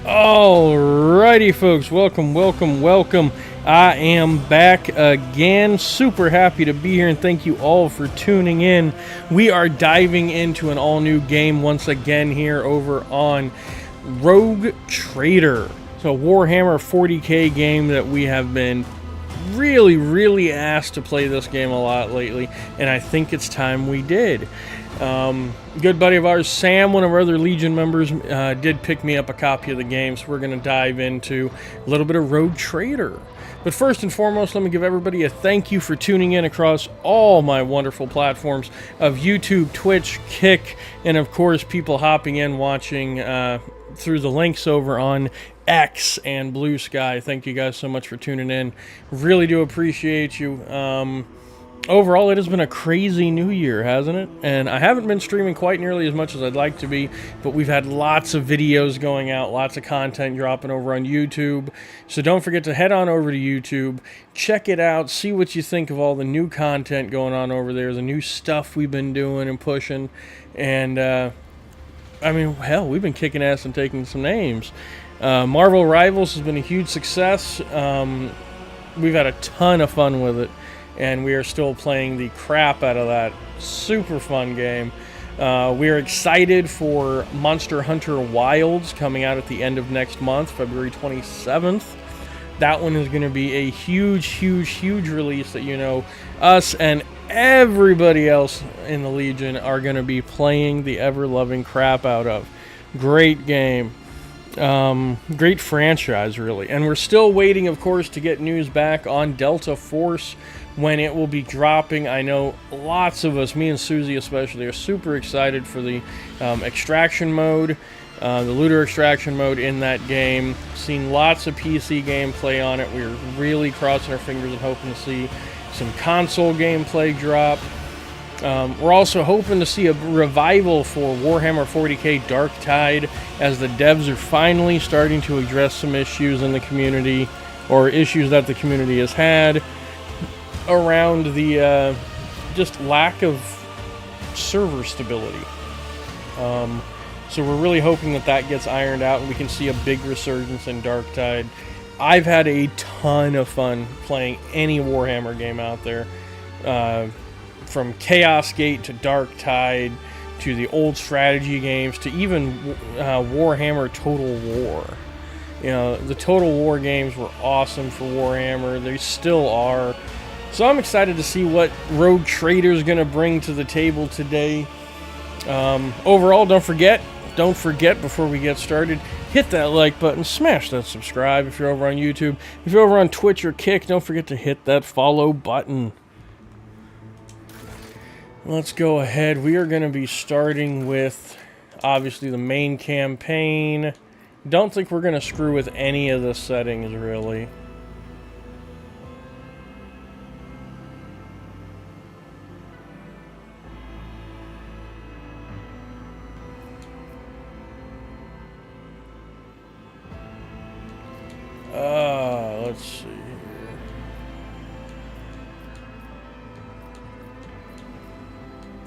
Alrighty, folks, welcome. I am back again. Super happy to be here, and thank you all for tuning in. We are diving into an all-new game once again here over on Rogue Trader. So, Warhammer 40K game that we have been really asked to play this game a lot lately, and I think it's time we did. Good buddy of ours, Sam, one of our other Legion members, did pick me up a copy of the game, so we're going to dive into a little bit of Rogue Trader. But first and foremost, let me give everybody a thank you for tuning in across all my wonderful platforms of YouTube, Twitch, Kick, and of course people hopping in watching through the links over on X and Blue Sky. Thank you guys so much for tuning in. Really do appreciate you. Overall, it has been a crazy new year, hasn't it? And I haven't been streaming quite nearly as much as I'd like to be, but we've had lots of videos going out, lots of content dropping over on YouTube. So don't forget to head on over to YouTube, check it out, see what you think of all the new content going on over there, the new stuff we've been doing and pushing. And, I mean, hell, we've been kicking ass and taking some names. Marvel Rivals has been a huge success. We've had a ton of fun with it, and we are still playing the crap out of that super fun game. We are excited for Monster Hunter Wilds coming out at the end of next month, February 27th. That one is going to be a huge release that, you know, us and everybody else in the Legion are going to be playing the ever-loving crap out of. Great game. Great franchise, really. And we're still waiting, of course, to get news back on Delta Force, when it will be dropping. I know lots of us, me and Susie especially, are super excited for the extraction mode, the looter extraction mode in that game. Seen lots of PC gameplay on it. We're really crossing our fingers and hoping to see some console gameplay drop. We're also hoping to see a revival for Warhammer 40K Dark Tide, as the devs are finally starting to address some issues in the community, or issues that the community has had around the just lack of server stability. So we're really hoping that that gets ironed out and we can see a big resurgence in Dark Tide. I've had a ton of fun playing any Warhammer game out there, from Chaos Gate to Dark Tide to the old strategy games to even Warhammer Total War. You know, the Total War games were awesome for Warhammer. They still are. So I'm excited to see what Rogue Trader is going to bring to the table today. Overall, don't forget, before we get started, hit that like button, smash that subscribe if you're over on YouTube. If you're over on Twitch or Kick, don't forget to hit that follow button. Let's go ahead. We are going to be starting with, obviously, the main campaign. Don't think we're going to screw with any of the settings, really. Let's see here.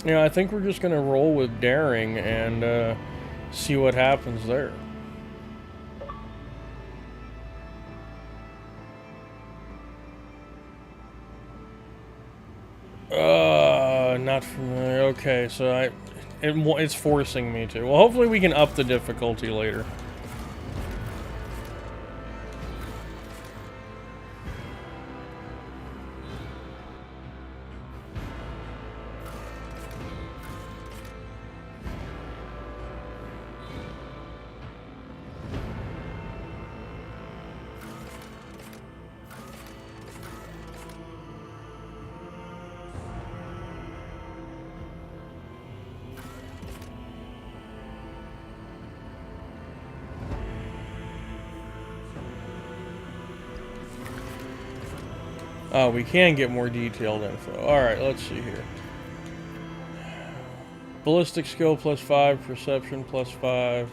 You know, I think we're just going to roll with daring and see what happens there. Not familiar. Okay, so it's forcing me to. Well, hopefully we can up the difficulty later. Oh, we can get more detailed info. Alright, let's see here. Ballistic skill +5, perception +5.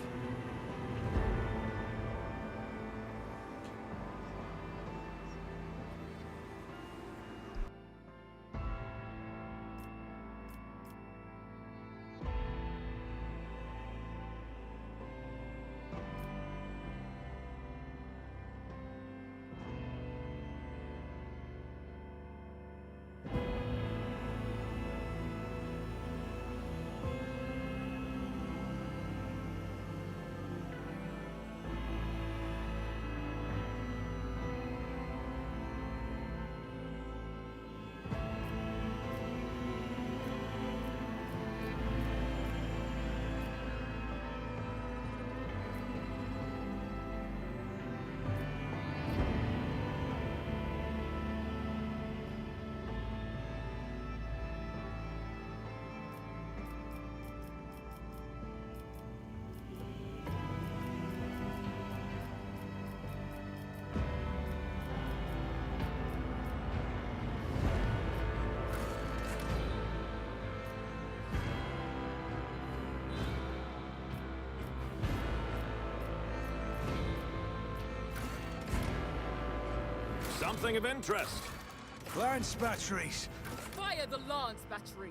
Something of interest. Lance batteries. Fire the lance batteries!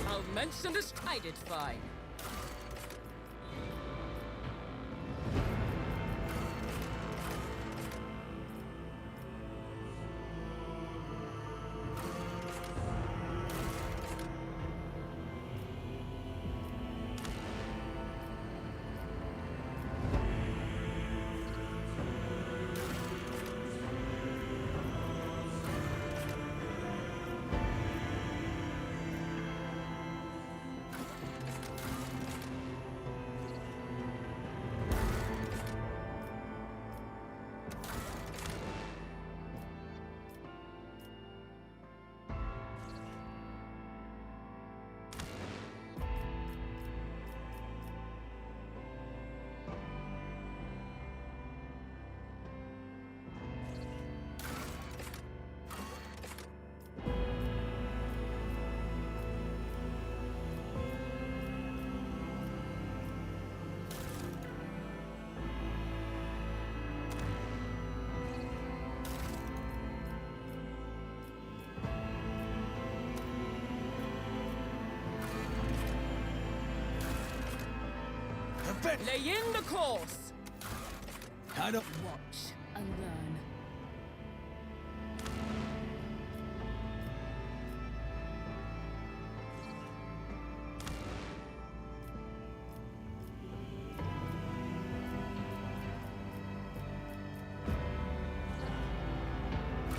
I'll mention this tided fine. Lay in the course! I don't... Watch and learn.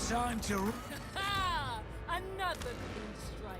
Time to... Ha! Another clean strike.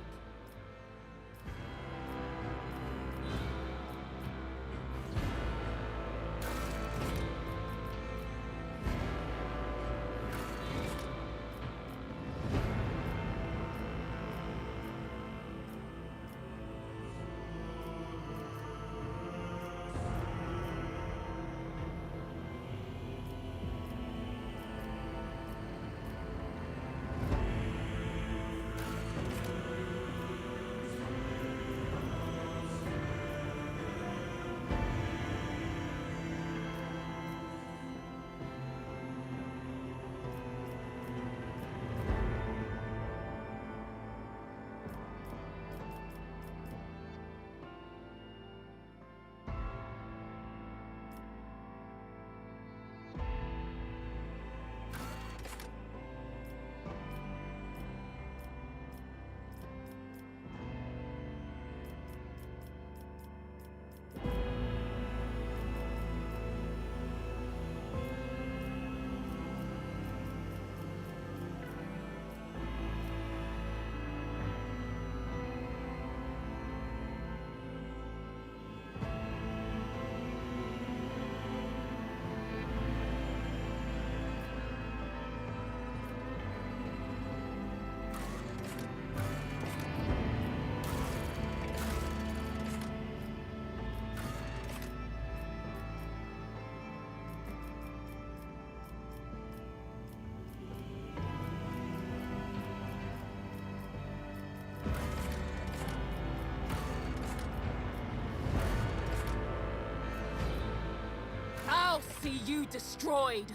see you destroyed.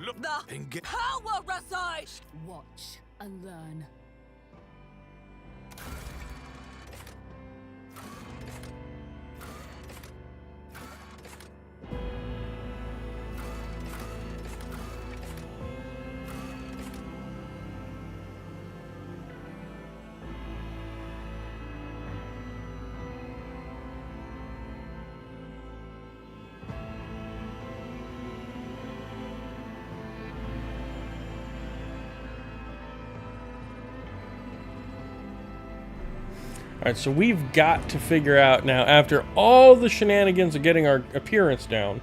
Look The and get power resides. Watch and learn. Alright, so we've got to figure out now, after all the shenanigans of getting our appearance down,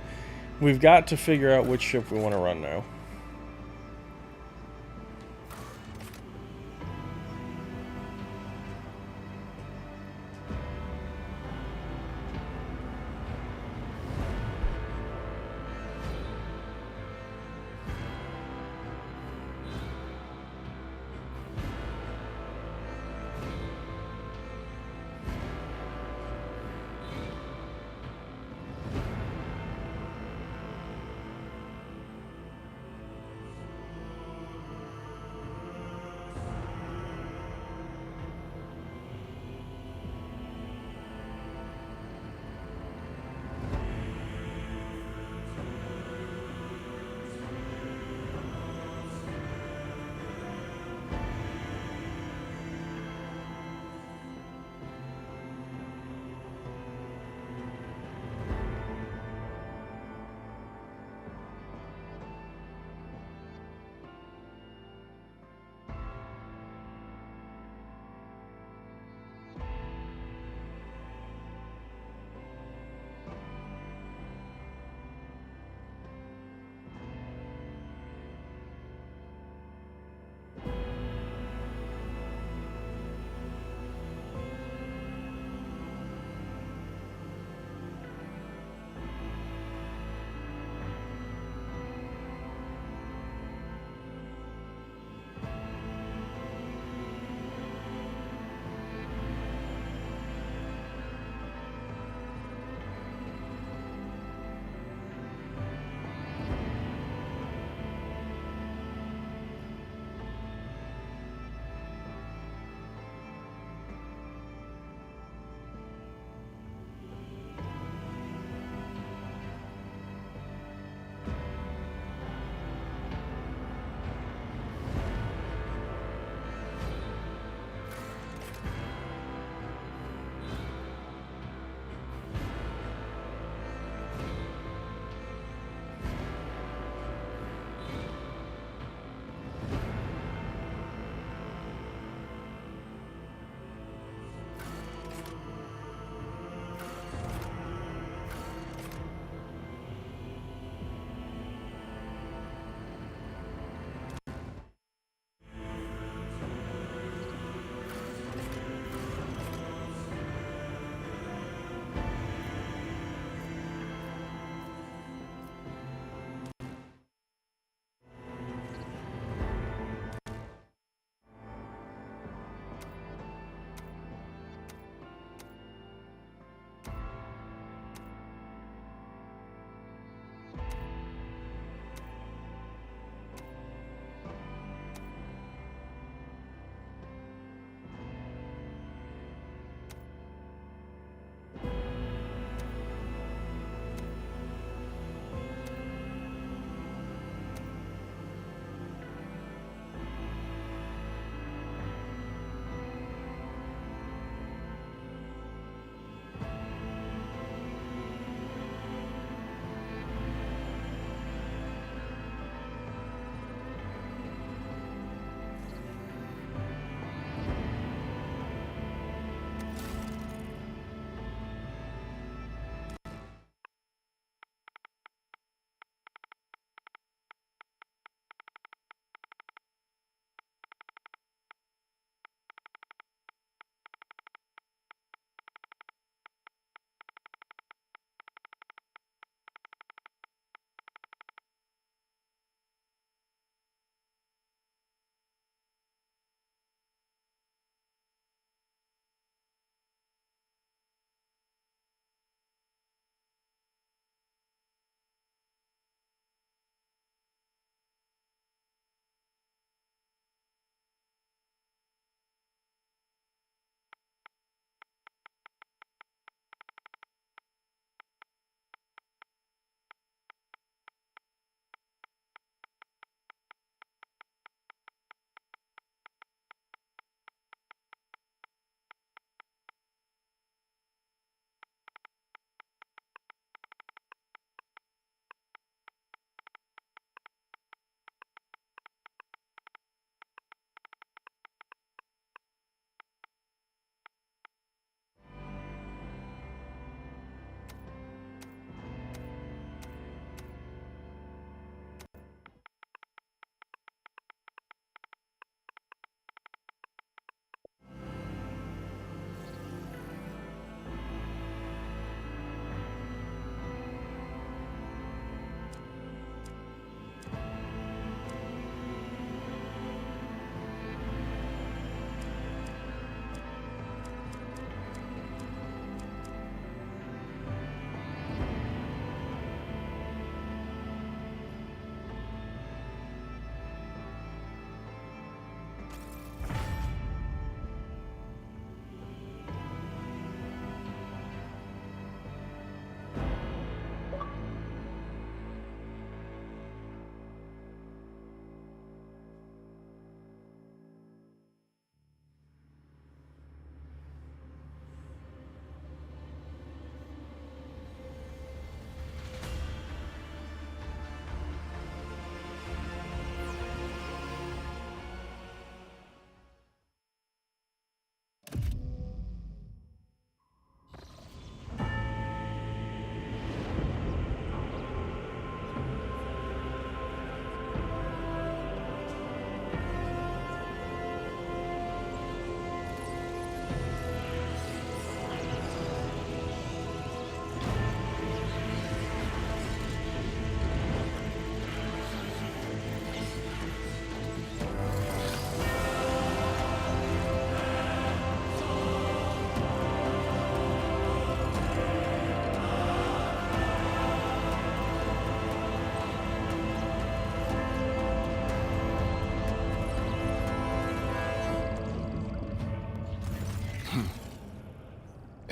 we've got to figure out which ship we want to run now.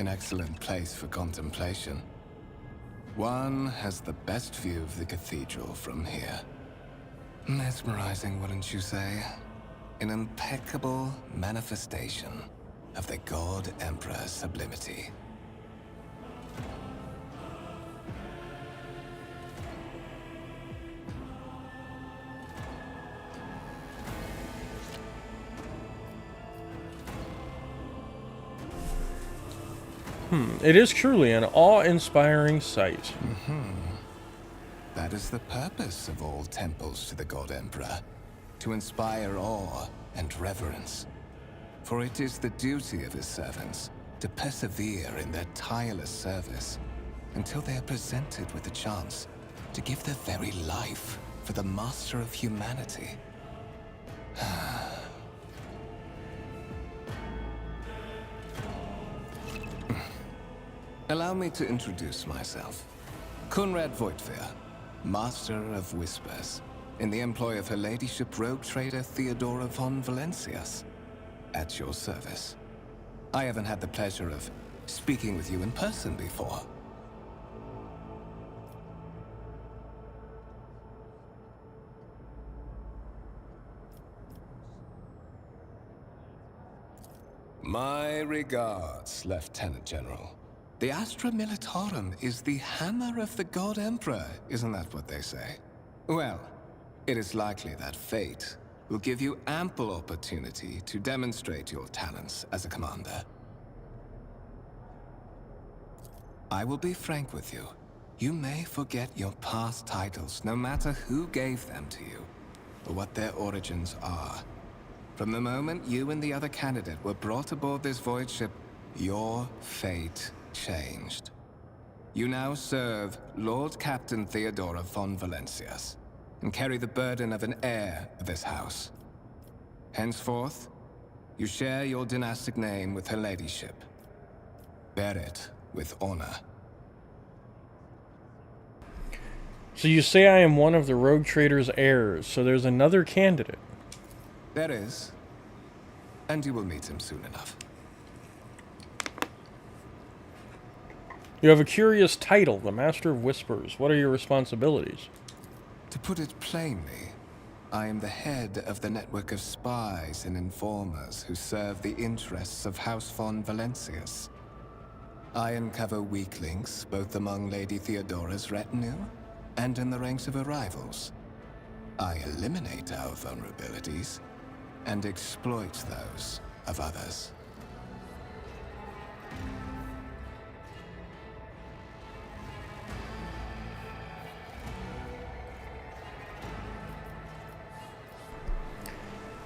an excellent place for contemplation. One has the best view of the cathedral from here. Mesmerizing, wouldn't you say? An impeccable manifestation of the God Emperor's sublimity. It is truly an awe-inspiring sight. That is the purpose of all temples to the God Emperor, to inspire awe and reverence. For it is the duty of his servants to persevere in their tireless service until they are presented with the chance to give their very life for the master of humanity. Allow me to introduce myself. Conrad Voigtveer, Master of Whispers, in the employ of Her Ladyship Rogue Trader Theodora von Valencias. At your service. I haven't had the pleasure of speaking with you in person before. My regards, Lieutenant General. The Astra Militarum is the hammer of the God Emperor, isn't that what they say? Well, it is likely that fate will give you ample opportunity to demonstrate your talents as a commander. I will be frank with you. You may forget your past titles, no matter who gave them to you, or what their origins are. From the moment you and the other candidate were brought aboard this void ship, your fate changed. You now serve Lord Captain Theodora von Valencias, and carry the burden of an heir of this house. Henceforth, you share your dynastic name with Her Ladyship. Bear it with honor. So you say I am one of the Rogue Trader's heirs, so there's another candidate. There is. And you will meet him soon enough. You have a curious title, the Master of Whispers. What are your responsibilities? To put it plainly, I am the head of the network of spies and informers who serve the interests of House von Valencias. I uncover weak links both among Lady Theodora's retinue and in the ranks of her rivals. I eliminate our vulnerabilities and exploit those of others.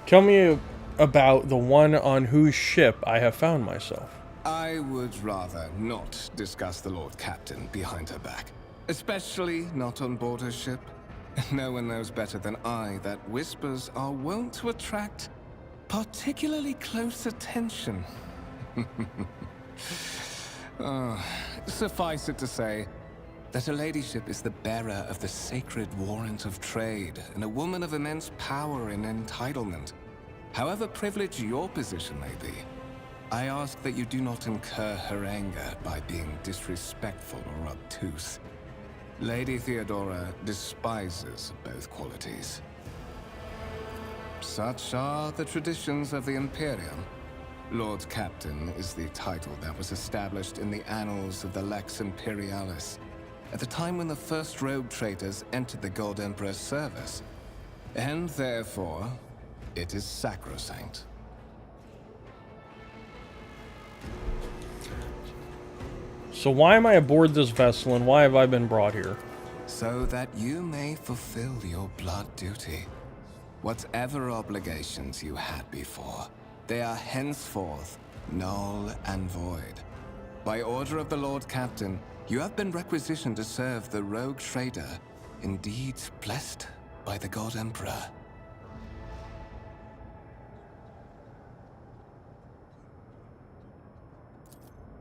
Tell me about the one on whose ship I have found myself. I would rather not discuss the Lord Captain behind her back. Especially not on board her ship. No one knows better than I that whispers are wont to attract particularly close attention. Suffice it to say that Her Ladyship is the bearer of the sacred warrant of trade and a woman of immense power and entitlement. However privileged your position may be, I ask that you do not incur her anger by being disrespectful or obtuse. Lady Theodora despises both qualities. Such are the traditions of the Imperium. Lord Captain is the title that was established in the annals of the Lex Imperialis at the time when the first rogue traders entered the God Emperor's service, and therefore, it is sacrosanct. So why am I aboard this vessel and why have I been brought here? So that you may fulfill your blood duty. Whatever obligations you had before, they are henceforth null and void. By order of the Lord Captain, you have been requisitioned to serve the rogue trader, indeed blessed by the God Emperor.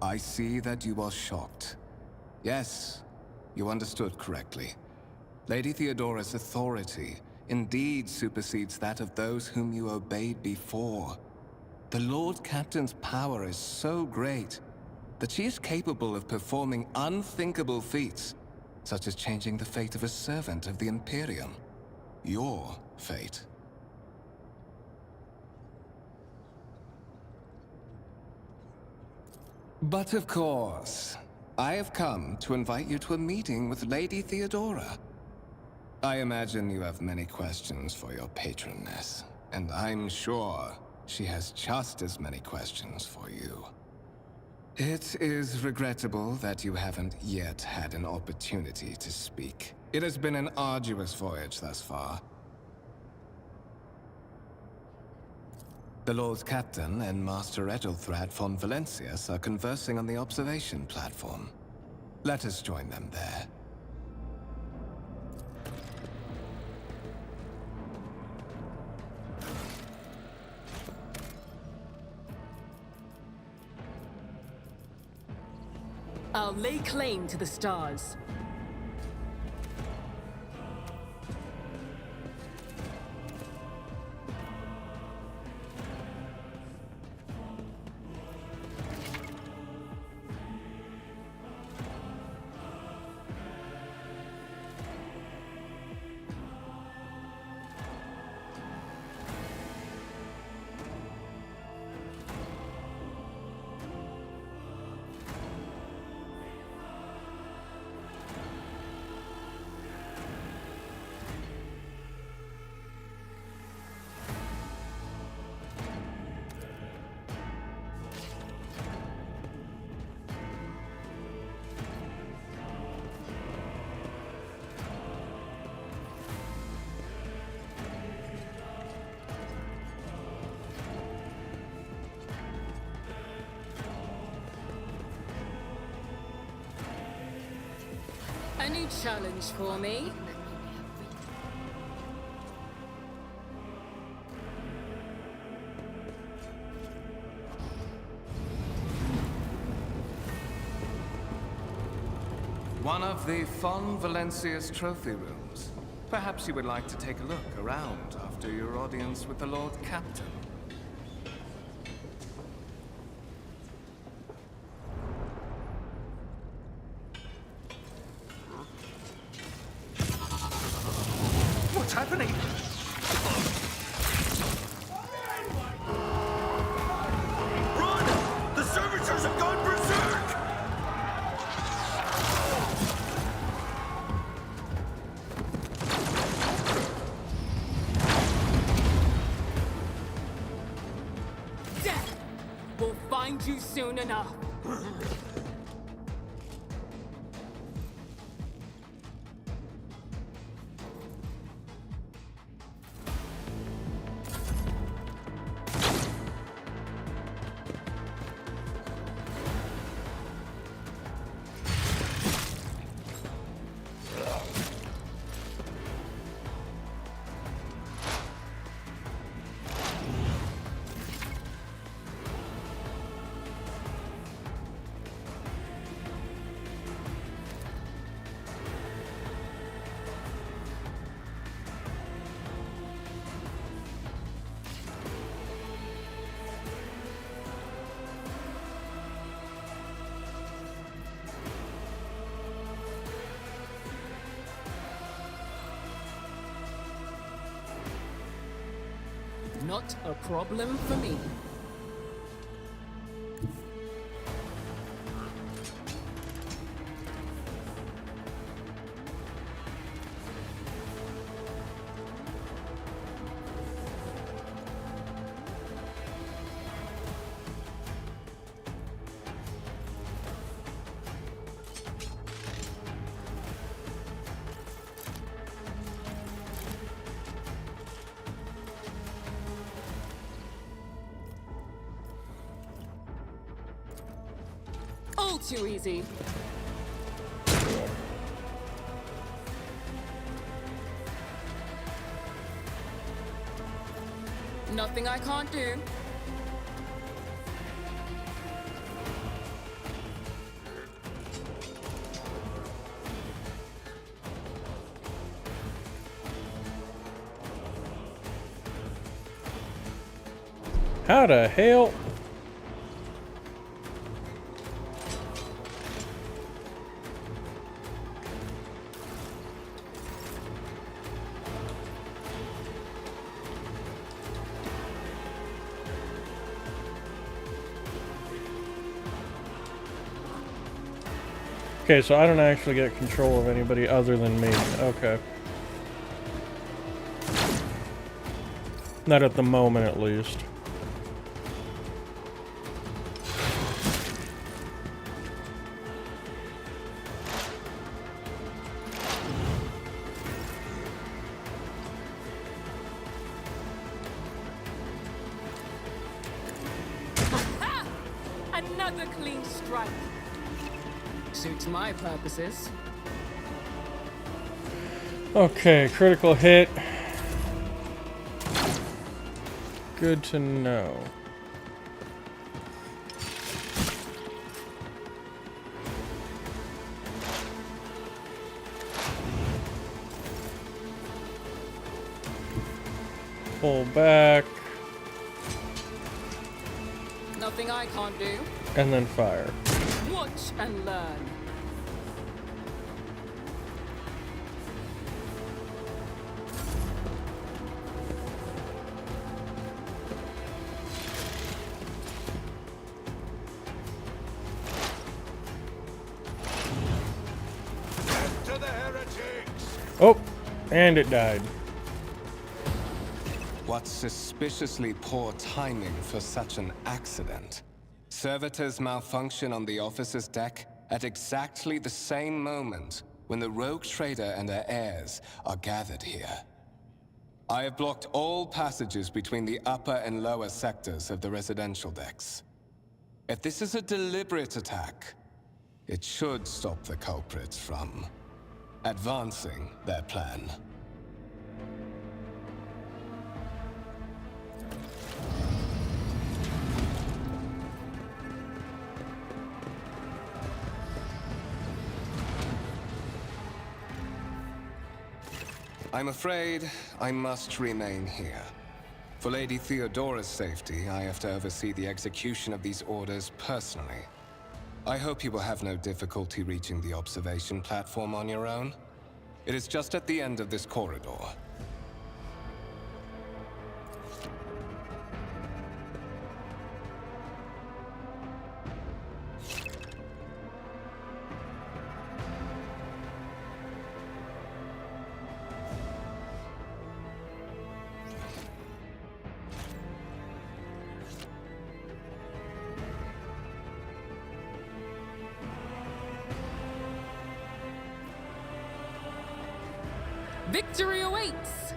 I see that you are shocked. Yes, you understood correctly. Lady Theodora's authority indeed supersedes that of those whom you obeyed before. The Lord Captain's power is so great that she is capable of performing unthinkable feats, such as changing the fate of a servant of the Imperium. Your fate. But of course, I have come to invite you to a meeting with Lady Theodora. I imagine you have many questions for your patroness, and I'm sure she has just as many questions for you. It is regrettable that you haven't yet had an opportunity to speak. It has been an arduous voyage thus far. The Lord Captain and Master Ethelthrad von Valencius are conversing on the observation platform. Let us join them there. I'll lay claim to the stars. A new challenge for me? One of the Von Valencius trophy rooms. Perhaps you would like to take a look around after your audience with the Lord Captain. What's happening? Run! The servitors have gone berserk! Death will find you soon enough. Not a problem for me. All too easy. Nothing I can't do. How the hell? Okay, so I don't actually get control of anybody other than me. Okay. Not at the moment, at least. Another clean strike. Suits my purposes. Okay, critical hit. Good to know. Pull back. Nothing I can't do. And then fire. Watch and learn. To the heretics! Oh, and it died. What suspiciously poor timing for such an accident. Servitors malfunction on the officer's deck at exactly the same moment when the rogue trader and her heirs are gathered here. I have blocked all passages between the upper and lower sectors of the residential decks. If this is a deliberate attack, it should stop the culprits from advancing their plan. I'm afraid I must remain here. For Lady Theodora's safety, I have to oversee the execution of these orders personally. I hope you will have no difficulty reaching the observation platform on your own. It is just at the end of this corridor. Victory awaits!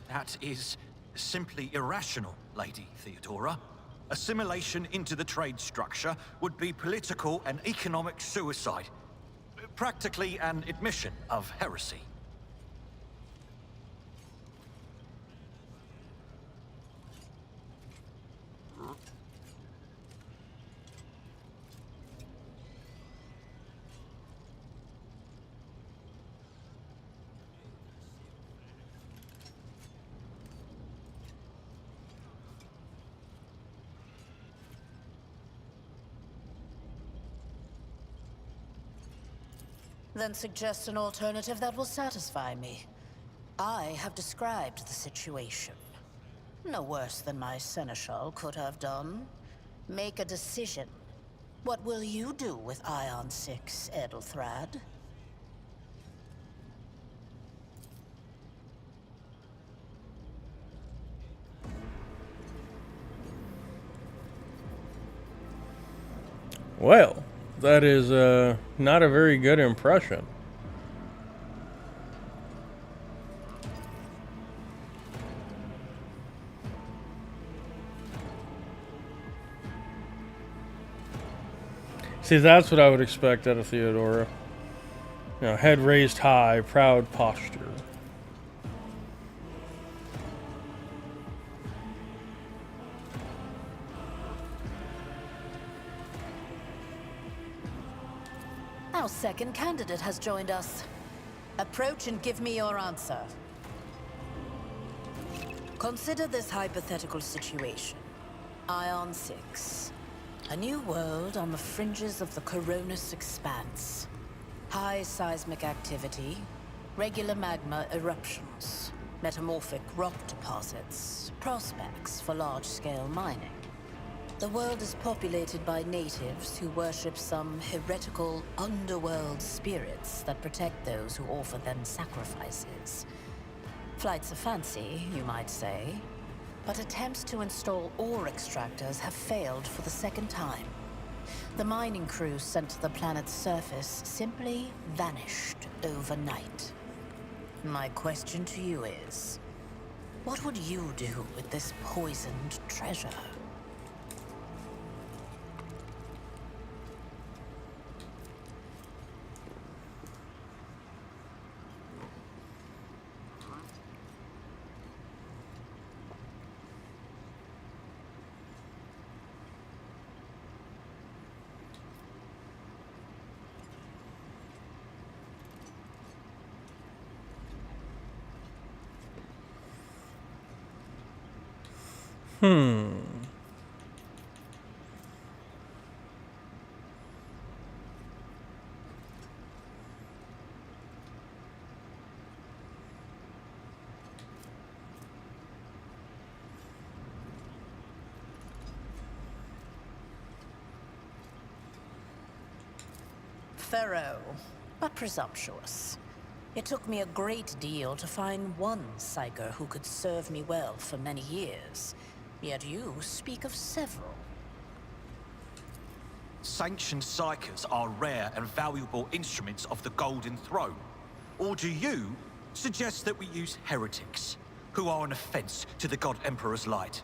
That is simply irrational, Lady Theodora. Assimilation into the trade structure would be political and economic suicide. Practically an admission of heresy. Then suggest an alternative that will satisfy me. I have described the situation. No worse than my seneschal could have done. Make a decision. What will you do with Ion 6, Edelthrad? Well, that is not a very good impression. See, that's what I would expect out of Theodora. You know, head raised high, proud posture. Our second candidate has joined us. Approach and give me your answer. Consider this hypothetical situation. Ion 6. A new world on the fringes of the Coronis expanse. High seismic activity, regular magma eruptions, metamorphic rock deposits, prospects for large-scale mining. The world is populated by natives who worship some heretical underworld spirits that protect those who offer them sacrifices. Flights of fancy, you might say, but attempts to install ore extractors have failed for the second time. The mining crews sent to the planet's surface simply vanished overnight. My question to you is, what would you do with this poisoned treasure? Thorough, but presumptuous. It took me a great deal to find one psyker who could serve me well for many years. Yet you speak of several. Sanctioned psychers are rare and valuable instruments of the Golden Throne. Or do you suggest that we use heretics, who are an offense to the God Emperor's light?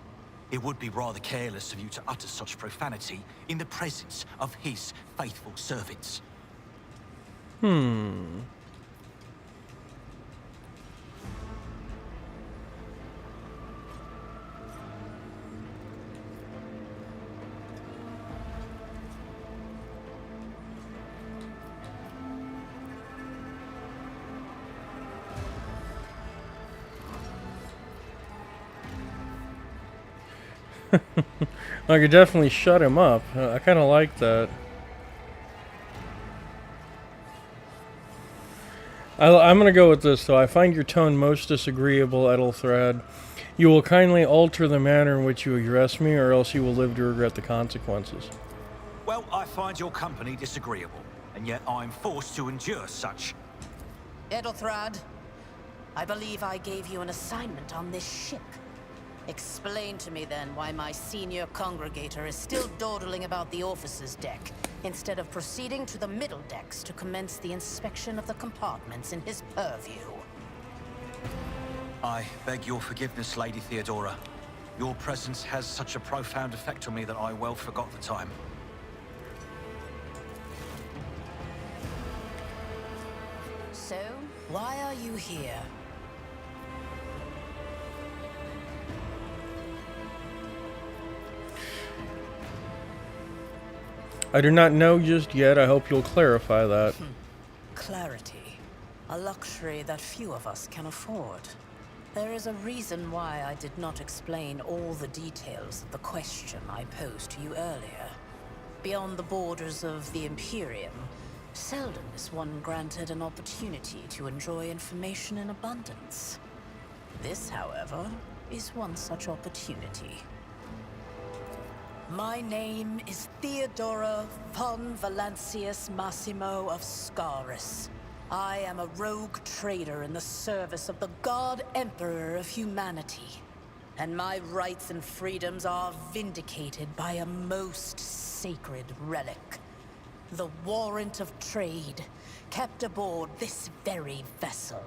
It would be rather careless of you to utter such profanity in the presence of his faithful servants. I could definitely shut him up. I kind of like that. I'm going to go with this, though. I find your tone most disagreeable, Ethelthrad. You will kindly alter the manner in which you address me, or else you will live to regret the consequences. Well, I find your company disagreeable, and yet I'm forced to endure such. Ethelthrad, I believe I gave you an assignment on this ship. Explain to me then why my senior congregator is still dawdling about the officer's deck, instead of proceeding to the middle decks to commence the inspection of the compartments in his purview. I beg your forgiveness, Lady Theodora. Your presence has such a profound effect on me that I well forgot the time. So, why are you here? I do not know just yet. I hope you'll clarify that. Clarity. A luxury that few of us can afford. There is a reason why I did not explain all the details of the question I posed to you earlier. Beyond the borders of the Imperium, seldom is one granted an opportunity to enjoy information in abundance. This, however, is one such opportunity. My name is Theodora von Valancius Massimo of Scaris. I am a rogue trader in the service of the God Emperor of humanity. And my rights and freedoms are vindicated by a most sacred relic. The warrant of trade, kept aboard this very vessel.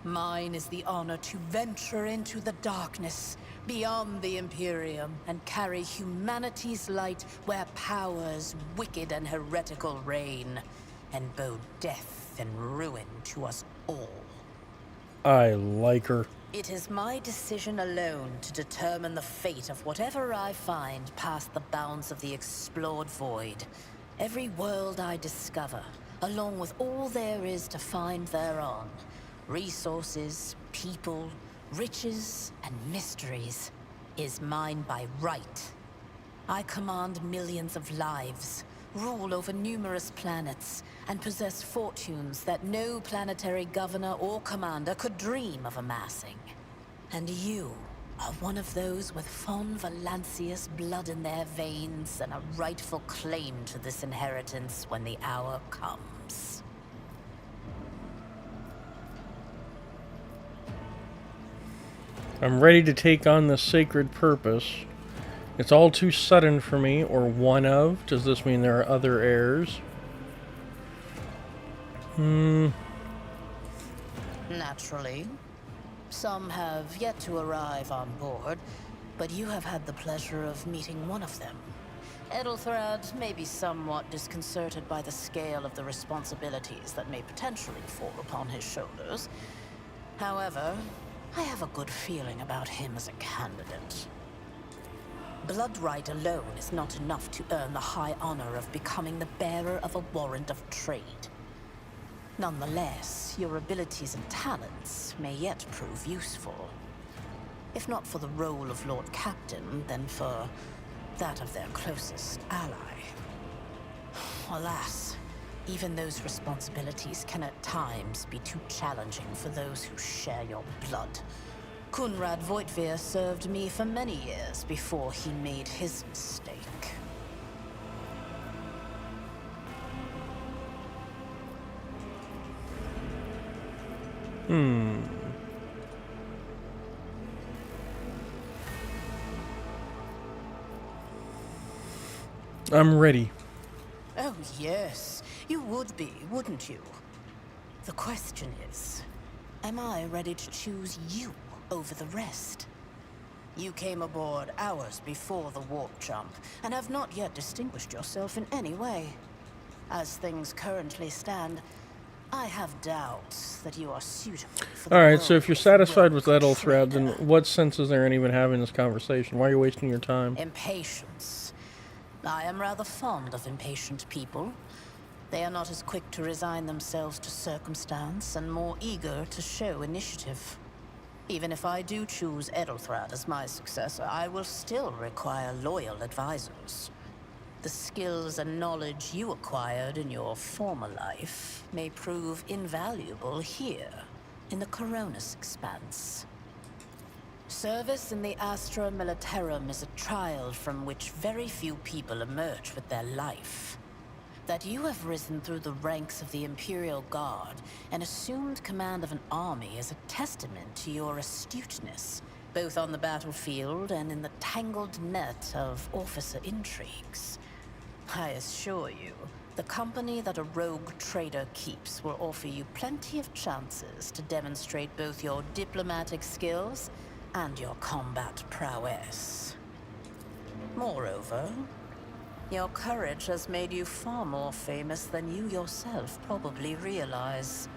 Mine is the honor to venture into the darkness, beyond the Imperium, and carry humanity's light where powers wicked and heretical reign, and bow death and ruin to us all. I like her. It is my decision alone to determine the fate of whatever I find past the bounds of the explored void. Every world I discover, along with all there is to find thereon. Resources, people, riches, and mysteries, is mine by right. I command millions of lives, rule over numerous planets, and possess fortunes that no planetary governor or commander could dream of amassing. And you are one of those with Von Valancius blood in their veins and a rightful claim to this inheritance when the hour comes. I'm ready to take on the sacred purpose. It's all too sudden for me, or one of. Does this mean there are other heirs? Naturally. Some have yet to arrive on board, but you have had the pleasure of meeting one of them. Ethelthrad may be somewhat disconcerted by the scale of the responsibilities that may potentially fall upon his shoulders. However, I have a good feeling about him as a candidate. Blood right alone is not enough to earn the high honor of becoming the bearer of a warrant of trade. Nonetheless, your abilities and talents may yet prove useful. If not for the role of Lord Captain, then for that of their closest ally. Alas, even those responsibilities can at times be too challenging for those who share your blood. Kunrad Voitvir served me for many years before he made his mistake. I'm ready. Oh yes, you would be, wouldn't you? The question is, am I ready to choose you over the rest? You came aboard hours before the warp jump, and have not yet distinguished yourself in any way. As things currently stand, I have doubts that you are suitable for the Alright, so role if you're of satisfied with rogue Ethelthrad, then trader. what sense is there in even having this conversation? Why are you wasting your time? Impatience. I am rather fond of impatient people. They are not as quick to resign themselves to circumstance and more eager to show initiative. Even if I do choose Ethelthrad as my successor, I will still require loyal advisors. The skills and knowledge you acquired in your former life may prove invaluable here, in the Coronis Expanse. Service in the Astra Militarum is a trial from which very few people emerge with their life. That you have risen through the ranks of the Imperial Guard and assumed command of an army is a testament to your astuteness, both on the battlefield and in the tangled net of officer intrigues. I assure you, the company that a rogue trader keeps will offer you plenty of chances to demonstrate both your diplomatic skills and your combat prowess. Moreover, your courage has made you far more famous than you yourself probably realize.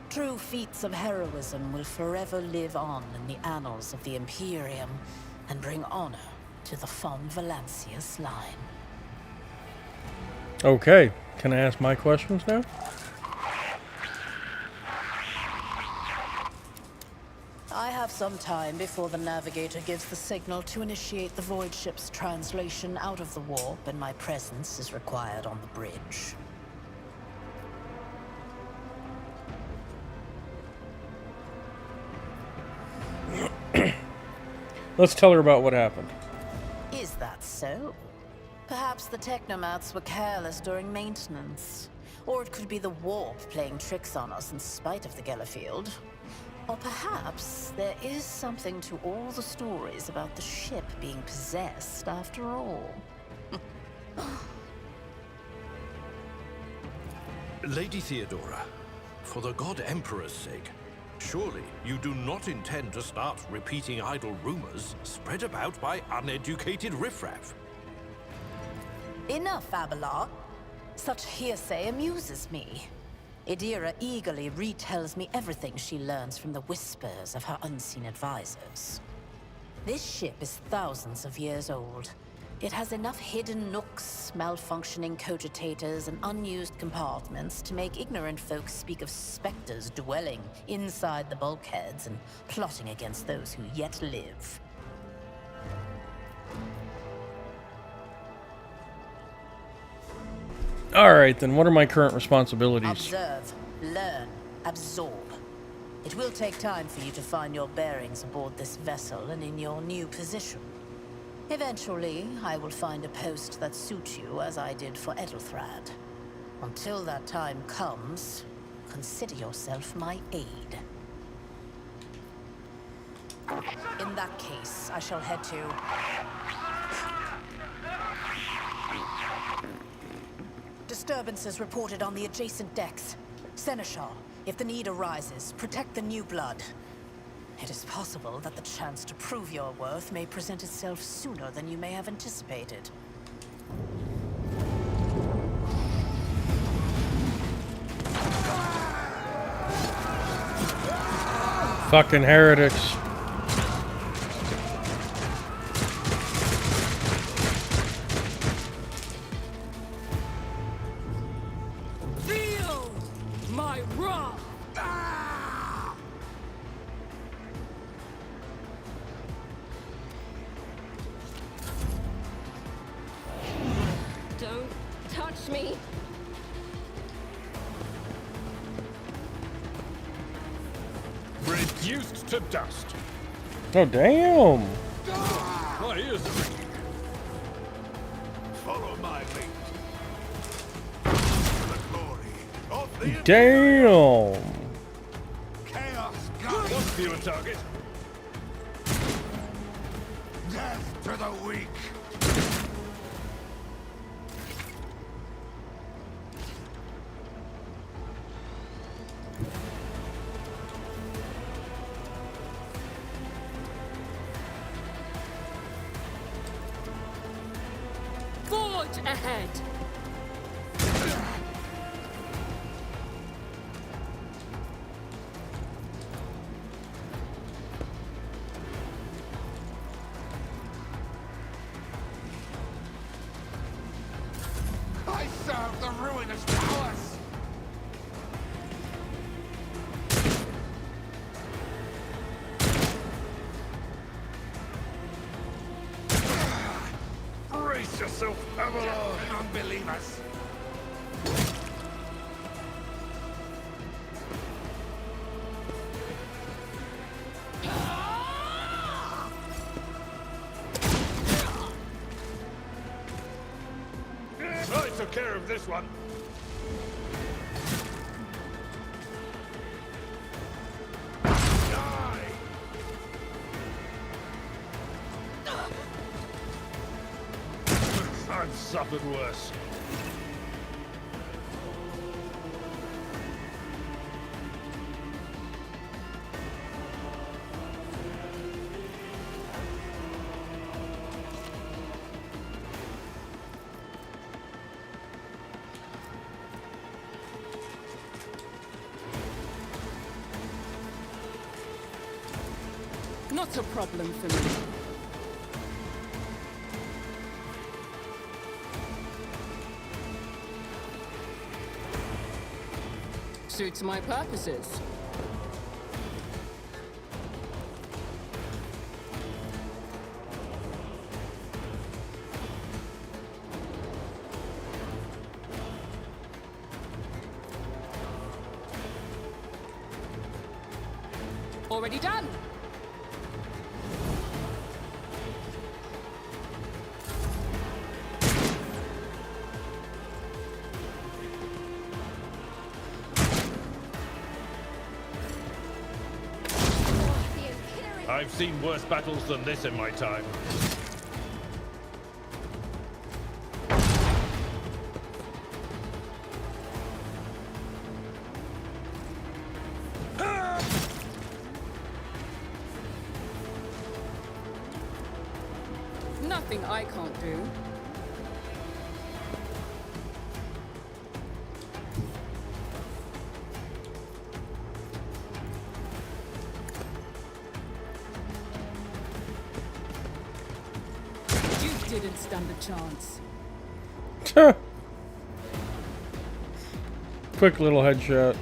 True feats of heroism will forever live on in the annals of the Imperium and bring honor to the Von Valancius line. Okay, can I ask my questions now? I have some time before the navigator gives the signal to initiate the void ship's translation out of the warp, and my presence is required on the bridge. Let's tell her about what happened. Is that so? Perhaps the technomats were careless during maintenance. Or it could be the warp playing tricks on us in spite of the Gellerfield. Or perhaps there is something to all the stories about the ship being possessed after all. Lady Theodora, for the God Emperor's sake, Surely you do not intend to start repeating idle rumors spread about by uneducated riffraff. Enough, Abelard. Such hearsay amuses me. Idira eagerly retells me everything she learns from the whispers of her unseen advisors. This ship is thousands of years old. It has enough hidden nooks, malfunctioning cogitators, and unused compartments to make ignorant folks speak of specters dwelling inside the bulkheads and plotting against those who yet live. All right, then what are my current responsibilities? Observe, learn, absorb. It will take time for you to find your bearings aboard this vessel and in your new position. Eventually, I will find a post that suits you as I did for Edelthrad. Until that time comes, consider yourself my aide. In that case, I shall head to... Disturbances reported on the adjacent decks. Seneschal, if the need arises, protect the new blood. It is possible that the chance to prove your worth may present itself sooner than you may have anticipated. Fucking heretics. Feel my wrath! Don't touch me. Reduced to dust. Oh, damn. My ears are ringing. Follow my lead. The glory of the Damn. chaos god. What's your target? Death to the weak. Forge ahead! I serve the ruinous powers. Brace yourself, Abelard. Unbelievers. I took care of this one. Die! I've suffered worse. Not a problem for me. Suits my purposes. Already done. I've seen worse battles than this in my time. Nothing I can't do. You didn't stand a chance. Quick little headshot.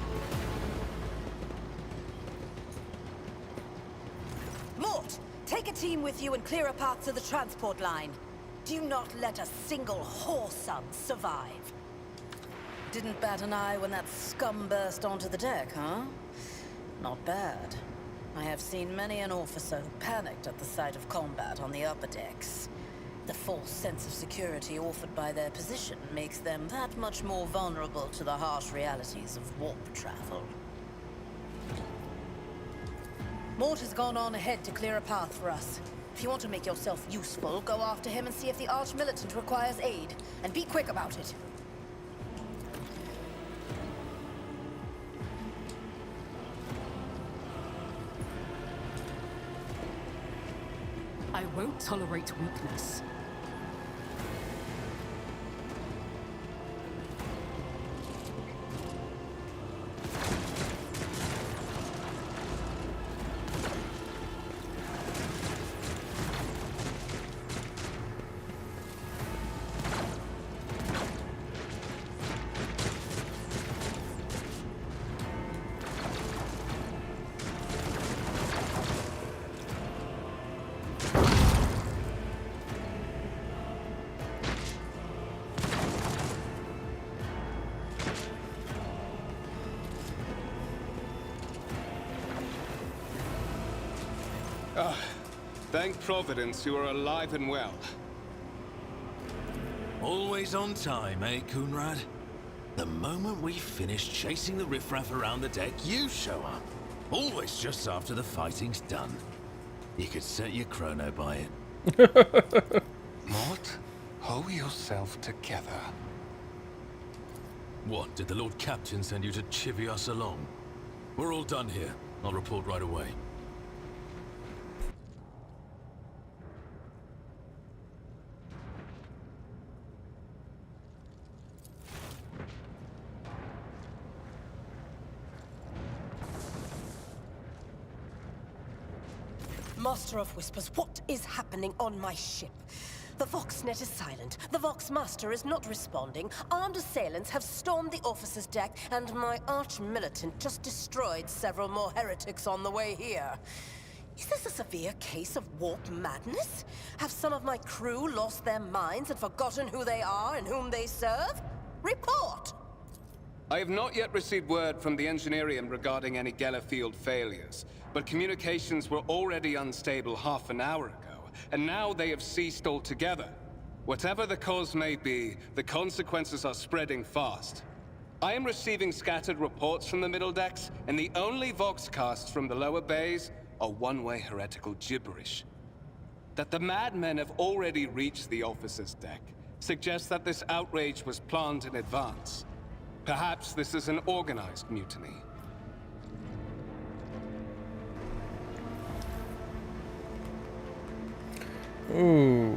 Mort, take a team with you and clear a path to the transport line. Do not let a single whoreson survive. Didn't bat an eye when that scum burst onto the deck, huh? Not bad. I have seen many an officer who panicked at the sight of combat on the upper decks. The false sense of security offered by their position makes them that much more vulnerable to the harsh realities of warp travel. Mort has gone on ahead to clear a path for us. If you want to make yourself useful, go after him and see if the Arch-Militant requires aid. And be quick about it. I won't tolerate weakness. Thank Providence you are alive and well. Always on time, eh, Coonrad? The moment we finish chasing the riffraff around the deck, you show up. Always just after the fighting's done. You could set your chrono by it. Mort, hold yourself together. What, did the Lord Captain send you to chivvy us along? We're all done here. I'll report right away. Master of Whispers, what is happening on my ship? The Voxnet is silent. The Vox Master is not responding. Armed assailants have stormed the officer's deck, and my arch-militant just destroyed several more heretics on the way here. Is this a severe case of warp madness? Have some of my crew lost their minds and forgotten who they are and whom they serve? Report! I have not yet received word from the Engineerium regarding any Gellerfield failures, but communications were already unstable half an hour ago, and now they have ceased altogether. Whatever the cause may be, the consequences are spreading fast. I am receiving scattered reports from the middle decks, and the only voxcasts from the lower bays are one-way heretical gibberish. That the madmen have already reached the officer's deck suggests that this outrage was planned in advance. Perhaps this is an organized mutiny. Ooh.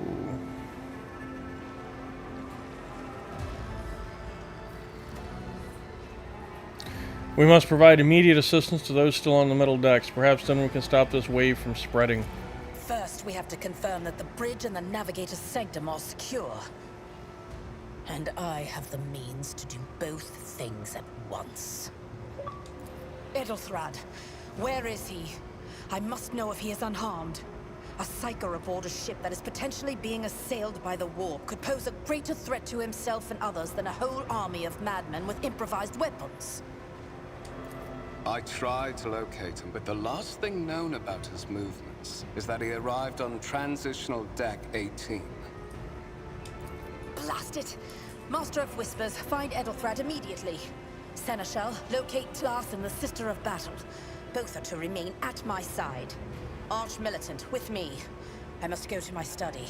We must provide immediate assistance to those still on the middle decks. Perhaps then we can stop this wave from spreading. First, we have to confirm that the bridge and the navigator's sanctum are secure. And I have the means to do both things at once. Edelthrad, where is he? I must know if he is unharmed. A psyker aboard a ship that is potentially being assailed by the warp could pose a greater threat to himself and others than a whole army of madmen with improvised weapons. I tried to locate him, but the last thing known about his movements is that he arrived on Transitional Deck 18. Blast it! Master of Whispers, find Edelthrad immediately. Seneschal, locate Tlas and the Sister of Battle. Both are to remain at my side. Arch-Militant, with me. I must go to my study.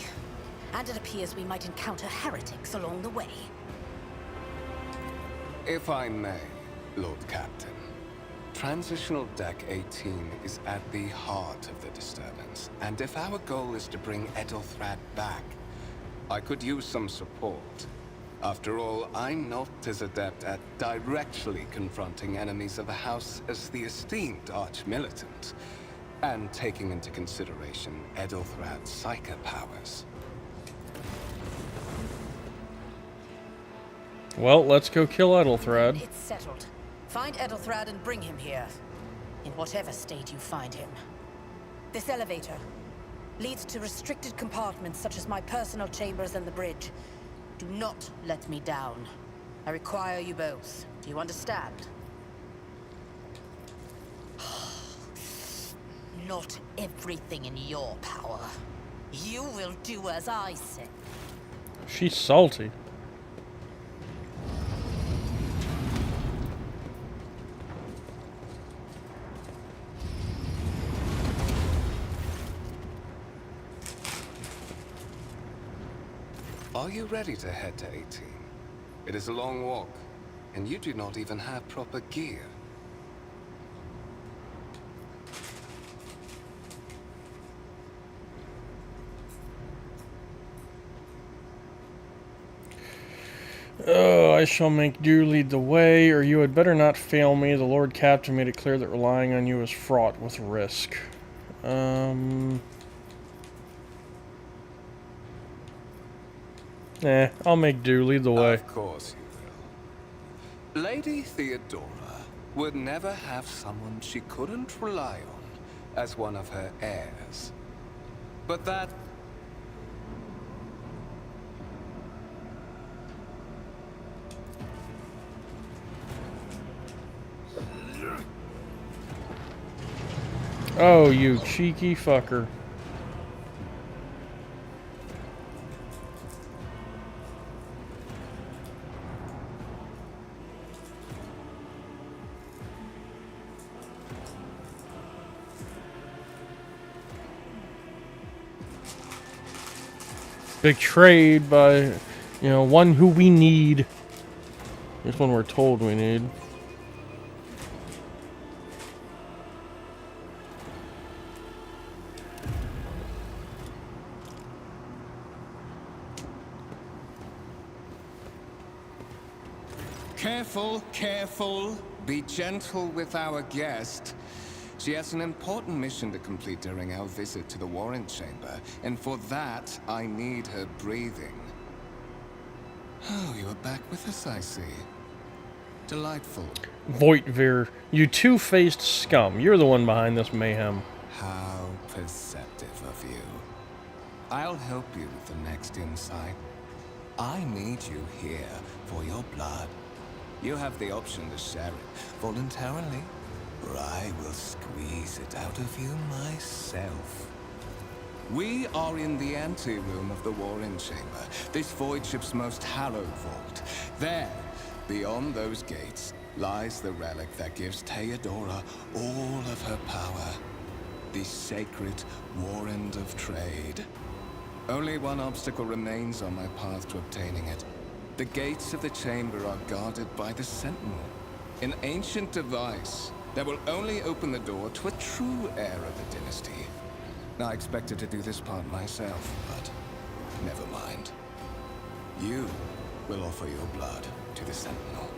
And it appears we might encounter heretics along the way. If I may, Lord Captain. Transitional Deck 18 is at the heart of the disturbance, and if our goal is to bring Ethelthrad back, I could use some support. After all, I'm not as adept at directly confronting enemies of the house as the esteemed arch-militant, and taking into consideration Ethelthrad's psychic powers. Well, let's go kill Ethelthrad. It's settled. Find Ethelthrad and bring him here. In whatever state you find him. This elevator leads to restricted compartments such as my personal chambers and the bridge. Do not let me down. I require you both. Do you understand? Not everything in your power. You will do as I say. She's salty. Are you ready to head to 18? It is a long walk, and you do not even have proper gear. Oh, I shall make do lead the way, or you had better not fail me. The Lord Captain made it clear that relying on you is fraught with risk. I'll make do lead the way. Of course you will. Lady Theodora would never have someone she couldn't rely on as one of her heirs. But that... Oh, you cheeky fucker. Betrayed by, one who we need. This one we're told we need. Careful, careful. Be gentle with our guest. She has an important mission to complete during our visit to the Warren Chamber, and for that, I need her breathing. Oh, you are back with us, I see. Delightful. Voitvir, you two-faced scum. You're the one behind this mayhem. How perceptive of you. I'll help you with the next insight. I need you here for your blood. You have the option to share it voluntarily, or I will squeeze it out of you myself. We are in the anteroom of the Warren Chamber, this void ship's most hallowed vault. There, beyond those gates, lies the relic that gives Theodora all of her power. The sacred Warrant of Trade. Only one obstacle remains on my path to obtaining it. The gates of the chamber are guarded by the Sentinel, an ancient device that will only open the door to a true heir of the dynasty. I expected to do this part myself, but never mind. You will offer your blood to the Sentinel.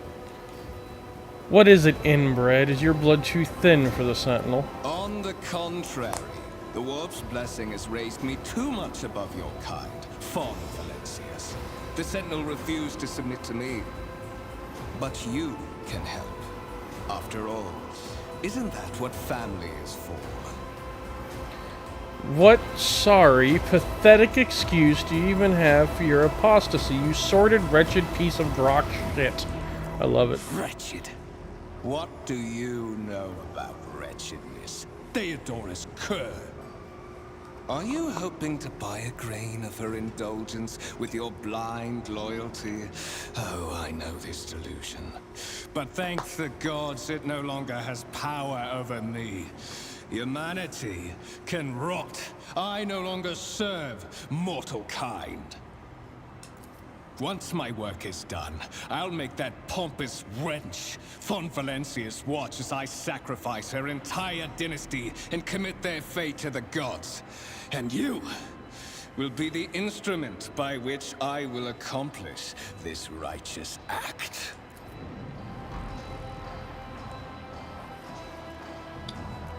What is it, inbred? Is your blood too thin for the Sentinel? On the contrary, the Warp's blessing has raised me too much above your kind, Fawn Valencius. The Sentinel refused to submit to me. But you can help. After all, isn't that what family is for? What sorry, pathetic excuse do you even have for your apostasy, you sordid, wretched piece of Grok shit? I love it. Wretched? What do you know about wretchedness? Theodora's cur. Are you hoping to buy a grain of her indulgence with your blind loyalty? Oh, I know this delusion. But thank the gods it no longer has power over me. Humanity can rot. I no longer serve mortal kind. Once my work is done, I'll make that pompous wench von Valencius watch as I sacrifice her entire dynasty and commit their fate to the gods. And you will be the instrument by which I will accomplish this righteous act.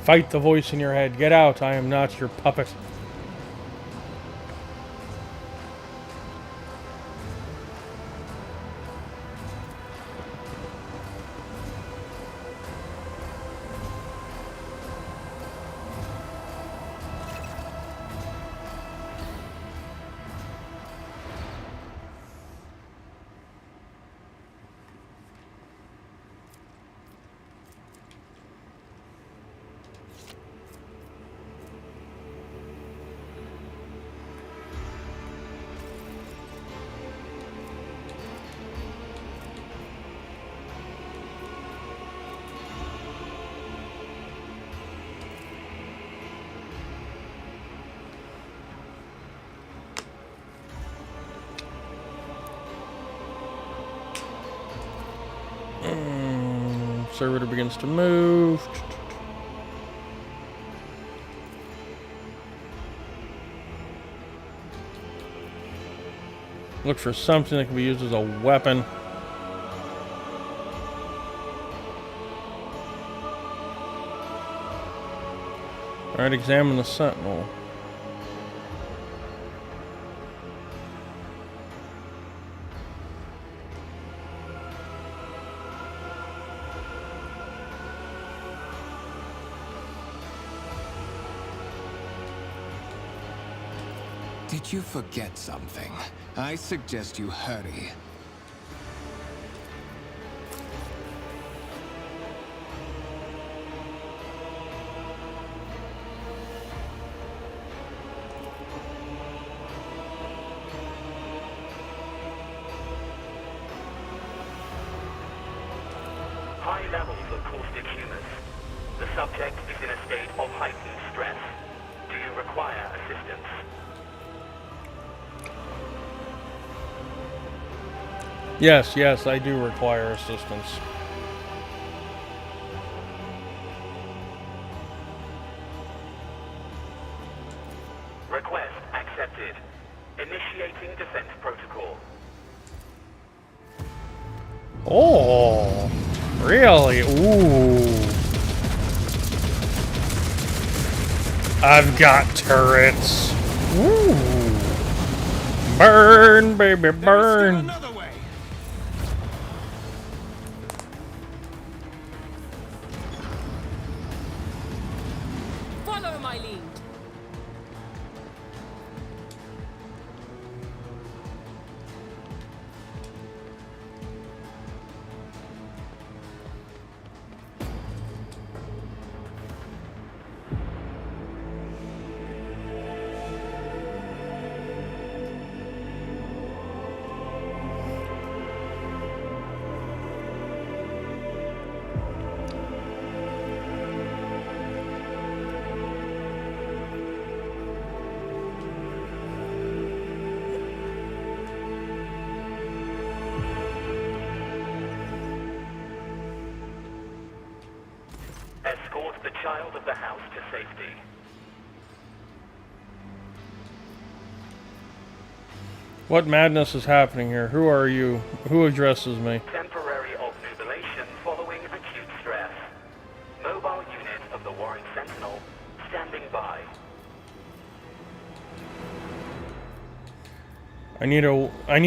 Fight the voice in your head. Get out. I am not your puppet. Servitor begins to move. Look for something that can be used as a weapon. Alright, examine the sentinel. Did you forget something? I suggest you hurry. High levels of caustic humus. The subject is in a state of heightened stress. Do you require assistance? Yes, I do require assistance. Request accepted. Initiating defense protocol. Oh, really? Ooh. I've got turrets. Ooh. Burn, baby, burn. Follow my lead. Escort the child of the house to safety. What madness is happening here? Who are you? Who addresses me? Temporary obnubilation following acute stress. Mobile unit of the Warren Sentinel standing by. I need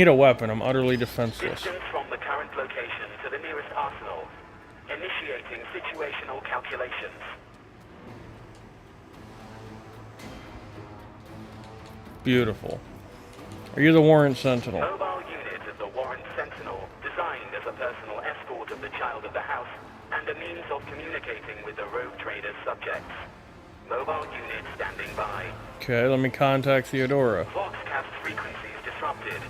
a weapon. I'm utterly defenseless. Distance from the current location to the nearest arsenal. Initiating situational calculations. Beautiful. Are you the Warrant Sentinel? Mobile unit of the Warren Sentinel, designed as a personal escort of the child of the house and a means of communicating with the rogue trader's subjects. Mobile unit standing by. Okay, let me contact Theodora. Voxcast frequencies disrupted.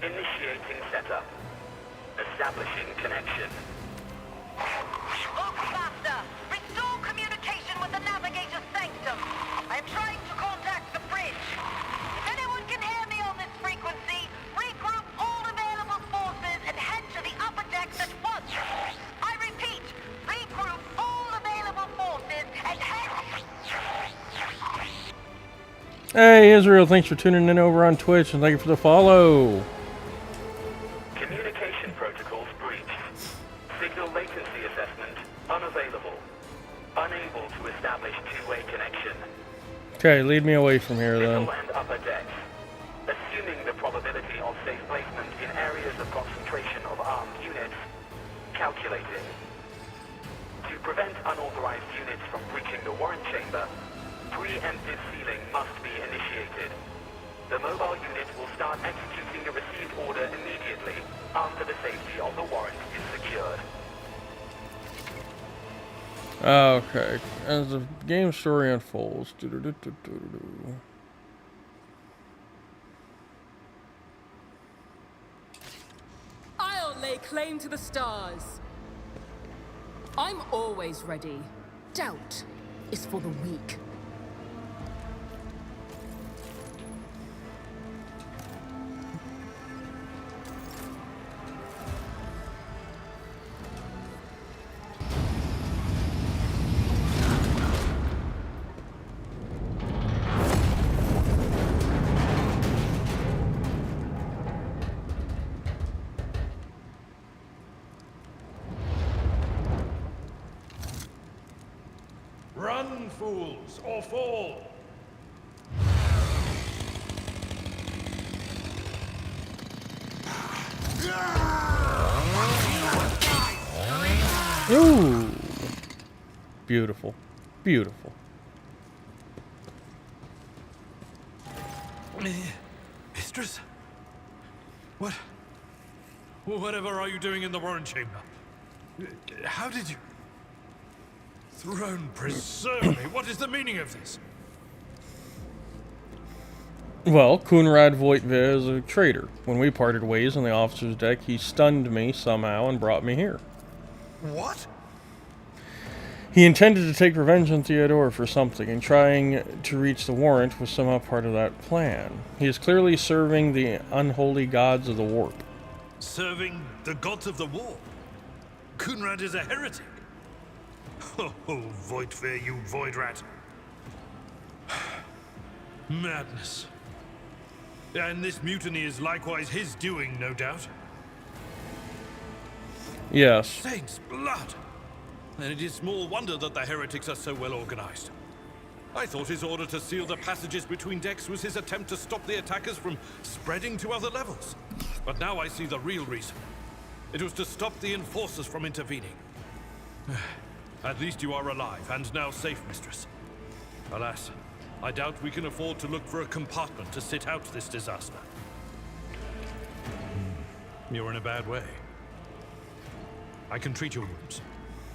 Initiating setup. Establishing connection. Faster! Restore communication with the navigator's sanctum. I'm trying to contact the bridge. If anyone can hear me on this frequency, regroup all of Hey, Israel, thanks for tuning in over on Twitch, and thank you for the follow. Communication protocols breached. Signal latency assessment unavailable. Unable to establish two-way connection. Okay, lead me away from here, then. Middle and upper decks. Assuming the probability of safe placement in areas of concentration of armed units, calculated. To prevent unauthorized units from breaching the warrant chamber, preemptive sealing must be initiated. The mobile unit will start executing the received order immediately after the safety of the warrant is secured. Okay, as the game story unfolds. I'll lay claim to the stars. I'm always ready. Doubt is for the weak. Run, fools, or fall! Ooh. Beautiful. Beautiful. Mistress? What? Whatever are you doing in the warrant chamber? How did you... Throne preserve me, what is the meaning of this? Well, Kunrad Voitvia is a traitor. When we parted ways on the officer's deck, he stunned me somehow and brought me here. What? He intended to take revenge on Theodore for something, and trying to reach the warrant was somehow part of that plan. He is clearly serving the unholy gods of the warp. Serving the gods of the war? Kunrad is a heretic. Oh, Voitvia, you void rat. Madness. And this mutiny is likewise his doing, no doubt. Yes. Saints' blood! And it is small wonder that the heretics are so well organized. I thought his order to seal the passages between decks was his attempt to stop the attackers from spreading to other levels. But now I see the real reason. It was to stop the enforcers from intervening. At least you are alive, and now safe, mistress. Alas, I doubt we can afford to look for a compartment to sit out this disaster. You're in a bad way. I can treat your wounds.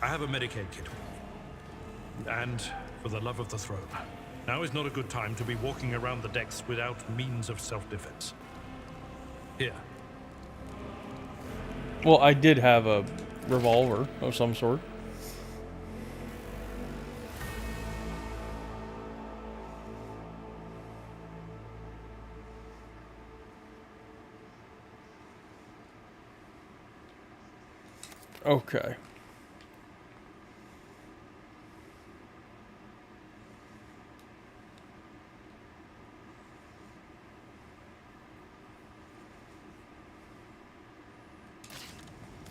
I have a Medicaid kit. And, for the love of the throne, now is not a good time to be walking around the decks without means of self-defense. Here. Well, I did have a revolver of some sort. Okay.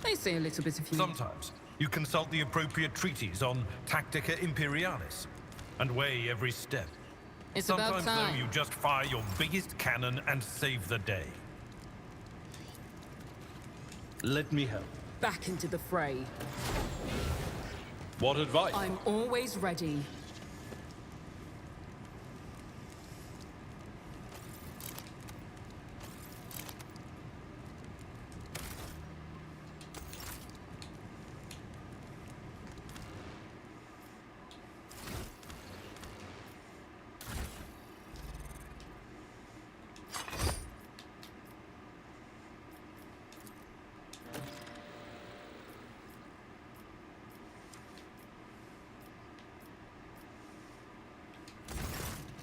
I see a little bit of you. Sometimes you consult the appropriate treaties on Tactica Imperialis and weigh every step. It's Sometimes, about time. though, you just fire your biggest cannon and save the day. Let me help. Back into the fray. What advice? I'm always ready.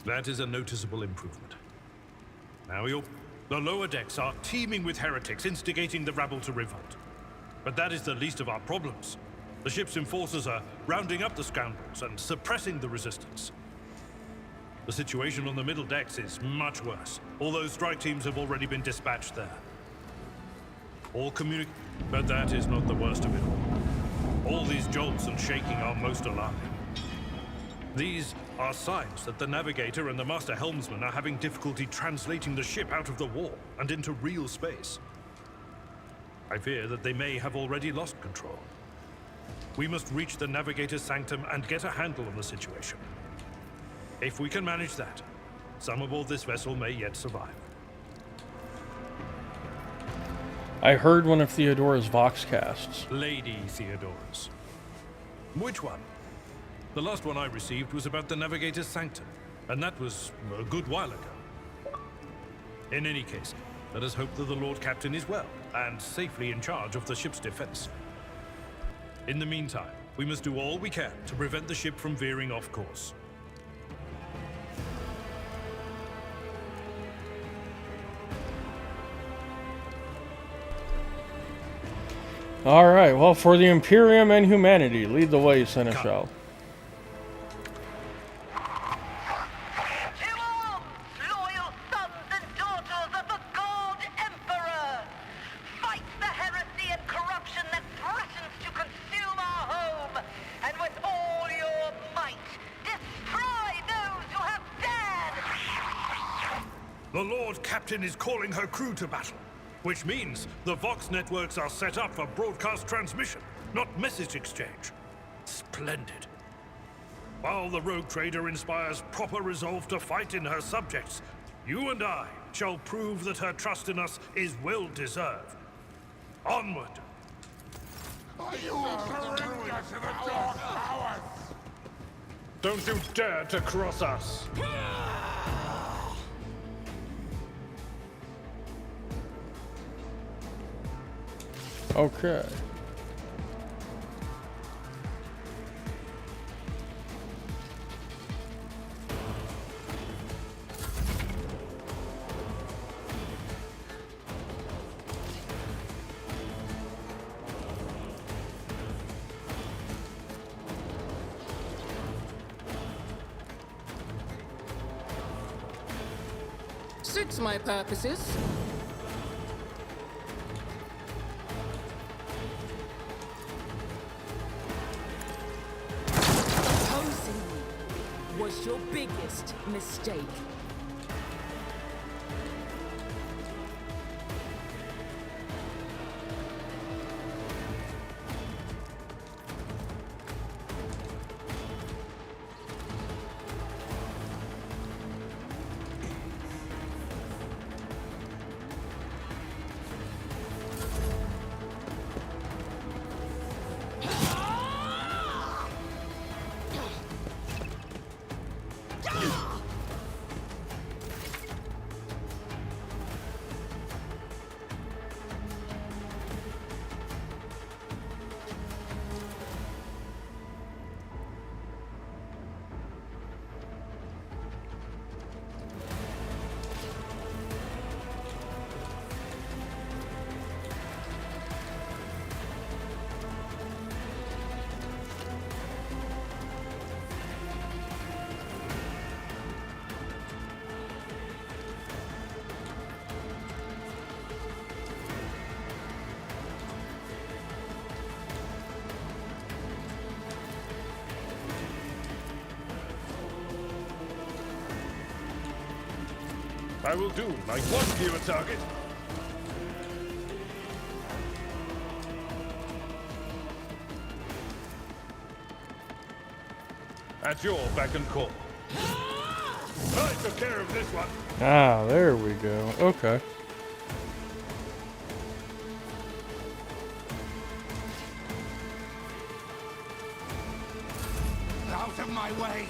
That is a noticeable improvement. Now the lower decks are teeming with heretics instigating the rabble to revolt. But that is the least of our problems. The ship's enforcers are rounding up the scoundrels and suppressing the resistance. The situation on the middle decks is much worse, although strike teams have already been dispatched there. But that is not the worst of it all. All these jolts and shaking are most alarming. These are signs that the navigator and the master helmsman are having difficulty translating the ship out of the war and into real space. I fear that they may have already lost control. We must reach the navigator's sanctum and get a handle on the situation. If we can manage that, some aboard this vessel may yet survive. I heard one of Theodora's Vox casts. Lady Theodora's. Which one? The last one I received was about the navigator's sanctum, and that was a good while ago. In any case, let us hope that the Lord Captain is well and safely in charge of the ship's defense. In the meantime, we must do all we can to prevent the ship from veering off course. All right, well, for the Imperium and humanity, lead the way, Seneschal. To arms, loyal sons and daughters of the God Emperor! Fight the heresy and corruption that threatens to consume our home, and with all your might, destroy those who have dared! The Lord Captain is calling her crew to battle, which means the Vox networks are set up for broadcast transmission, not message exchange. Splendid. While the rogue trader inspires proper resolve to fight in her subjects, you and I shall prove that her trust in us is well deserved. Onward! Don't you dare to cross us! Okay. Suits my purposes. Was your biggest mistake. I will do my one viewer target. At your beck and call. I took care of this one. Ah, there we go. Okay. Out of my way!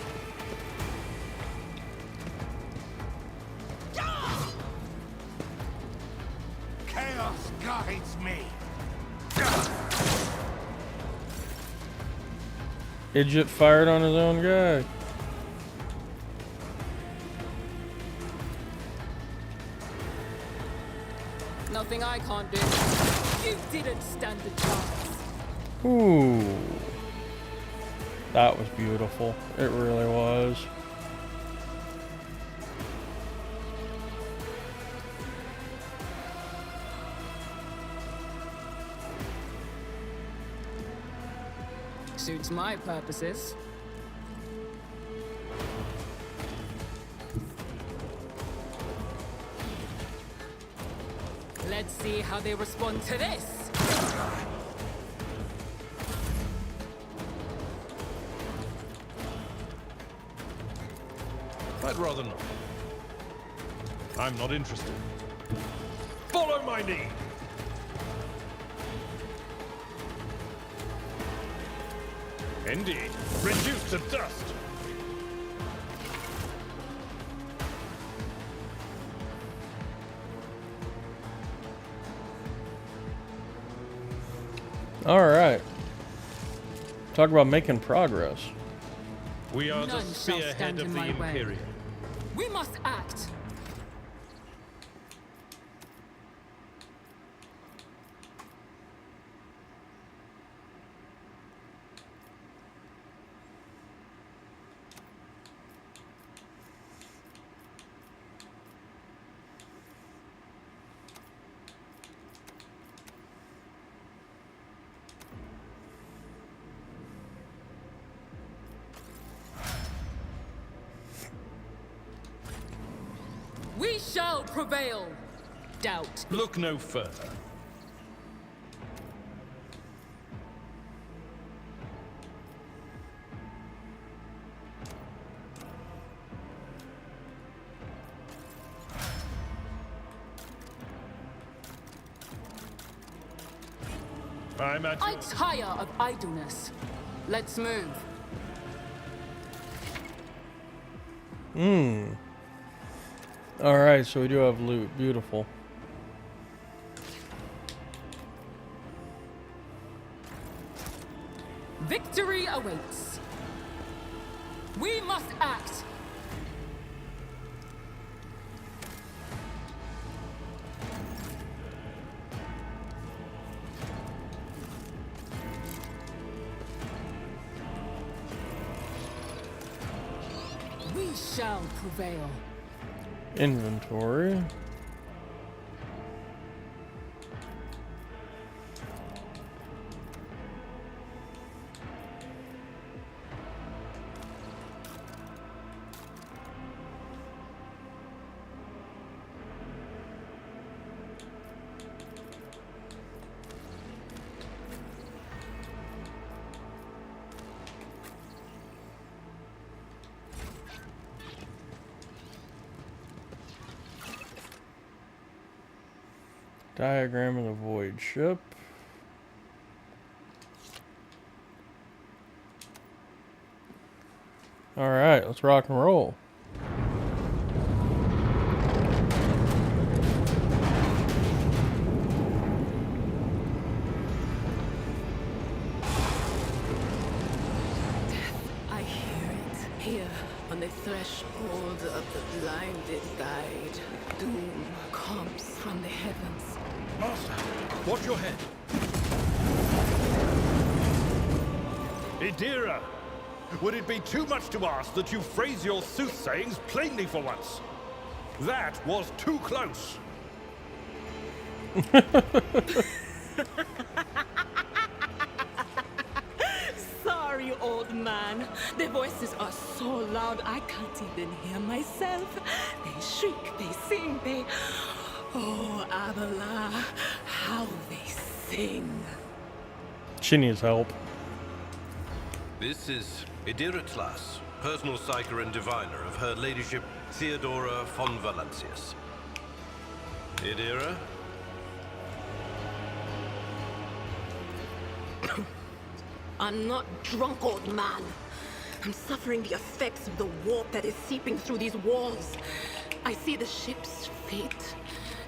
Chaos guides me! Idjit fired on his own guy. Nothing I can't do. You didn't stand a chance. Ooh. That was beautiful. It really was. Suits my purposes. Let's see how they respond to this. I'd rather not. I'm not interested. Follow my lead! Indeed. Reduced to dust! All right. Talk about making progress. We are the None shall spearhead stand of in the my way. Imperium. We must act. We shall prevail. Doubt. Look no further. I'm at I your... tire of idleness. Let's move. All right, so we do have loot. Beautiful. Victory awaits. We must act. We shall prevail. Inventory. Diagram of the void ship. All right, let's rock and roll. I hear it. Here, on the threshold of the blinded guide, doom comes from the heavens. Master, watch your head. Idira, would it be too much to ask that you phrase your soothsayings plainly for once? That was too close. Sorry, old man. Their voices are so loud I can't even hear myself. They shriek, they sing, they... Oh, Abala, how they sing. She needs help. This is Idira Tlas, personal psyker and diviner of Her Ladyship Theodora von Valancius. Idira? I'm not drunk, old man. I'm suffering the effects of the warp that is seeping through these walls. I see the ship's fate.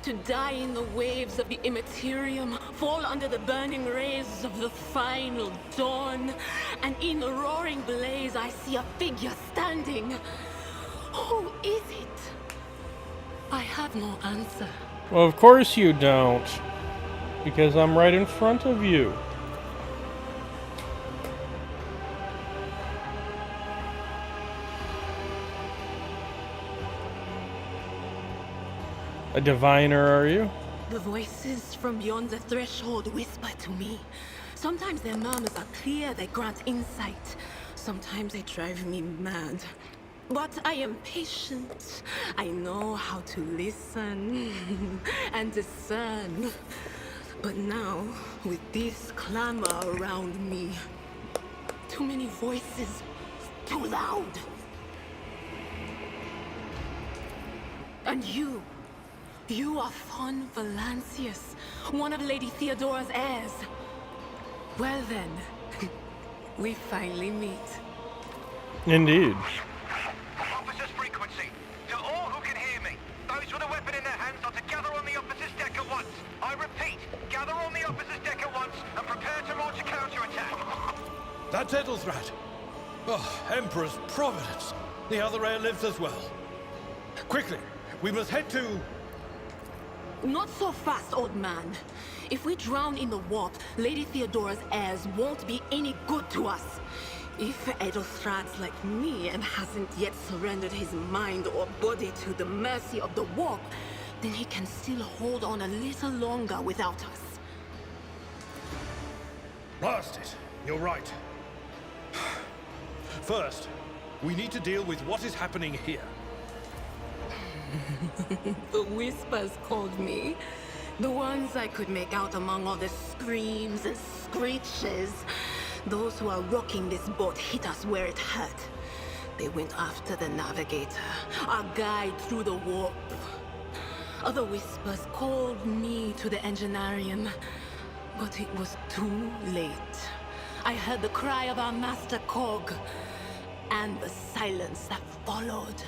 To die in the waves of the immaterium, fall under the burning rays of the final dawn. And in the roaring blaze, I see a figure standing. Who is it? I have no answer. Well, of course you don't. Because I'm right in front of you. A diviner, are you? The voices from beyond the threshold whisper to me. Sometimes their murmurs are clear, they grant insight. Sometimes they drive me mad. But I am patient. I know how to listen and discern. But now, with this clamor around me, too many voices, too loud. And you are Von Valancius, one of Lady Theodora's heirs. Well then, we finally meet. Indeed. Officer's frequency. To all who can hear me, those with a weapon in their hands are to gather on the officer's deck at once. I repeat, gather on the officer's deck at once and prepare to launch a counterattack. That's Edelthrad. Oh, Emperor's Providence. The other heir lives as well. Quickly, we must head to... Not so fast, old man. If we drown in the warp, Lady Theodora's heirs won't be any good to us. If Edelthrad's like me and hasn't yet surrendered his mind or body to the mercy of the warp, then he can still hold on a little longer without us. Blast it. You're right. First, we need to deal with what is happening here. The whispers called me. The ones I could make out among all the screams and screeches. Those who are rocking this boat hit us where it hurt. They went after the navigator, our guide through the warp. Other whispers called me to the engineerium, but it was too late. I heard the cry of our master Cog, and the silence that followed.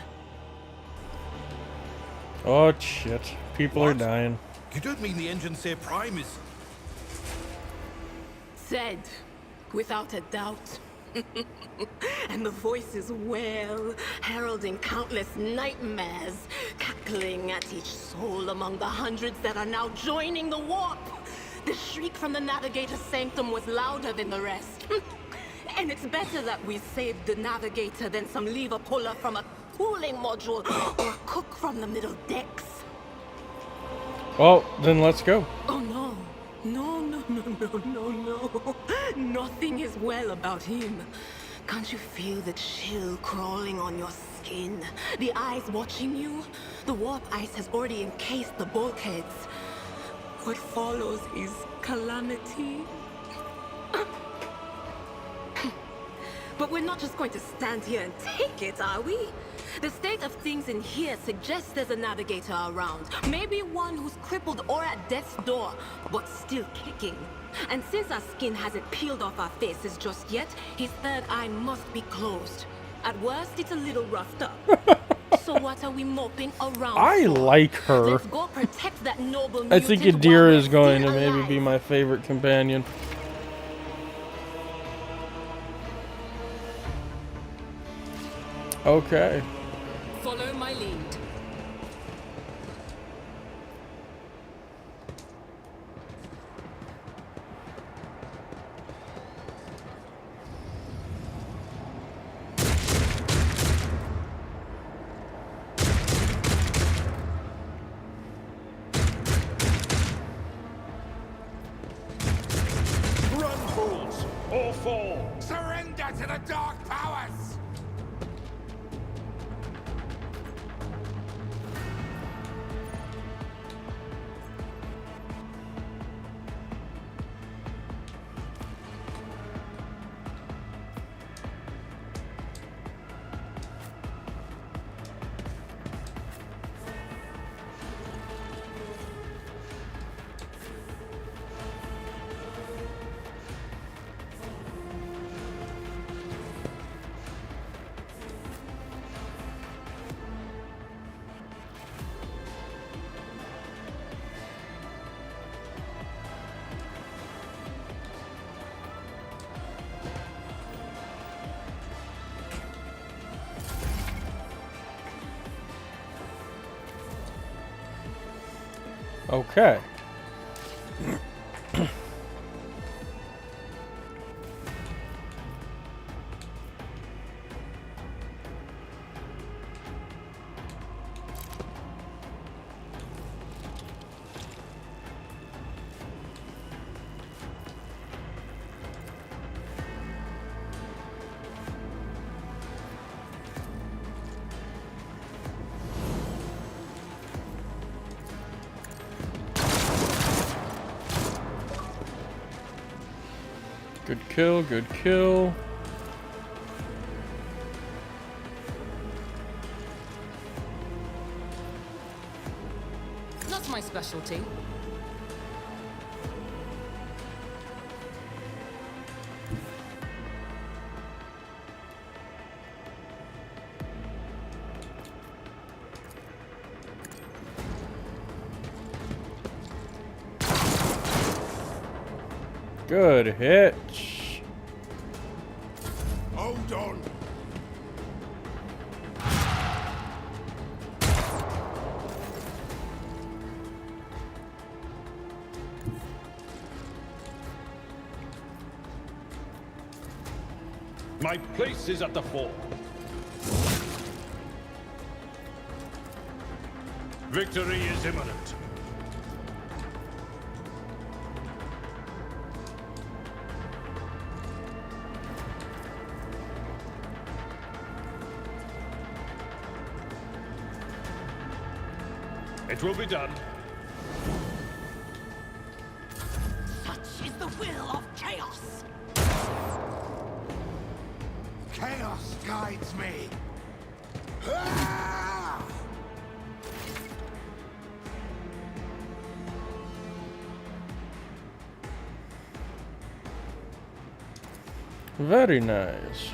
Oh shit. People are What? dying. You don't mean the Engineer Prime is... Said, without a doubt. And the voices wail, heralding countless nightmares, cackling at each soul among the hundreds that are now joining the warp. The shriek from the Navigator's sanctum was louder than the rest. And it's better that we saved the Navigator than some lever puller from a cooling module or a cook from the middle decks. Well, then let's go. Oh no. No. Nothing is well about him. Can't you feel the chill crawling on your skin? The eyes watching you? The warp ice has already encased the bulkheads. What follows is calamity. But we're not just going to stand here and take it, are we? The state of things in here suggests there's a navigator around. Maybe one who's crippled or at death's door, but still kicking. And since our skin hasn't peeled off our faces just yet, his third eye must be closed. At worst, it's a little roughed up. So what are we moping around I for? like her. Let's go protect that noble I think mutant Adira while is we're going to still maybe alive. be my favorite companion. Okay. Follow my lead. Run, fools! Or fall! Surrender to the dark powers! Okay. Good kill, good kill. That's my specialty. Good hit. Hold on. My place is at the fore. Victory is imminent. It will be done. Such is the will of chaos. Chaos guides me. Ah! Very nice.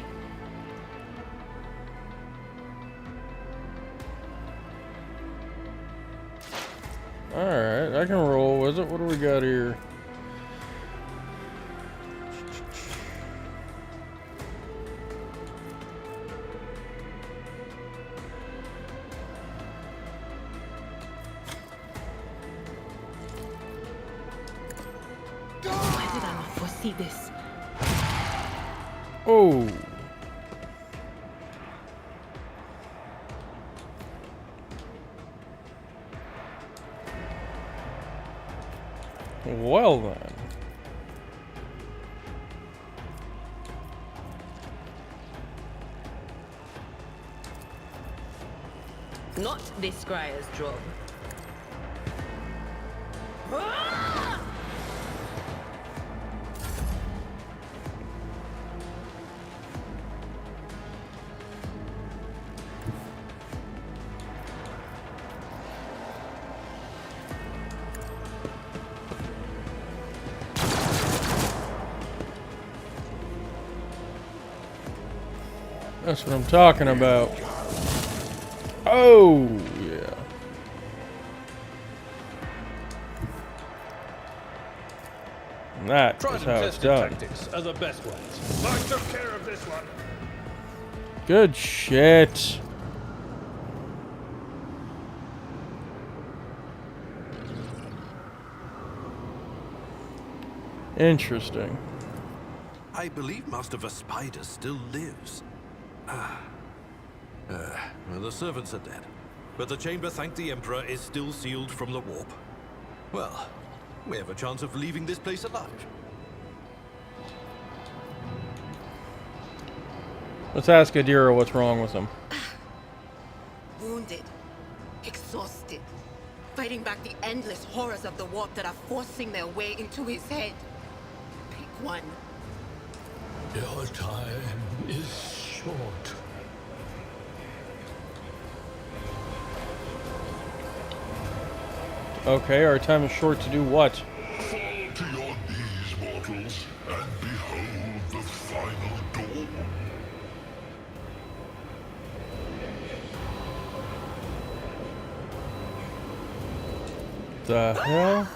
Alright, I can roll with it. What do we got here? Why did I not foresee this? Oh. Well then. Not this scryer's job. That's what I'm talking about. Oh, yeah. And that Tried is and how it's tested done. tactics are the best ways. I took care of this one. Good shit. Interesting. I believe Master Vespider still lives. Well, the servants are dead. But the chamber, thank the Emperor, is still sealed from the warp. Well, we have a chance of leaving this place alive. Let's ask Adira what's wrong with him. Wounded, exhausted, fighting back the endless horrors of the warp that are forcing their way into his head. Pick one. Your time is short. Okay, our time is short to do what? Fall to your knees, mortals, and behold the final dawn. The hell?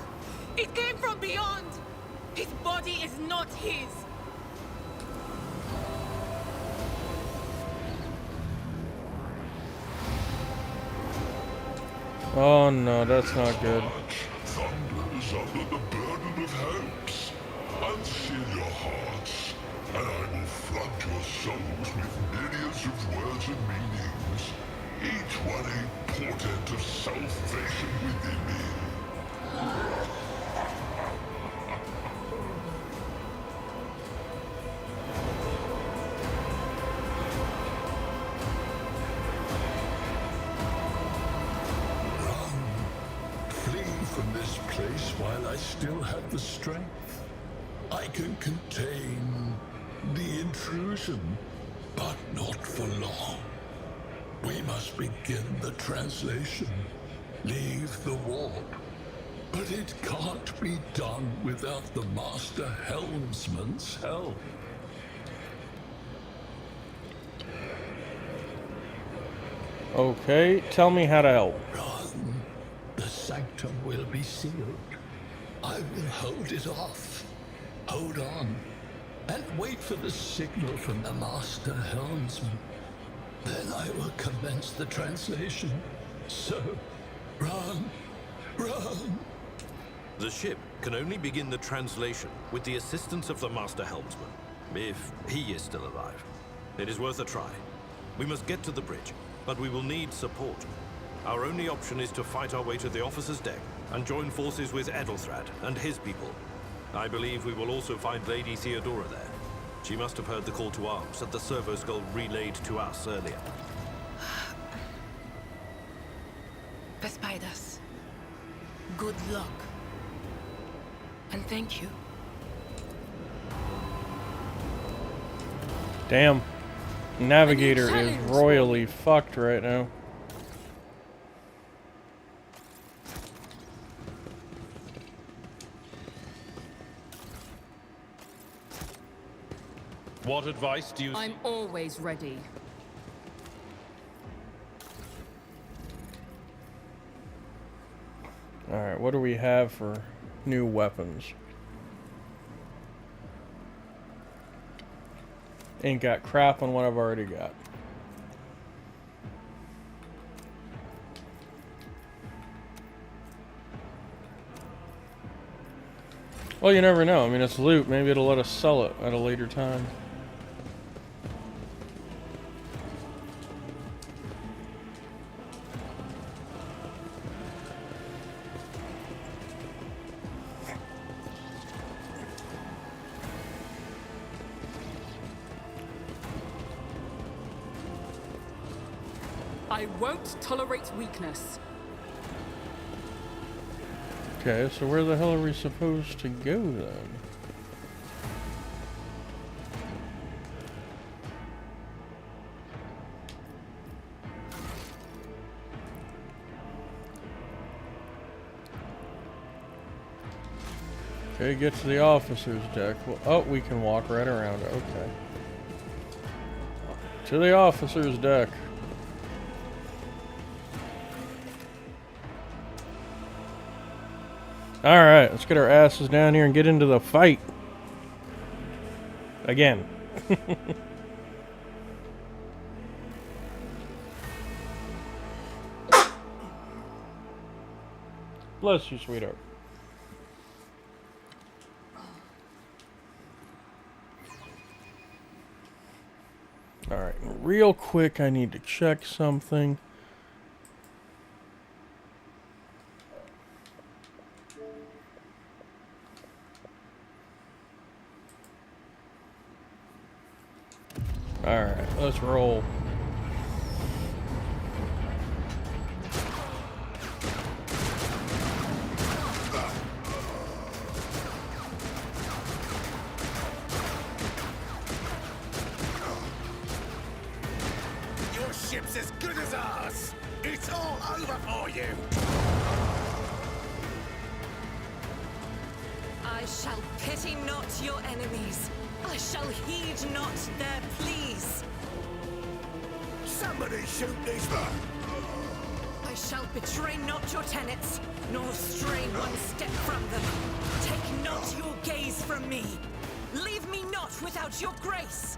It came from beyond! His body is not his! Oh no, that's not good. Thunders under the burden of hopes. Unseal your hearts, and I will flood your souls with myriads of words and meanings, each one a portent of salvation within me. Flee from this place while I still have the strength. I can contain the intrusion, but not for long. We must begin the translation. Leave the warp. But it can't be done without the Master Helmsman's help. Okay, tell me how to help. Run. The sanctum will be sealed. I will hold it off. Hold on. And wait for the signal from the Master Helmsman. Then I will commence the translation. So, run. Run. The ship can only begin the translation with the assistance of the Master Helmsman, if he is still alive. It is worth a try. We must get to the bridge, but we will need support. Our only option is to fight our way to the officer's deck and join forces with Edelthrad and his people. I believe we will also find Lady Theodora there. She must have heard the call to arms that the servo skull relayed to us earlier. Vespaidas, good luck. And thank you. Damn. Navigator is royally fucked right now. What advice do you... I'm always ready. Alright, what do we have for new weapons? Ain't got crap on what I've already got. Well, you never know. I mean, it's loot. Maybe it'll let us sell it at a later time. I won't tolerate weakness. Okay, so where the hell are we supposed to go then? Okay, get to the officer's deck. Well, oh, we can walk right around it. Okay. To the officer's deck. Alright, let's get our asses down here and get into the fight. Again. Bless you, sweetheart. Alright, real quick, I need to check something. Alright, let's roll. Your ship's as good as ours. It's all over for you. I shall pity not your enemies. I shall heed not their pleas. Somebody shoot these men. I shall betray not your tenets, nor stray one step from them. Take not your gaze from me. Leave me not without your grace.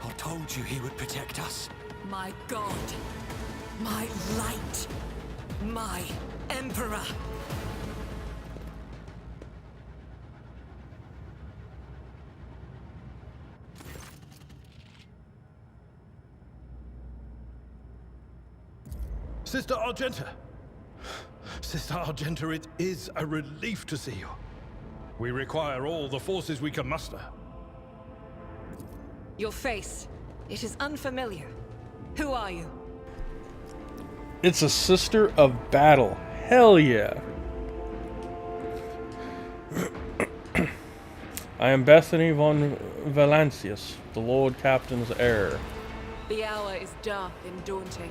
I told you he would protect us. My God, my light, my Emperor. Sister Argenta! Sister Argenta, it is a relief to see you. We require all the forces we can muster. Your face, it is unfamiliar. Who are you? It's a sister of battle. Hell yeah. I am Bethany von Valancius, the Lord Captain's heir. The hour is dark and daunting.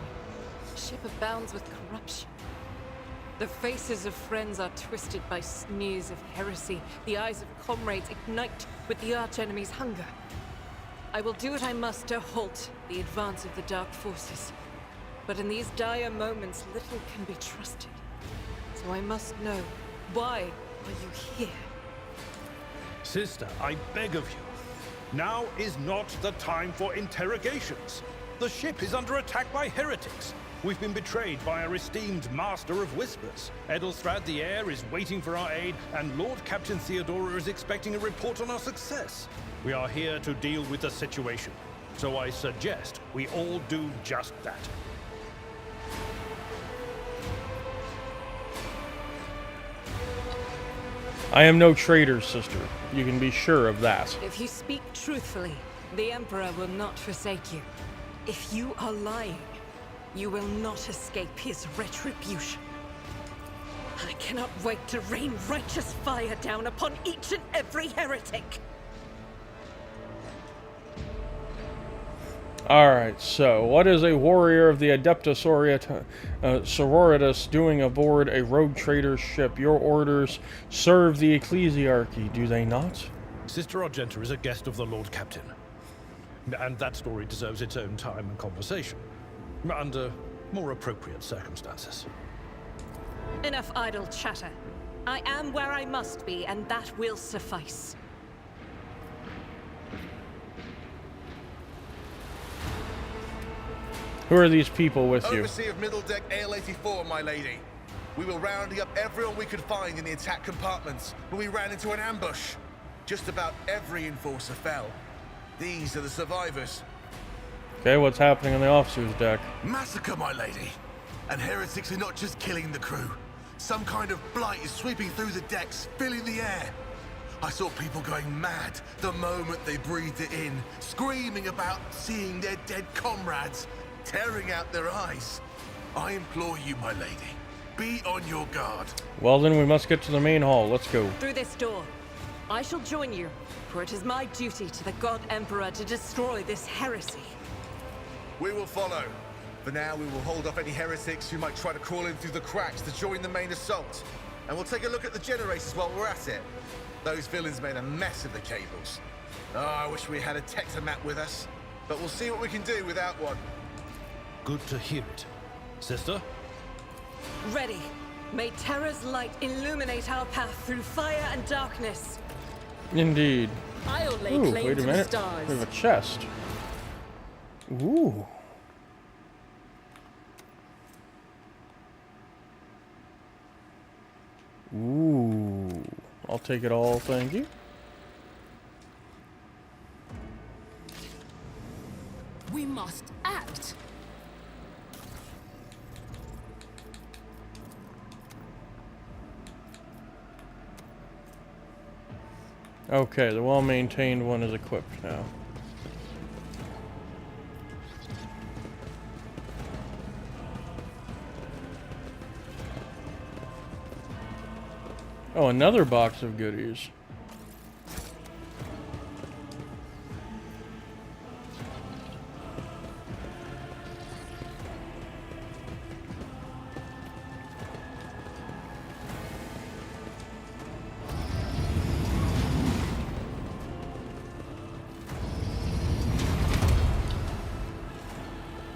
The ship abounds with corruption. The faces of friends are twisted by sneers of heresy. The eyes of comrades ignite with the archenemy's hunger. I will do what I must to halt the advance of the dark forces. But in these dire moments, little can be trusted. So I must know, why are you here? Sister, I beg of you. Now is not the time for interrogations. The ship is under attack by heretics. We've been betrayed by our esteemed Master of Whispers. Edelstrad the Heir is waiting for our aid, and Lord Captain Theodora is expecting a report on our success. We are here to deal with the situation, so I suggest we all do just that. I am no traitor, sister. You can be sure of that. If you speak truthfully, the Emperor will not forsake you. If you are lying, you will not escape his retribution. I cannot wait to rain righteous fire down upon each and every heretic. Alright, so what is a warrior of the Adeptus Sororitas doing aboard a rogue trader ship? Your orders serve the ecclesiarchy, do they not? Sister Argenta is a guest of the Lord Captain. And that story deserves its own time and conversation. Under more appropriate circumstances. Enough idle chatter. I am where I must be, and that will suffice. Who are these people with you? Overseer of Middle Deck AL-84, my lady. We were rounding up everyone we could find in the attack compartments when we ran into an ambush. Just about every enforcer fell. These are the survivors. Okay, what's happening on the officer's deck? Massacre, my lady. And heretics are not just killing the crew. Some kind of blight is sweeping through the decks, filling the air. I saw people going mad the moment they breathed it in, screaming about seeing their dead comrades, tearing out their eyes. I implore you, my lady, be on your guard. Well, then we must get to the main hall. Let's go. Through this door. I shall join you, for it is my duty to the God Emperor to destroy this heresy. We will follow. For now, we will hold off any heretics who might try to crawl in through the cracks to join the main assault. And we'll take a look at the generators while we're at it. Those villains made a mess of the cables. Oh, I wish we had a Tectomat with us. But we'll see what we can do without one. Good to hear it. Sister? Ready. May Terra's light illuminate our path through fire and darkness. Indeed. I'll lay Ooh, claim wait a to minute. the stars. We have a chest. Ooh. Ooh. I'll take it all, thank you. We must act. Okay, the well-maintained one is equipped now. Oh, another box of goodies.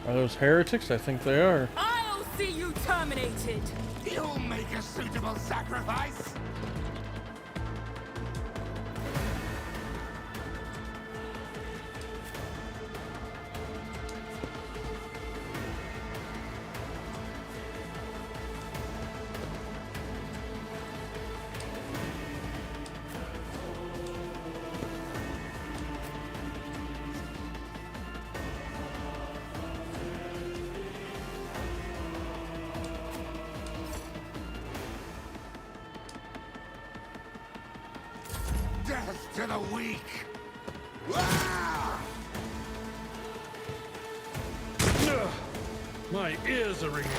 Are those heretics? I think they are. I'll see you terminated. You'll make a suitable sacrifice. Death to the weak! Ah! My ears are ringing.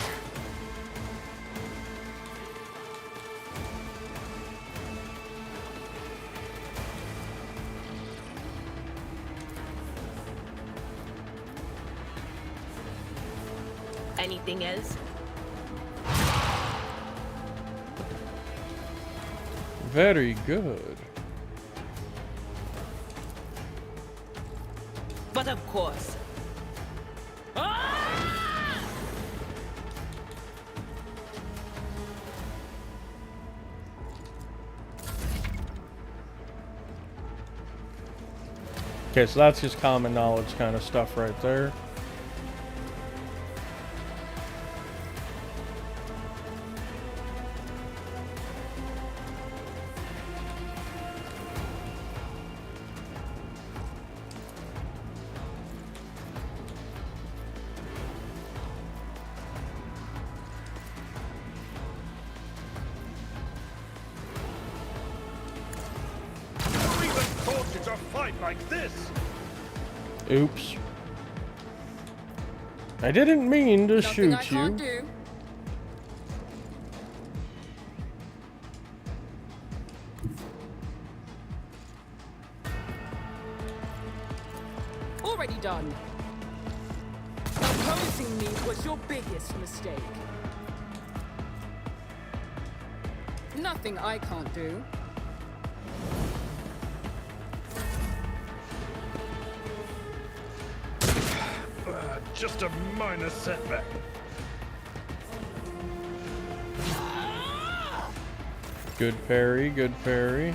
anything else. Very good. But of course. Okay, so that's just common knowledge kind of stuff right there. It's a fight like this. Oops. I didn't mean to Nothing shoot I can't you. do. Already done. Opposing me was your biggest mistake. Nothing I can't do. Just a minor setback. Good parry, good parry.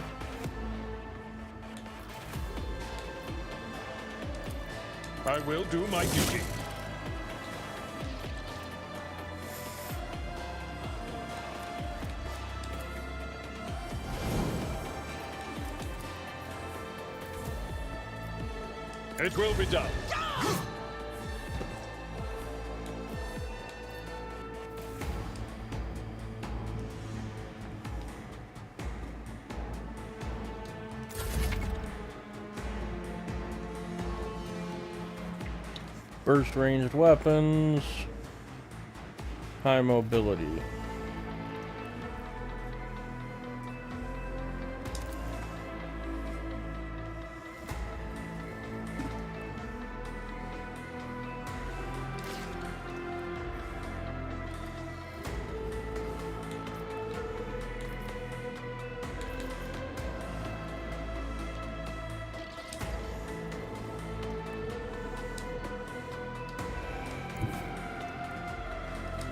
I will do my duty. It will be done. Burst ranged weapons. High mobility.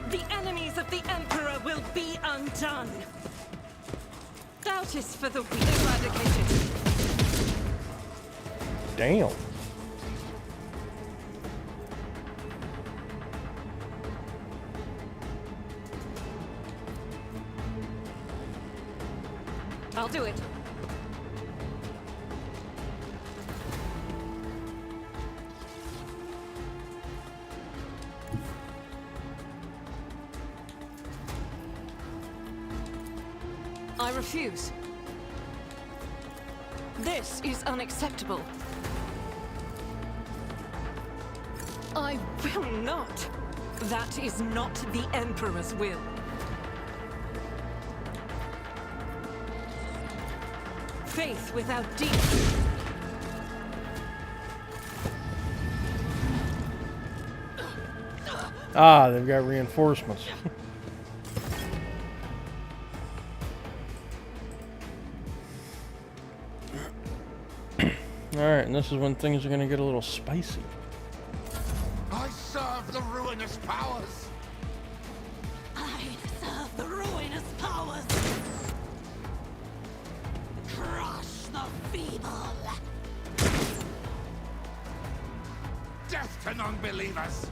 The enemies of the Emperor will be undone. Doubt is for the weak. Eradicated. Damn. I'll do it. I refuse. This is unacceptable. I will not. That is not the Emperor's will. Faith without deeds. Ah, they've got reinforcements. Alright, and this is when things are going to get a little spicy. I serve the ruinous powers. I serve the ruinous powers. Crush the feeble. Death to non-believers.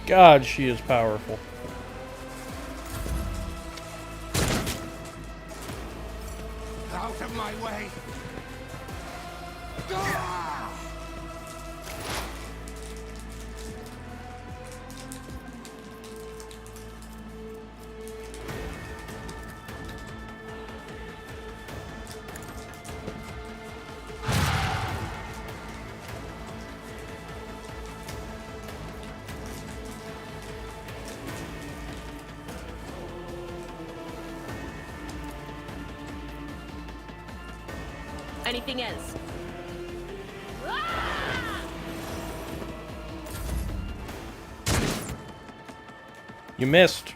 God, she is powerful. Out of my way. anything else. You missed.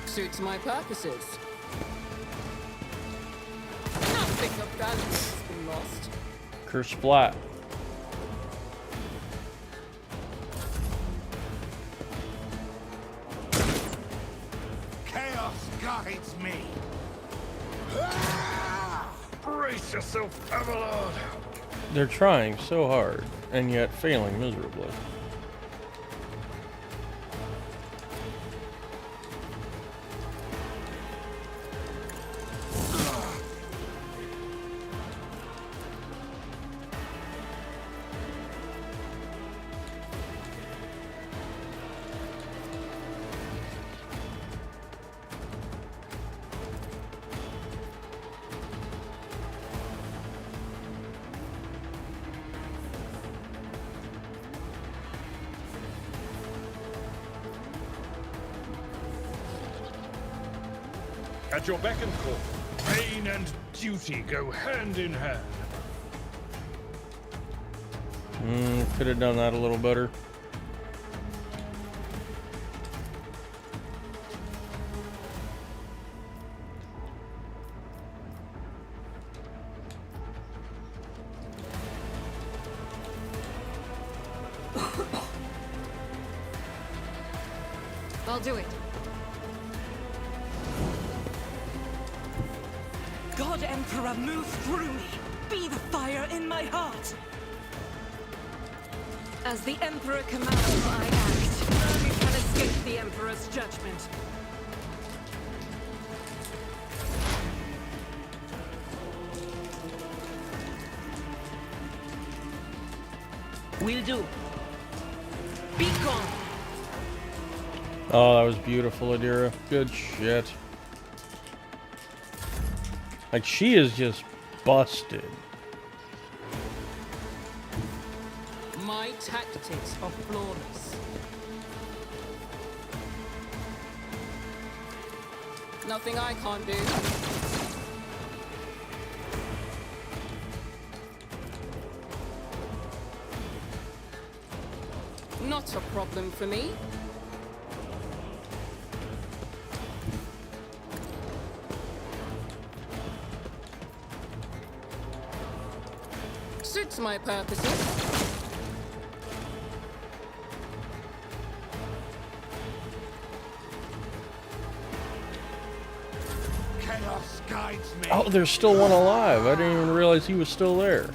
Suits my purposes. Nothing of value has been lost. Curse flat. Chaos guides me. Brace yourself, Avalon. They're trying so hard, and yet failing miserably. At your beck and call, pain and duty go hand in hand. Could have done that a little better. I'll do it. God Emperor, move through me. Be the fire in my heart. As the Emperor commands, I act. None can escape the Emperor's judgment. Will do. Be gone. Oh, that was beautiful, Adira. Good shit. Like, she is just busted. My tactics are flawless. Nothing I can't do. Not a problem for me. Suits my purposes. Chaos guides me. Oh, there's still one alive. I didn't even realize he was still there.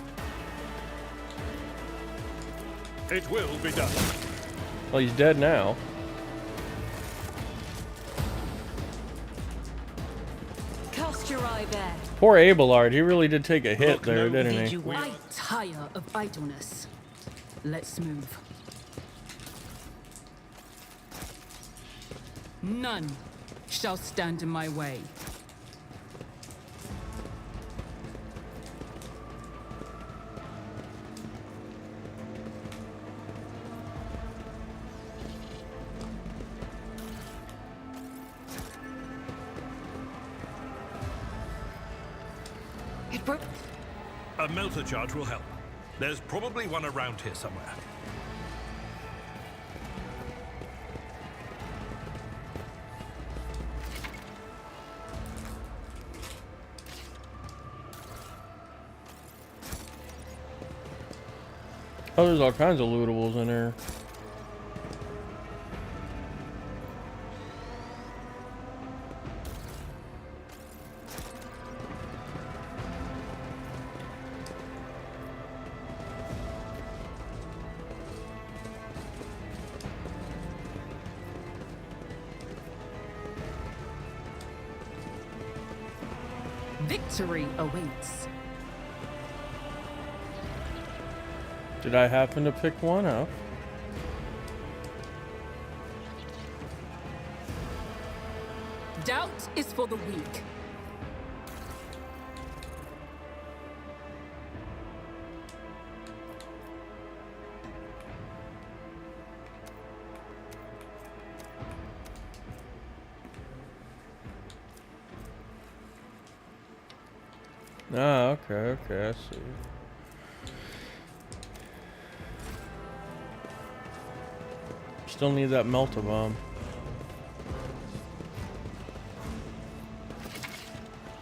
It will be done. Well, he's dead now. Cast your eye there. Poor Abelard. He really did take a hit there, didn't he? I tire of idleness. Let's move. None shall stand in my way. It broke. A melter charge will help. There's probably one around here somewhere. Oh, there's all kinds of lootables in there. Victory awaits. Did I happen to pick one up? Doubt is for the weak. Ah, okay, I see. Still need that melt-a-bomb.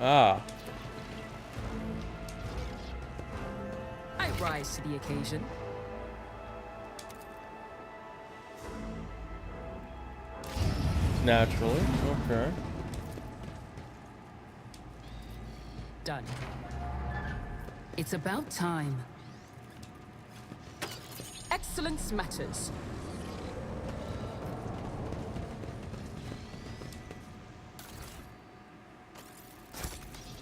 Ah. I rise to the occasion. Naturally, okay. Done. It's about time. Excellence matters.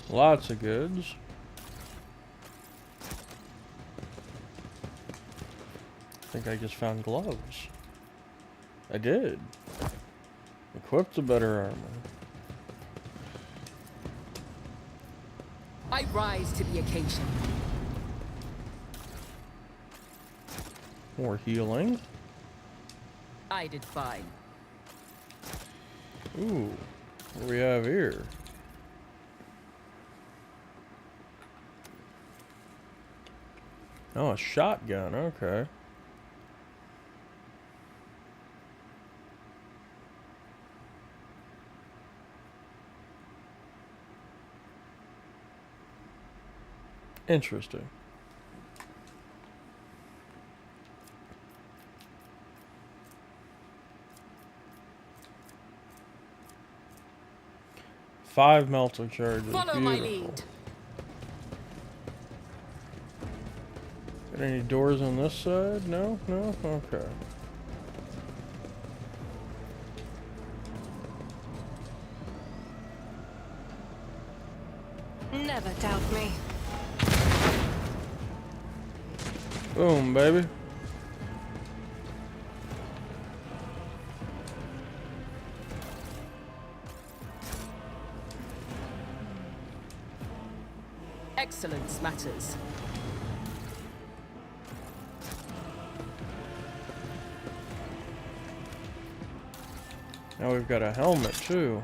Lots of goods. I think I just found gloves. I did. Equipped a better armor. I rise to the occasion. More healing. I did fine. Ooh, what do we have here? Oh, a shotgun, okay. Interesting. Five melter charges. Follow Beautiful. my lead. Got any doors on this side? No? No? Okay. Never doubt me. Boom, baby. Excellence matters. Now we've got a helmet too.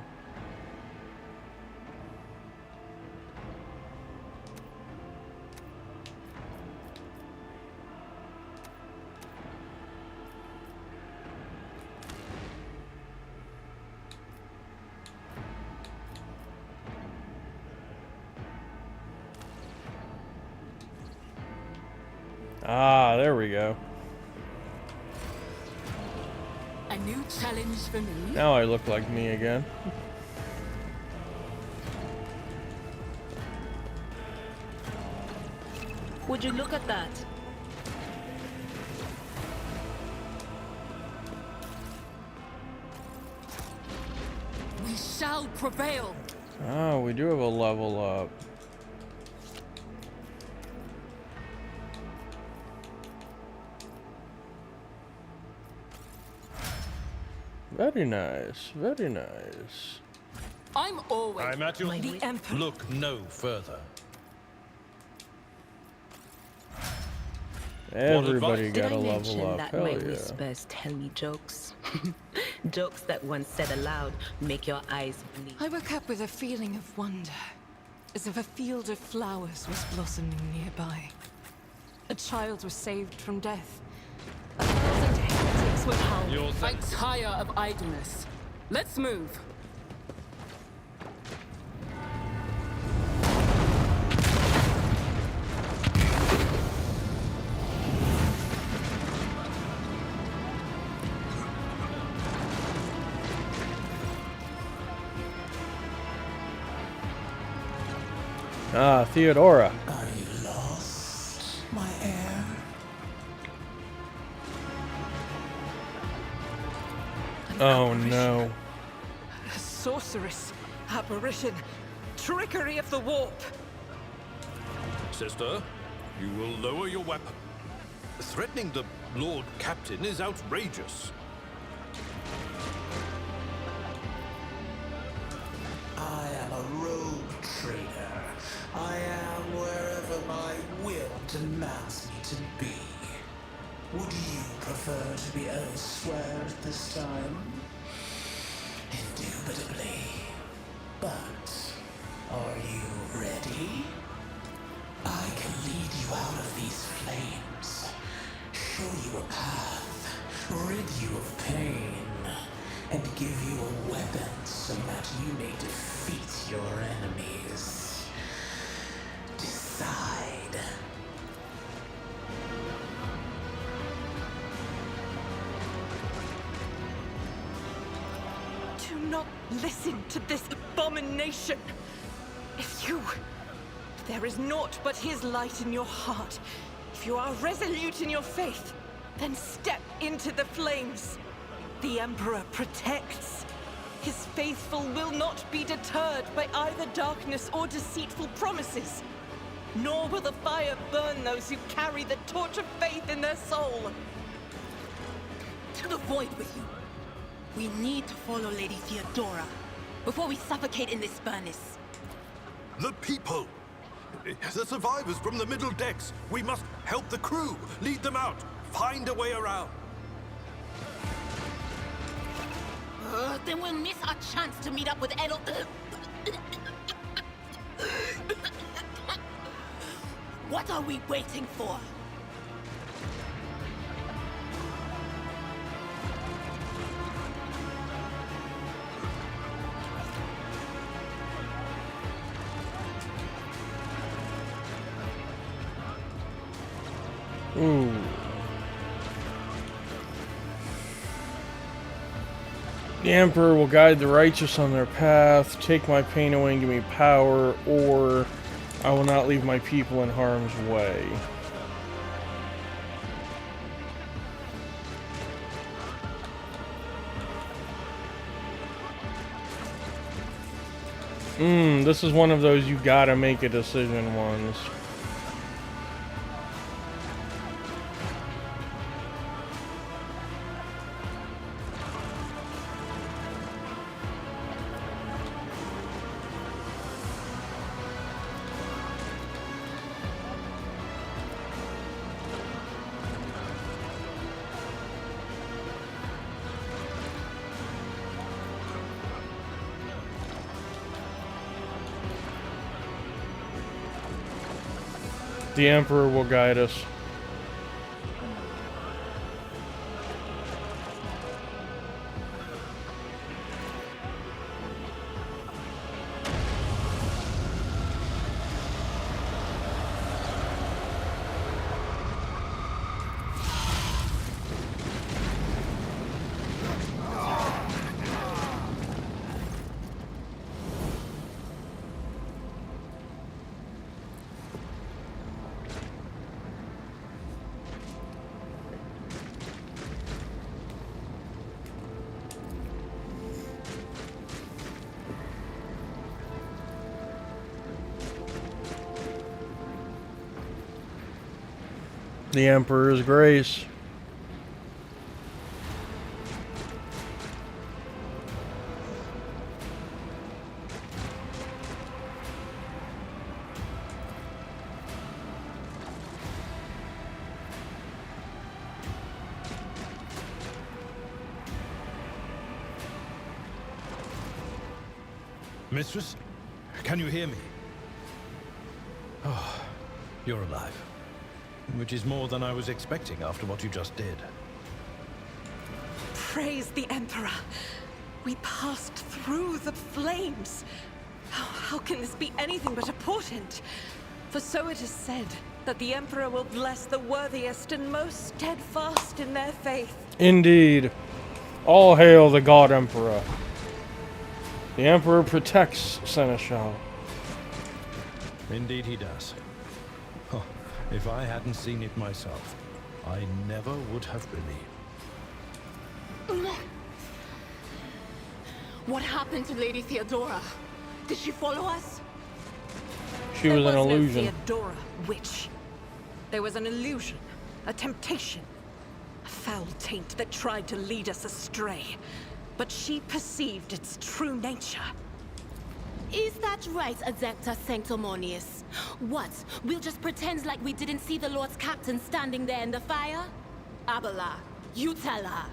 Ah, there we go. A new challenge for me. Now I look like me again. Would you look at that? We shall prevail. Ah, we do have a level up. Very nice, very nice. I'm always. I'm at your. The Emperor. Look no further. Everybody Did got I a mention level up. that Hell my yeah. whispers tell me jokes? Jokes that once said aloud make your eyes bleed. I woke up with a feeling of wonder, as if a field of flowers was blossoming nearby. A child was saved from death. 1,000 heretics were howled. I tire of idleness. Let's move. Ah, Theodora. Are you lost, my heir? Oh no. A sorceress, apparition, trickery of the warp. Sister, you will lower your weapon. Threatening the Lord Captain is outrageous. I am a rogue trader. I am wherever my will demands me to be. Would you prefer to be elsewhere at this time? Indubitably. But are you ready? I can lead you out of these flames, show you a path, rid you of pain, and give you a weapon so that you may defeat your enemies. Decide. Do not listen to this abomination. If there is naught but his light in your heart. If you are resolute in your faith, then step into the flames. The Emperor protects. His faithful will not be deterred by either darkness or deceitful promises. Nor will the fire burn those who carry the torch of faith in their soul. To the void with you. We need to follow Lady Theodora before we suffocate in this furnace. The people! The survivors from the middle decks! We must help the crew! Lead them out! Find a way around! Then we'll miss our chance to meet up with Edel... What are we waiting for? Ooh. The Emperor will guide the righteous on their path, take my pain away and give me power, or I will not leave my people in harm's way. This is one of those you gotta make a decision ones. The Emperor will guide us. The Emperor's grace. Mistress, can you hear me? Oh, you're alive. Which is more than I was expecting after what you just did. Praise the Emperor. We passed through the flames. How can this be anything but a portent? For so it is said that the Emperor will bless the worthiest and most steadfast in their faith. Indeed. All hail the God Emperor. The Emperor protects Seneschal. Indeed he does. Oh, if I hadn't seen it myself, I never would have believed. What happened to Lady Theodora? Did she follow us? She was an illusion. No Theodora, witch. There was an illusion, a temptation, a foul taint that tried to lead us astray. But she perceived its true nature. Is that right, Adepta Sanctimonious? What? We'll just pretend like we didn't see the Lord's Captain standing there in the fire? Abala, you tell her.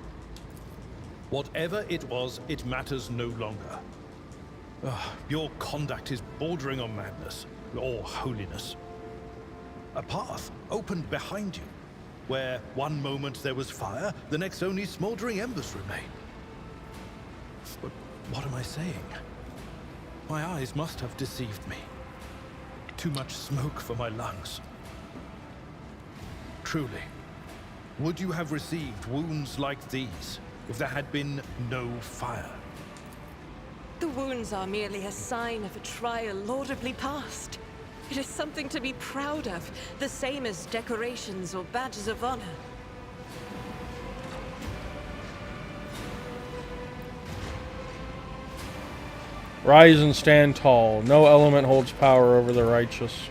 Whatever it was, it matters no longer. Your conduct is bordering on madness, or holiness. A path opened behind you, where one moment there was fire, the next only smoldering embers remain. But what am I saying? My eyes must have deceived me. Too much smoke for my lungs. Truly, would you have received wounds like these if there had been no fire? The wounds are merely a sign of a trial laudably passed. It is something to be proud of, the same as decorations or badges of honor. Rise and stand tall. No element holds power over the righteous.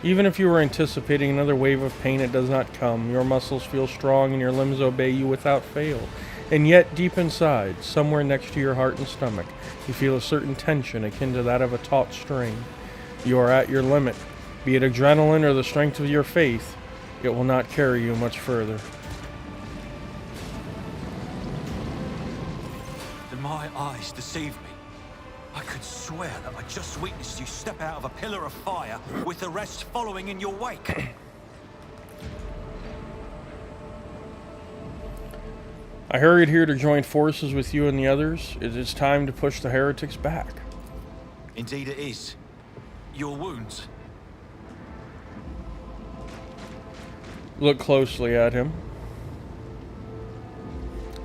Even if you were anticipating another wave of pain, it does not come. Your muscles feel strong and your limbs obey you without fail. And yet, deep inside, somewhere next to your heart and stomach, you feel a certain tension akin to that of a taut string. You are at your limit. Be it adrenaline or the strength of your faith, it will not carry you much further. Did my eyes deceive me? I could swear that I just witnessed you step out of a pillar of fire with the rest following in your wake. I hurried here to join forces with you and the others. It is time to push the heretics back. Indeed it is. Your wounds. Look closely at him.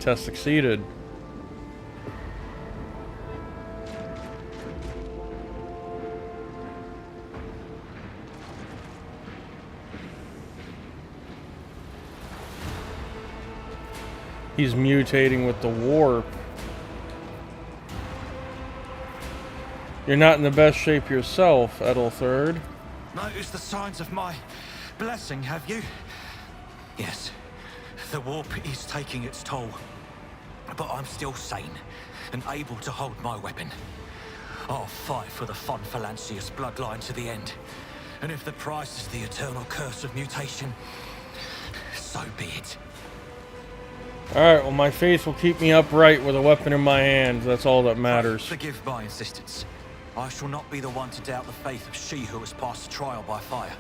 Test succeeded. He's mutating with the warp. You're not in the best shape yourself, Ethelthird. Notice the signs of my blessing, have you? Yes. The warp is taking its toll. But I'm still sane and able to hold my weapon. I'll fight for the Von Valancius bloodline to the end. And if the price is the eternal curse of mutation, so be it. Alright, well, my faith will keep me upright with a weapon in my hand. That's all that matters. Forgive my insistence. I shall not be the one to doubt the faith of she who has passed the trial by fire.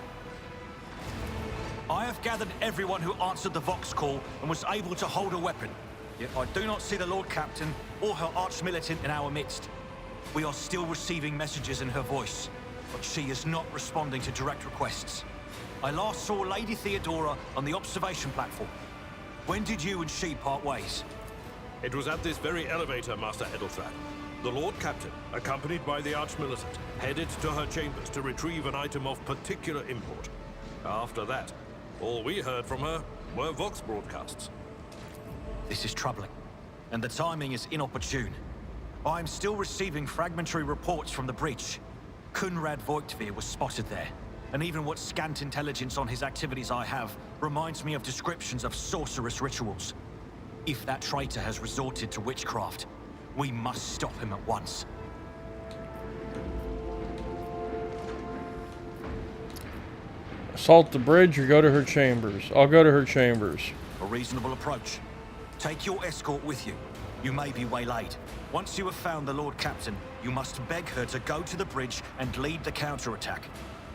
I have gathered everyone who answered the Vox call and was able to hold a weapon. Yet I do not see the Lord Captain or her arch-militant in our midst. We are still receiving messages in her voice, but she is not responding to direct requests. I last saw Lady Theodora on the observation platform. When did you and she part ways? It was at this very elevator, Master Edelthrad. The Lord Captain, accompanied by the Arch-Militant, headed to her chambers to retrieve an item of particular import. After that, all we heard from her were Vox broadcasts. This is troubling, and the timing is inopportune. I am still receiving fragmentary reports from the breach. Kunrad Voigtveer was spotted there, and even what scant intelligence on his activities I have reminds me of descriptions of sorcerous rituals. If that traitor has resorted to witchcraft, we must stop him at once. Assault the bridge or go to her chambers. I'll go to her chambers. A reasonable approach. Take your escort with you. You may be waylaid. Once you have found the Lord Captain, you must beg her to go to the bridge and lead the counterattack.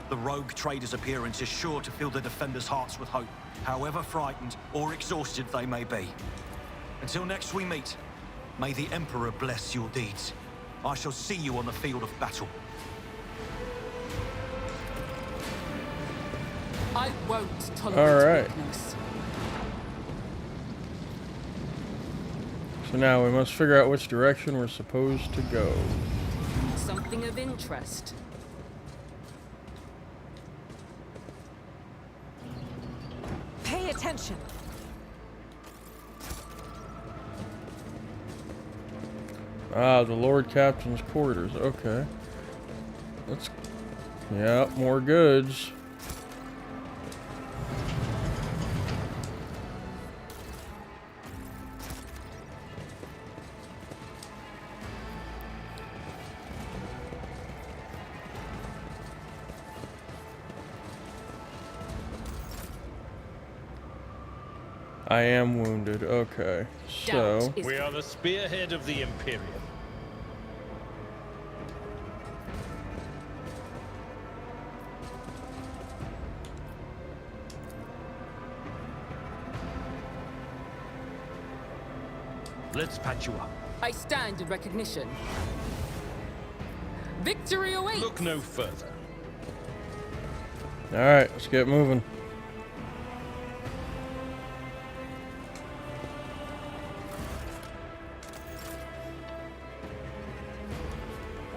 The rogue trader's appearance is sure to fill the defenders' hearts with hope, however frightened or exhausted they may be. Until next we meet, may the Emperor bless your deeds. I shall see you on the field of battle. I won't tolerate weakness. So now we must figure out which direction we're supposed to go. Something of interest. Pay attention. Ah, the Lord Captain's quarters. Okay. Let's... Yeah, more goods. I am wounded. Okay. So... We are the spearhead of the Imperium. Let's patch you up. I stand in recognition. Victory awaits! Look no further. Alright, let's get moving.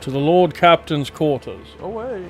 To the Lord Captain's quarters. Away!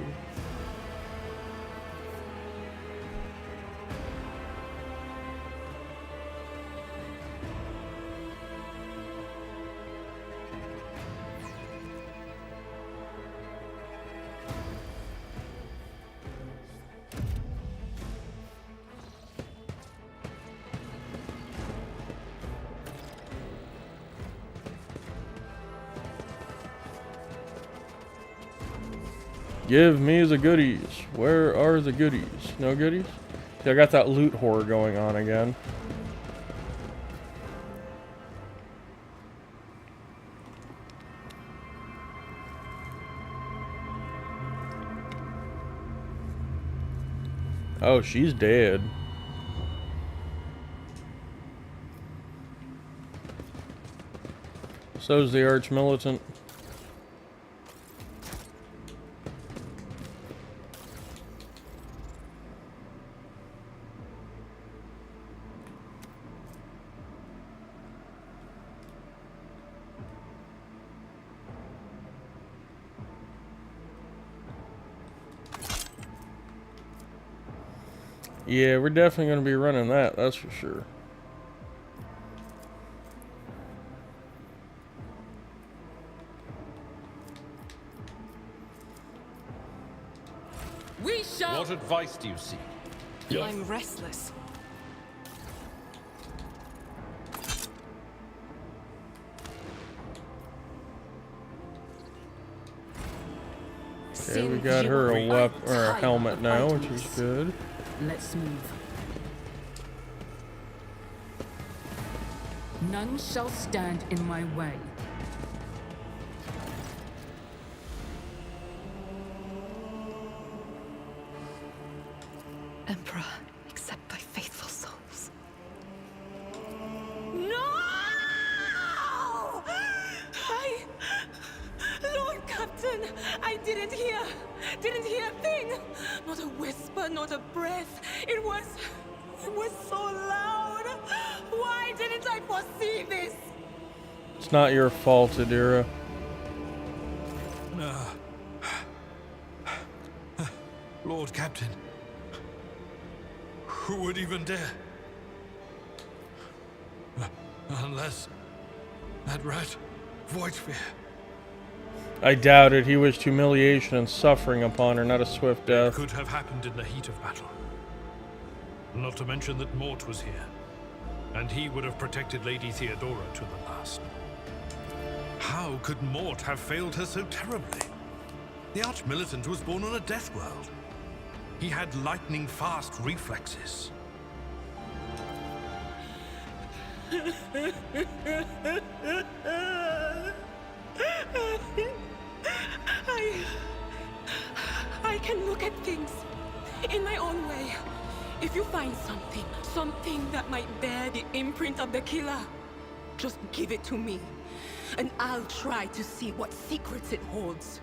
Give me the goodies. Where are the goodies? No goodies? Yeah, I got that loot horror going on again. Oh, she's dead. So's the arch-militant. Yeah, we're definitely going to be running that, that's for sure. We shall... What advice do you seek? I'm restless. Okay, we got her a weapon or a helmet now, which is good. Let's move. None shall stand in my way. Emperor, accept thy faithful souls. No! Lord Captain, I didn't hear a thing. Not a whisper, not a breath. It was so loud. Why didn't I foresee this? It's not your fault, Adira. No. Lord Captain. Who would even dare? Unless that rat, Voidsphere. I doubt it. He wished humiliation and suffering upon her, not a swift death. Could have happened in the heat of battle. Not to mention that Mort was here, and he would have protected Lady Theodora to the last. How could Mort have failed her so terribly? The Arch-Militant was born on a death world. He had lightning-fast reflexes. I can look at things in my own way. If you find something that might bear the imprint of the killer, just give it to me, and I'll try to see what secrets it holds.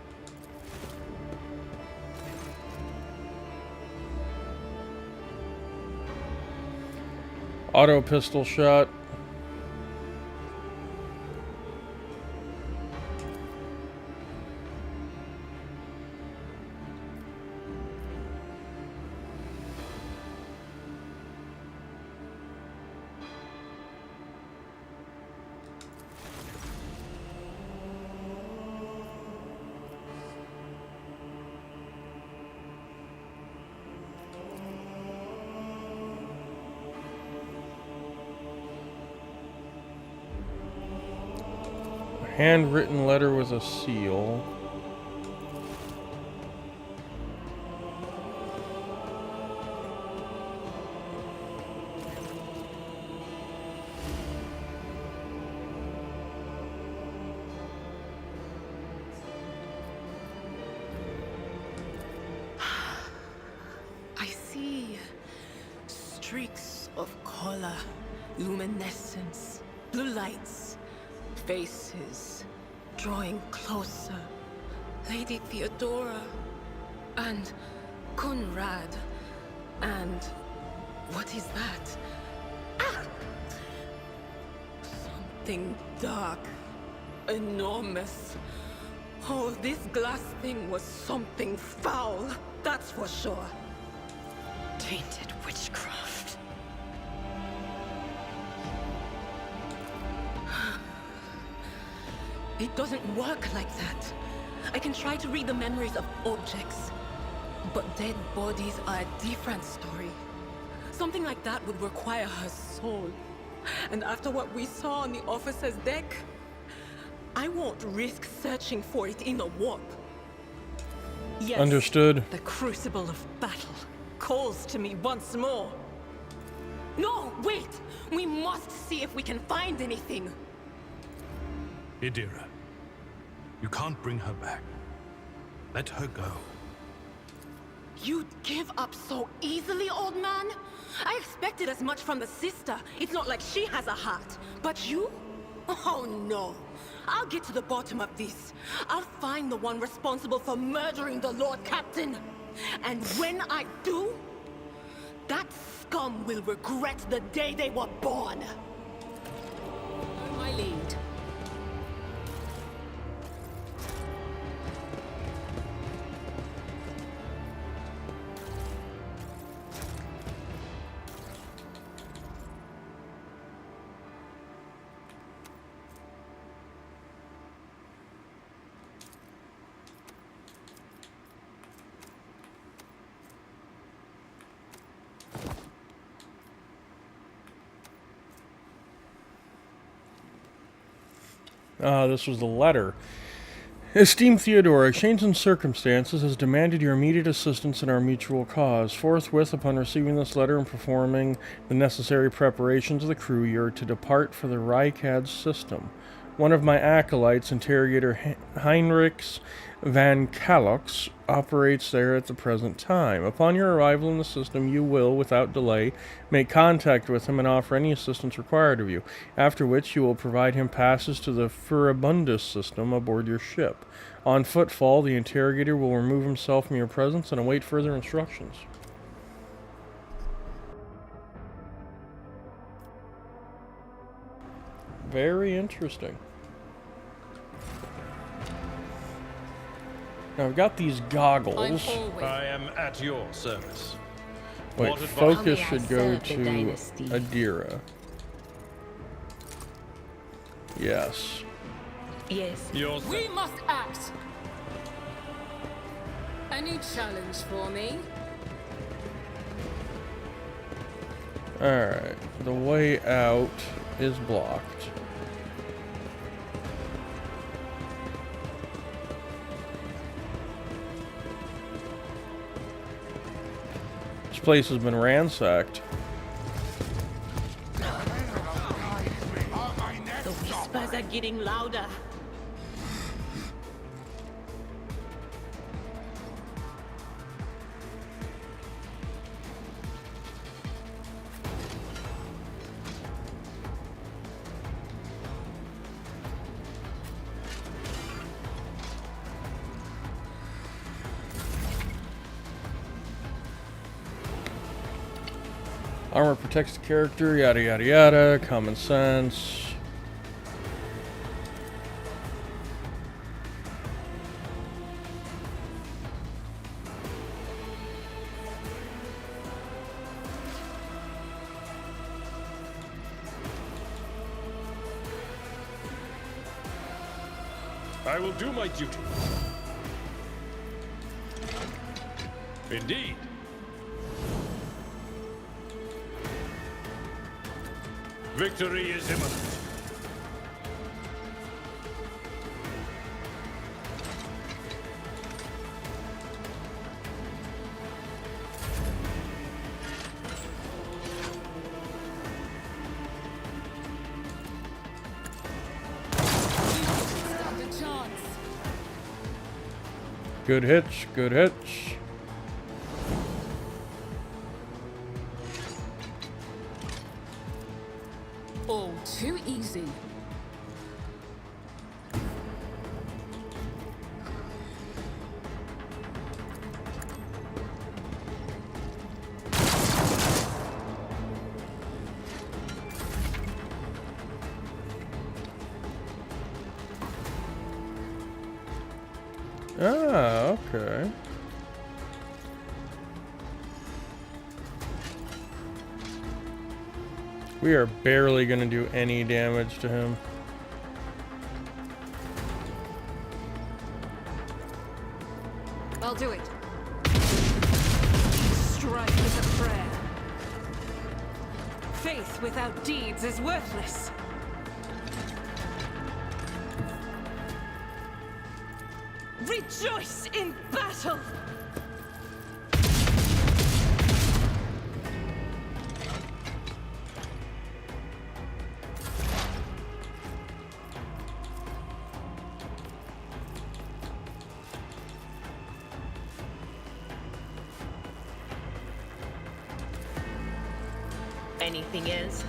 Auto pistol shot. Handwritten letter with a seal. I see streaks of color, luminescence, blue lights, faces drawing closer. Lady Theodora and Conrad and what is that? Ah! Something dark, enormous. Oh, this glass thing was something foul, that's for sure. Tainted witchcraft. It doesn't work like that. I can try to read the memories of objects, but dead bodies are a different story. Something like that would require her soul. And after what we saw on the officer's deck, I won't risk searching for it in the warp. Yes, Understood. The crucible of battle calls to me once more. No, wait! We must see if we can find anything. Idira, you can't bring her back. Let her go. You'd give up so easily, old man? I expected as much from the sister. It's not like she has a heart. But you? Oh no. I'll get to the bottom of this. I'll find the one responsible for murdering the Lord Captain. And when I do, that scum will regret the day they were born. Follow my lead. This was the letter. Esteemed Theodora, change in circumstances has demanded your immediate assistance in our mutual cause. Forthwith, upon receiving this letter and performing the necessary preparations of the crew, you are to depart for the Rykad system. One of my acolytes, Interrogator Heinrichs van Kalox, operates there at the present time. Upon your arrival in the system, you will, without delay, make contact with him and offer any assistance required of you, after which you will provide him passes to the Furibundus system aboard your ship. On footfall, the interrogator will remove himself from your presence and await further instructions. Very interesting. Now I've got these goggles. I am at your service. Wait, What focus advice? should go to Idira. Yes. Yes. Yours. We must act. Any challenge for me? Alright. The way out is blocked. This place has been ransacked. The whispers are getting louder. Armor protects the character, yada yada yada, common sense. I will do my duty. Indeed. Victory is imminent. Stand a chance. Good hitch, good hitch. All too easy. Ah, okay. We are barely going to do any damage to him. I'll do it. Strike with a prayer. Faith without deeds is worthless. Rejoice in battle! Anything else?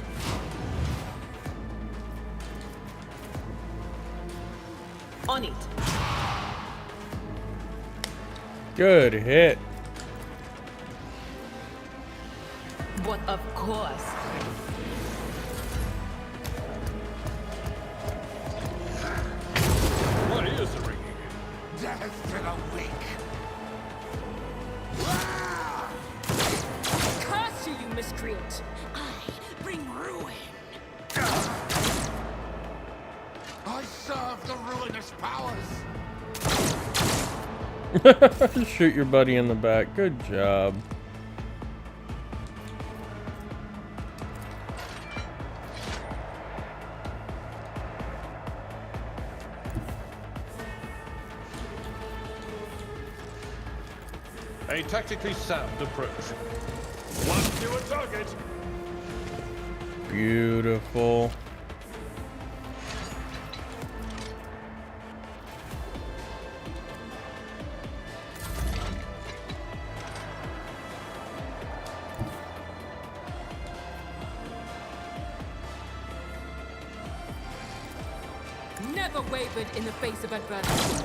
On it. Good hit. But of course. My ears are ringing. Death to the weak. Curse you, you miscreant! I bring ruin. I serve the ruinous powers. Shoot your buddy in the back. Good job. A tactically sound approach. One fewer target. Beautiful. Never wavered in the face of adversity.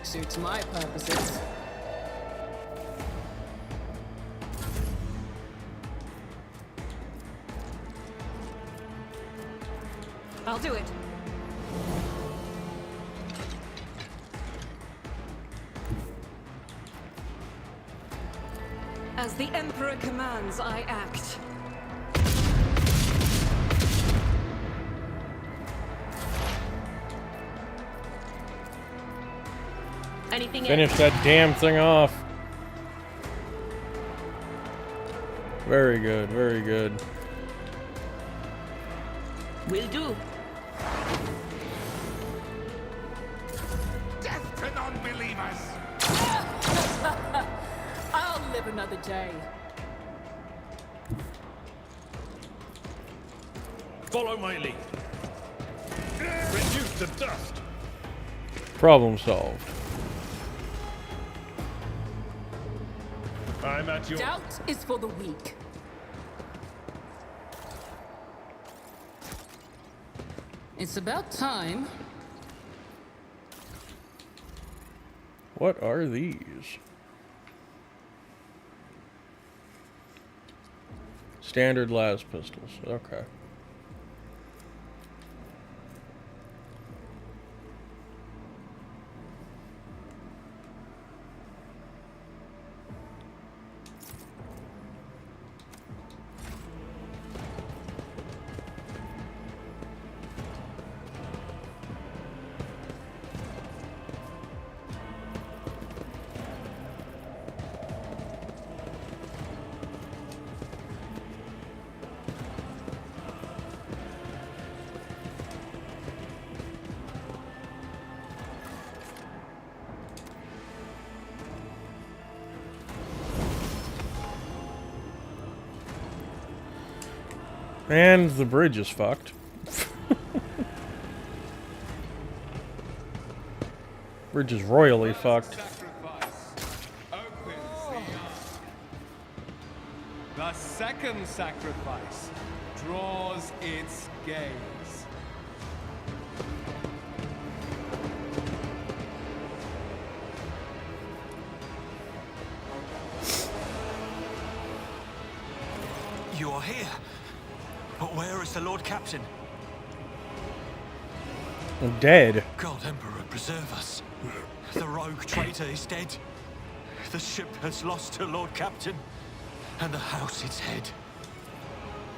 Suits my purposes. I'll do it. As the Emperor commands, I act. Anything Finish else? that damn thing off. Very good, very good. Will do. Death to non-believers. I'll live another day. Follow my lead. Reduced to dust. Problem solved. I'm at your... Doubt is for the weak. It's about time. What are these? Standard las pistols. Okay. And the bridge is fucked. Bridge is royally fucked. The second sacrifice draws its gaze. You are here. But where is the Lord Captain? Dead. God Emperor, preserve us. The rogue traitor is dead. The ship has lost her Lord Captain, and the house its head.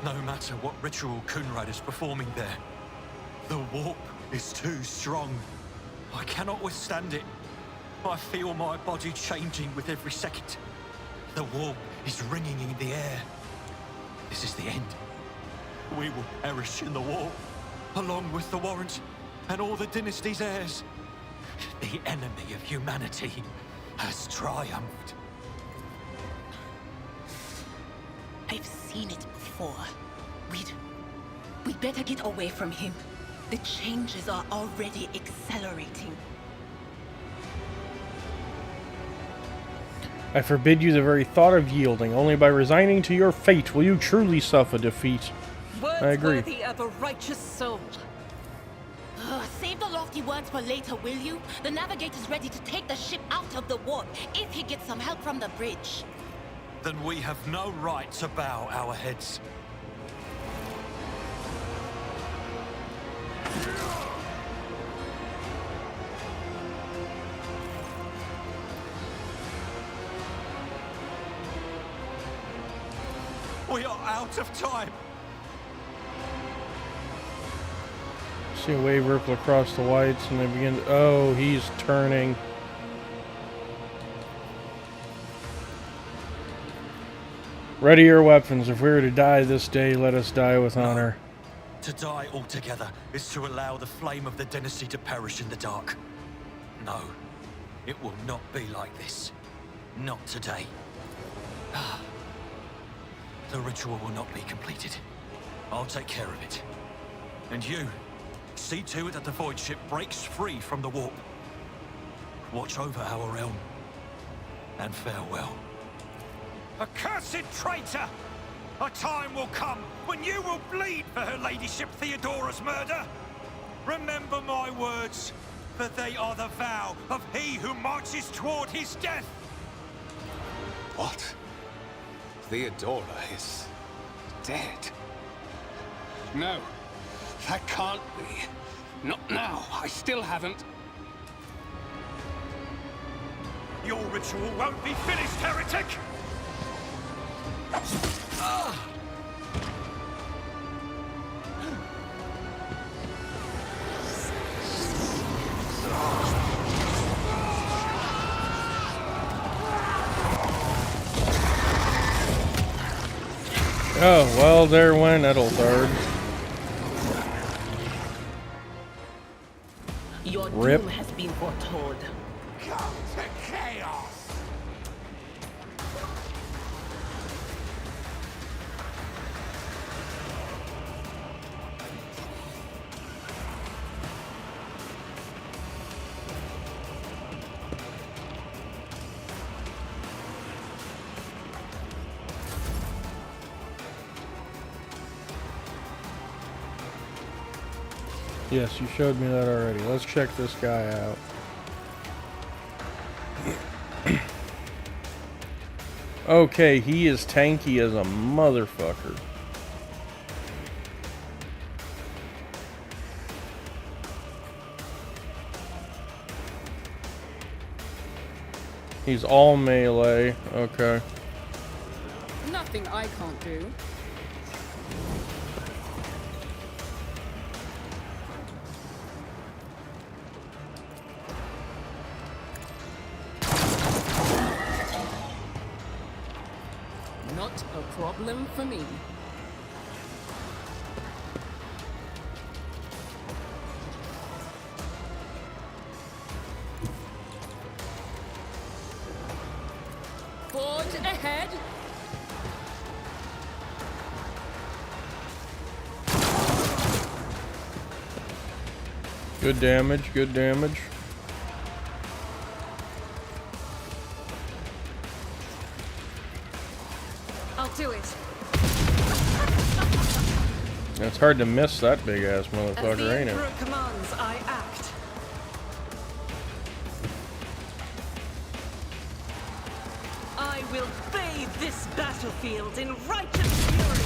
No matter what ritual Kunrad is performing there, the warp is too strong. I cannot withstand it. I feel my body changing with every second. The warp is ringing in the air. This is the end. We will perish in the warp, along with the Warrant and all the dynasty's heirs. The enemy of humanity has triumphed. I've seen it before. We'd better get away from him. The changes are already accelerating. I forbid you the very thought of yielding. Only by resigning to your fate will you truly suffer defeat. Words I agree. worthy of a righteous soul. Save the lofty words for later, will you? The navigator's ready to take the ship out of the warp if he gets some help from the bridge. Then we have no right to bow our heads. We are out of time. See a wave ripple across the whites and they begin to, oh, he's turning. Ready your weapons. If we were to die this day, let us die with honor. To die altogether is to allow the flame of the dynasty to perish in the dark. No, it will not be like this. Not today. The ritual will not be completed. I'll take care of it. And you, see to it that the void ship breaks free from the warp. Watch over our realm. And farewell. Accursed traitor! A time will come when you will bleed for her ladyship Theodora's murder. Remember my words, for they are the vow of he who marches toward his death. What? Theodora is dead? No, that can't be. Not now. I still haven't. Your ritual won't be finished, heretic! Oh, well, there went Edelthard. Your Rip. doom has been foretold. Come to chaos! Yes, you showed me that already. Let's check this guy out. Okay, he is tanky as a motherfucker. He's all melee. Okay. Nothing I can't do. Not a problem for me. Forge ahead. Good damage, good damage. I'll do it. It's hard to miss that big ass As the motherfucker, ain't it? Emperor commands, I act. I will bathe this battlefield in righteous fury.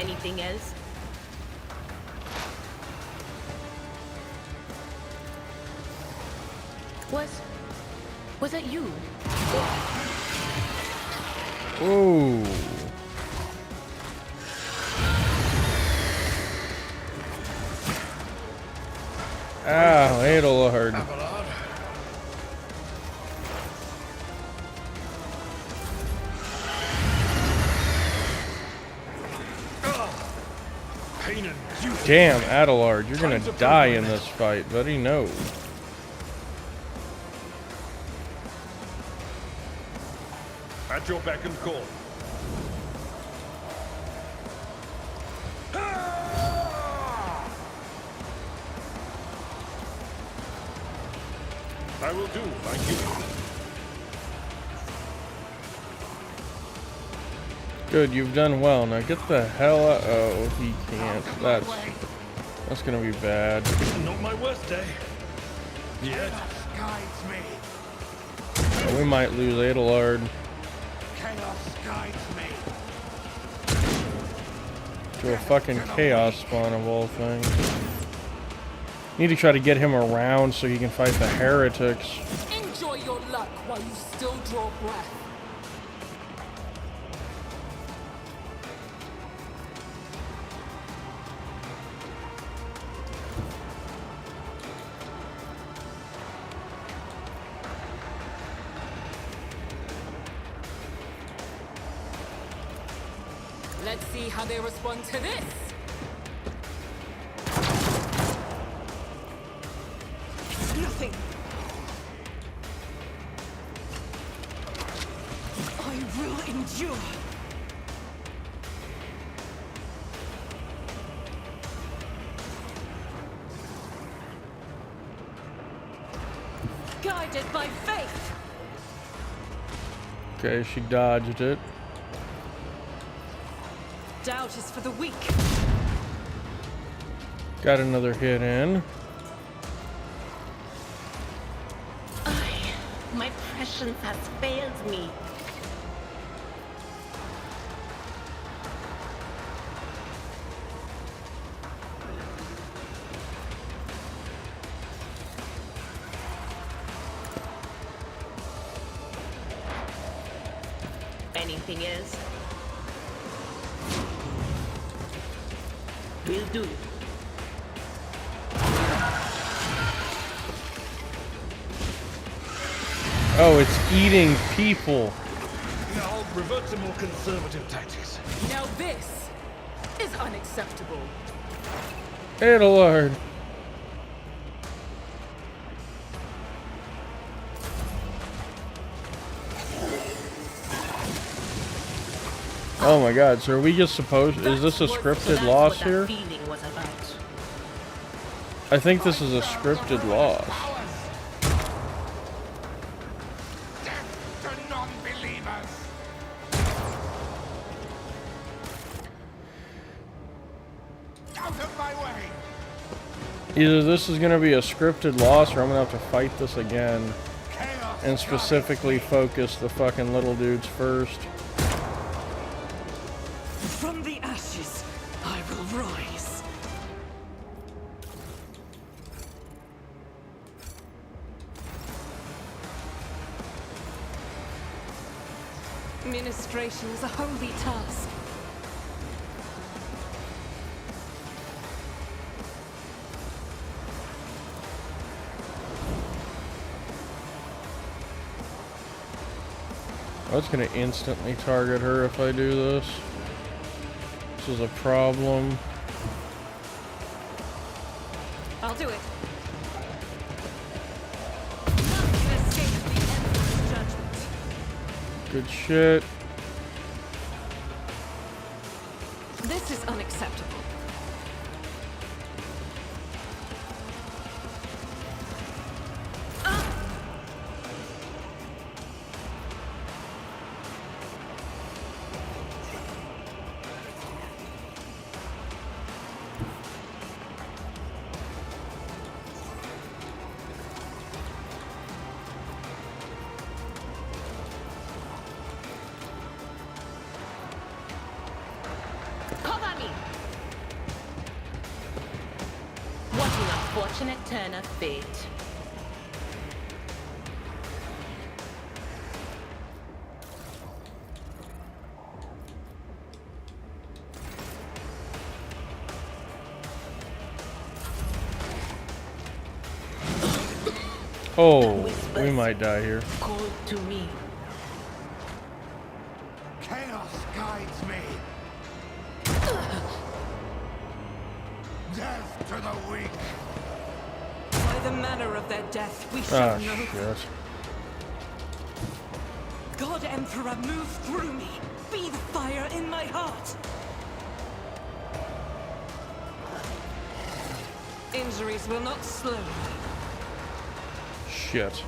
Anything else? Was that you? Ooh. Ow, Adelard. Damn, Adelard, you're gonna die in this fight, buddy. No. At your beck and call. I will do, thank you. Good, you've done well. Now get the hell out. Oh, he can't. That's gonna be bad. Not my worst day. Yet. Guides me. Oh, we might lose Adelard. Chaos guides me. To a fucking chaos spawn of all things. Need to try to get him around so he can fight the heretics. Enjoy your luck while you still draw breath. Let's see how they respond to this. Nothing. I will endure. Guided by faith. Okay, she dodged it. Doubt is for the weak. Got another hit in. My prescience has failed me. Anything else? Will do. Oh, it's eating people. Now I'll revert to more conservative tactics. Now this is unacceptable. Adelard. Oh my god, so are we just supposed... Is this a scripted loss here? I think this is a scripted loss. Either this is going to be a scripted loss or I'm going to have to fight this again. And specifically focus the fucking little dudes first. From the ashes, I will rise. Ministration is a holy task. Oh, it's going to instantly target her if I do this. This is a problem. I'll do it. None can escape the Emperor's judgment. Good shit. This is unacceptable. Cover me! What an unfortunate turn of fate. Oh, we might die here. Called to me. Chaos guides me. Death to the weak. By the manner of their death, we shall know. Shit. God Emperor, move through me. Be the fire in my heart. Injuries will not slow me. Shit.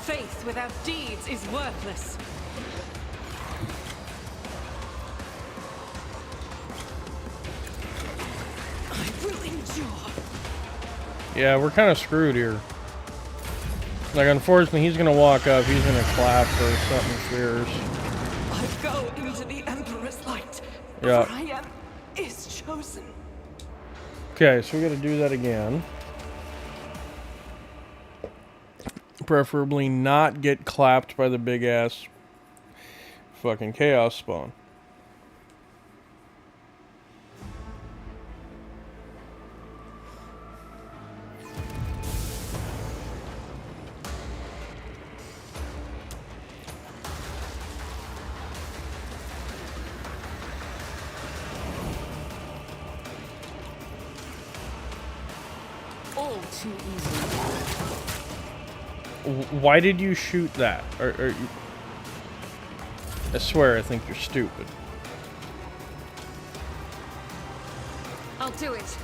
Faith without deeds is worthless. I will endure. Yeah, we're kind of screwed here. Like, unfortunately, he's gonna walk up, he's gonna clap for something fierce. I go into the Emperor's light. Yeah. For I am is chosen. Okay, so we gotta do that again. Preferably not get clapped by the big ass fucking chaos spawn. All too easy. Why did you shoot that? I swear, I think you're stupid. I'll do it.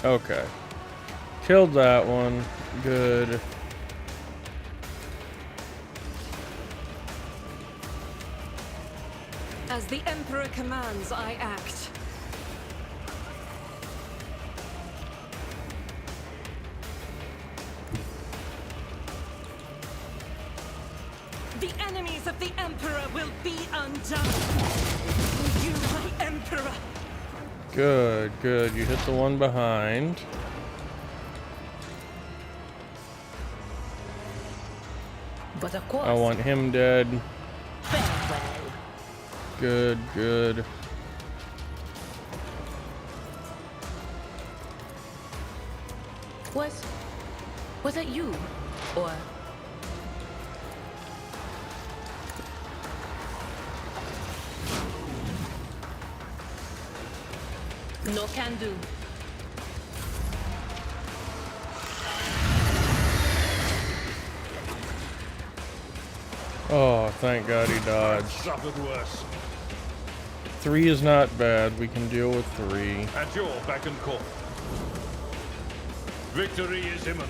Okay. Killed that one. Good. As the Emperor commands, I act. The enemies of the Emperor will be undone. For you, my Emperor. Good, good. You hit the one behind. But of course. I want him dead. Farewell. Good, good. Was it you? Or no can do. Oh, thank God he dodged. Suffered worse. 3 is not bad. We can deal with 3. At your beck and call. Victory is imminent.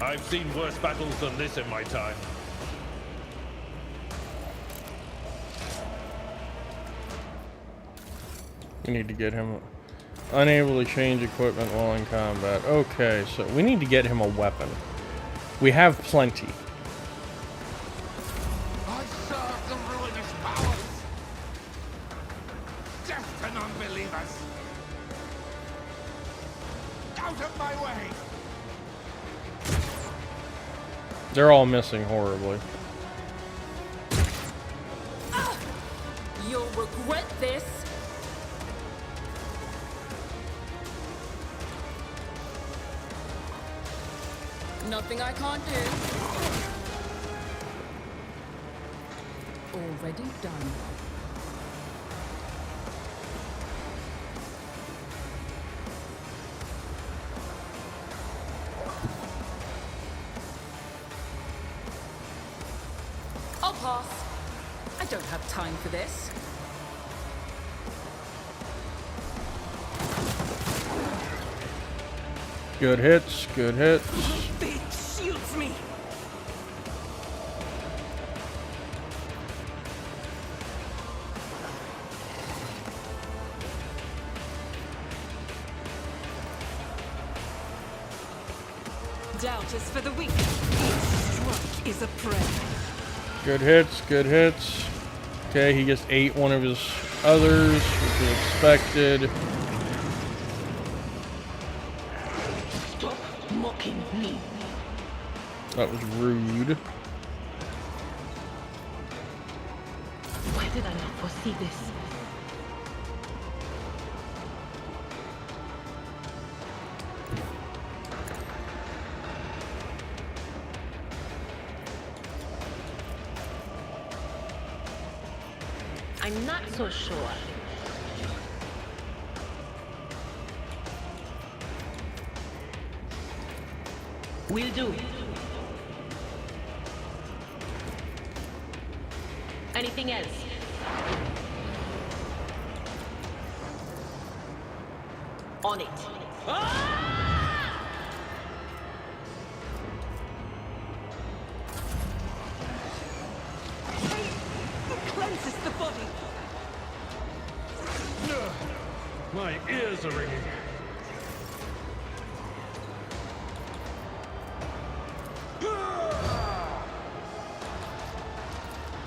I've seen worse battles than this in my time. We need to get him unable to change equipment while in combat. Okay, so we need to get him a weapon. We have plenty. I serve the ruinous powers. Death to non-believers. Out of my way. They're all missing horribly. You'll regret this. Nothing I can't do. Already done. I'll pass. I don't have time for this. Good hits, good hits. Fate shields me. Doubt is for the weak. Each strike is a prayer. Good hits, good hits. Okay, he just ate one of his others, which was expected. Stop mocking me. That was rude. Why did I not foresee this? I'm not so sure. Will do. Anything else? On it. Cleanses the body. My ears are ringing.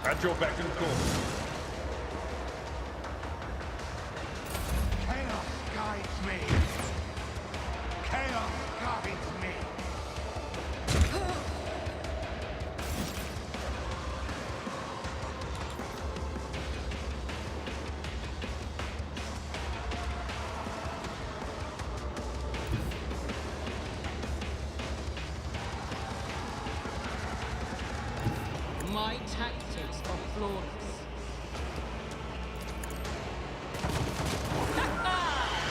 At your beck and call. Chaos guides me. Chaos guides me. My tactics are flawless.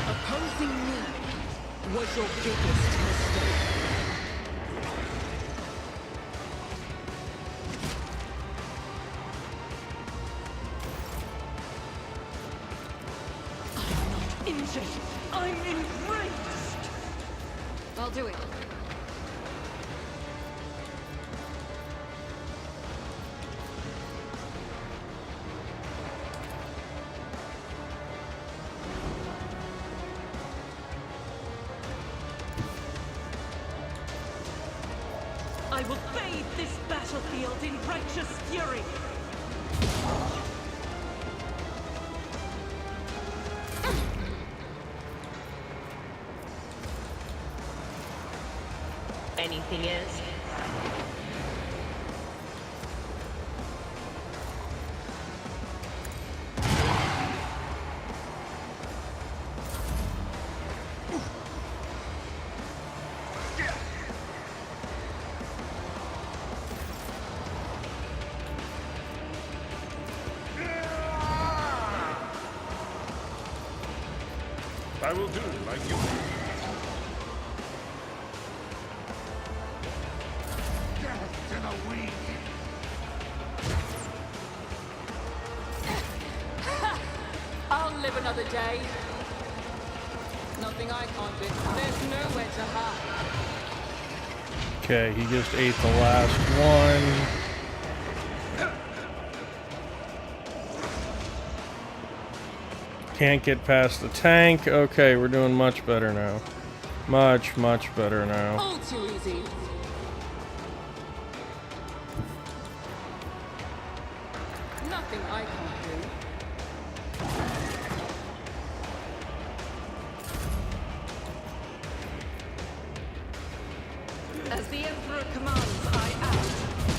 Opposing me was your biggest mistake. I'm not injured. I'm enraged. I'll do it. I will bathe this battlefield in righteous fury. Anything else? I will do like you. Death to the weak. I'll live another day. Nothing I can't do. There's nowhere to hide. Okay, he just ate the last one. Can't get past the tank. Okay, we're doing much better now. Much, much better now. All too easy. Nothing I can't do. As the Emperor commands, I act.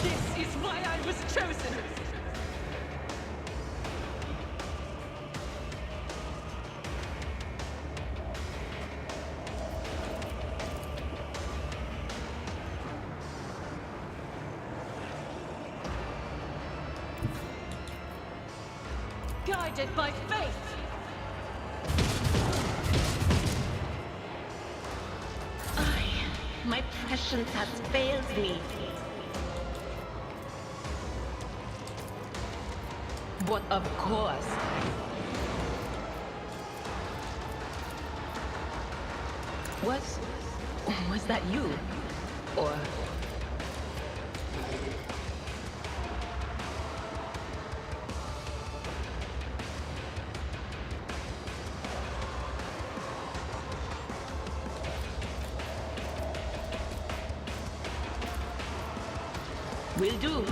This is why I was chosen. Guided by faith. My prescience has failed me. But of course. Was that you? Or... Will do.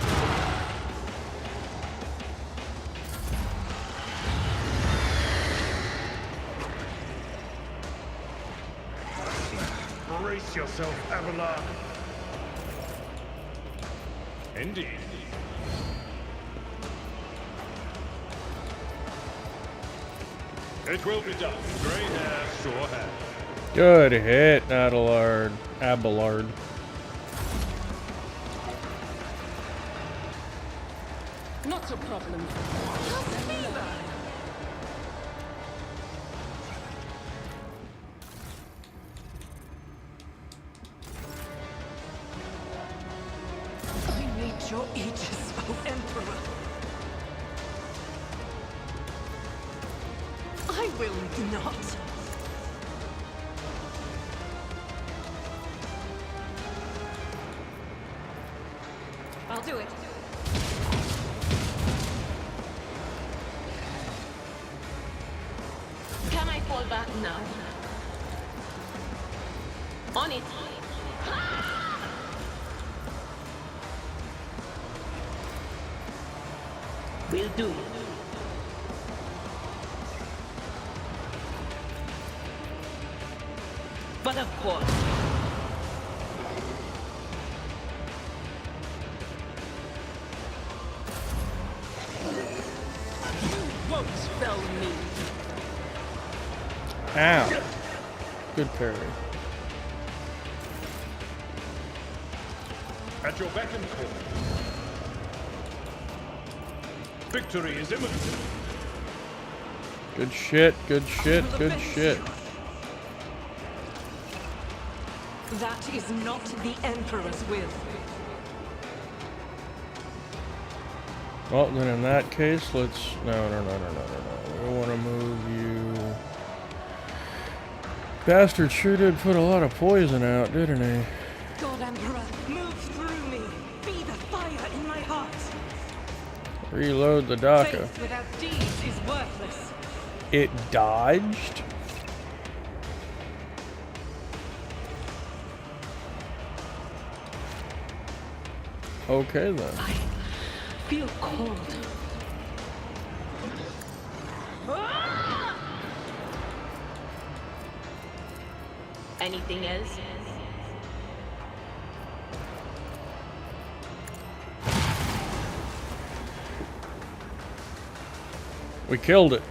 Brace yourself, Abelard. Indeed. It will be done. Grey hair, sure hair. Good hit, Abelard. Abelard. Not a problem. I need your aegis, O Emperor. I will not. I'll do it. Can I fall back now? On it. Will do. But of course. You won't spell me. Ow. Good parry. At your beck and call. Victory is imminent. Good shit, good shit, good shit. That is not the Emperor's will. Well, then in that case, let's... No. We want to move you... Bastard sure did put a lot of poison out, didn't he? God Emperor, move through me. Be the fire in my heart. Reload the Daka. Faith without deeds is worthless. It dodged? Okay then. I feel cold. Anything else? We killed it.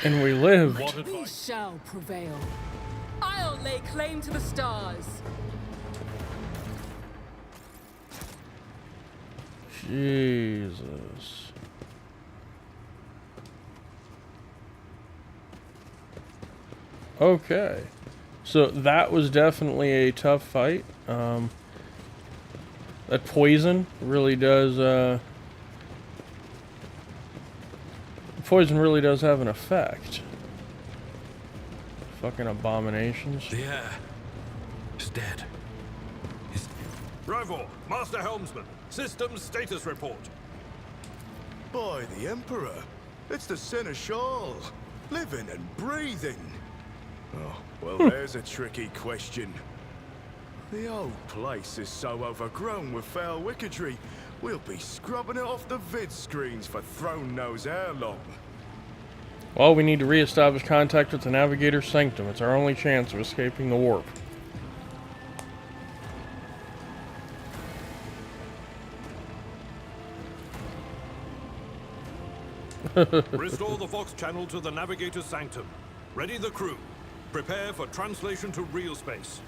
And we lived. We shall prevail. I'll lay claim to the stars. Jesus. Okay. So that was definitely a tough fight. That poison really does, poison really does have an effect. Fucking abominations. The air is dead. Rivor, Master Helmsman, Systems Status Report. By the Emperor, it's the Seneschal, living and breathing. Oh, well, there's a tricky question. The old place is so overgrown with foul wickedry, we'll be scrubbing it off the vid screens for throne knows how long. Well, we need to re-establish contact with the Navigator's Sanctum. It's our only chance of escaping the warp. Restore the Vox channel to the Navigator's Sanctum. Ready the crew. Prepare for translation to real space.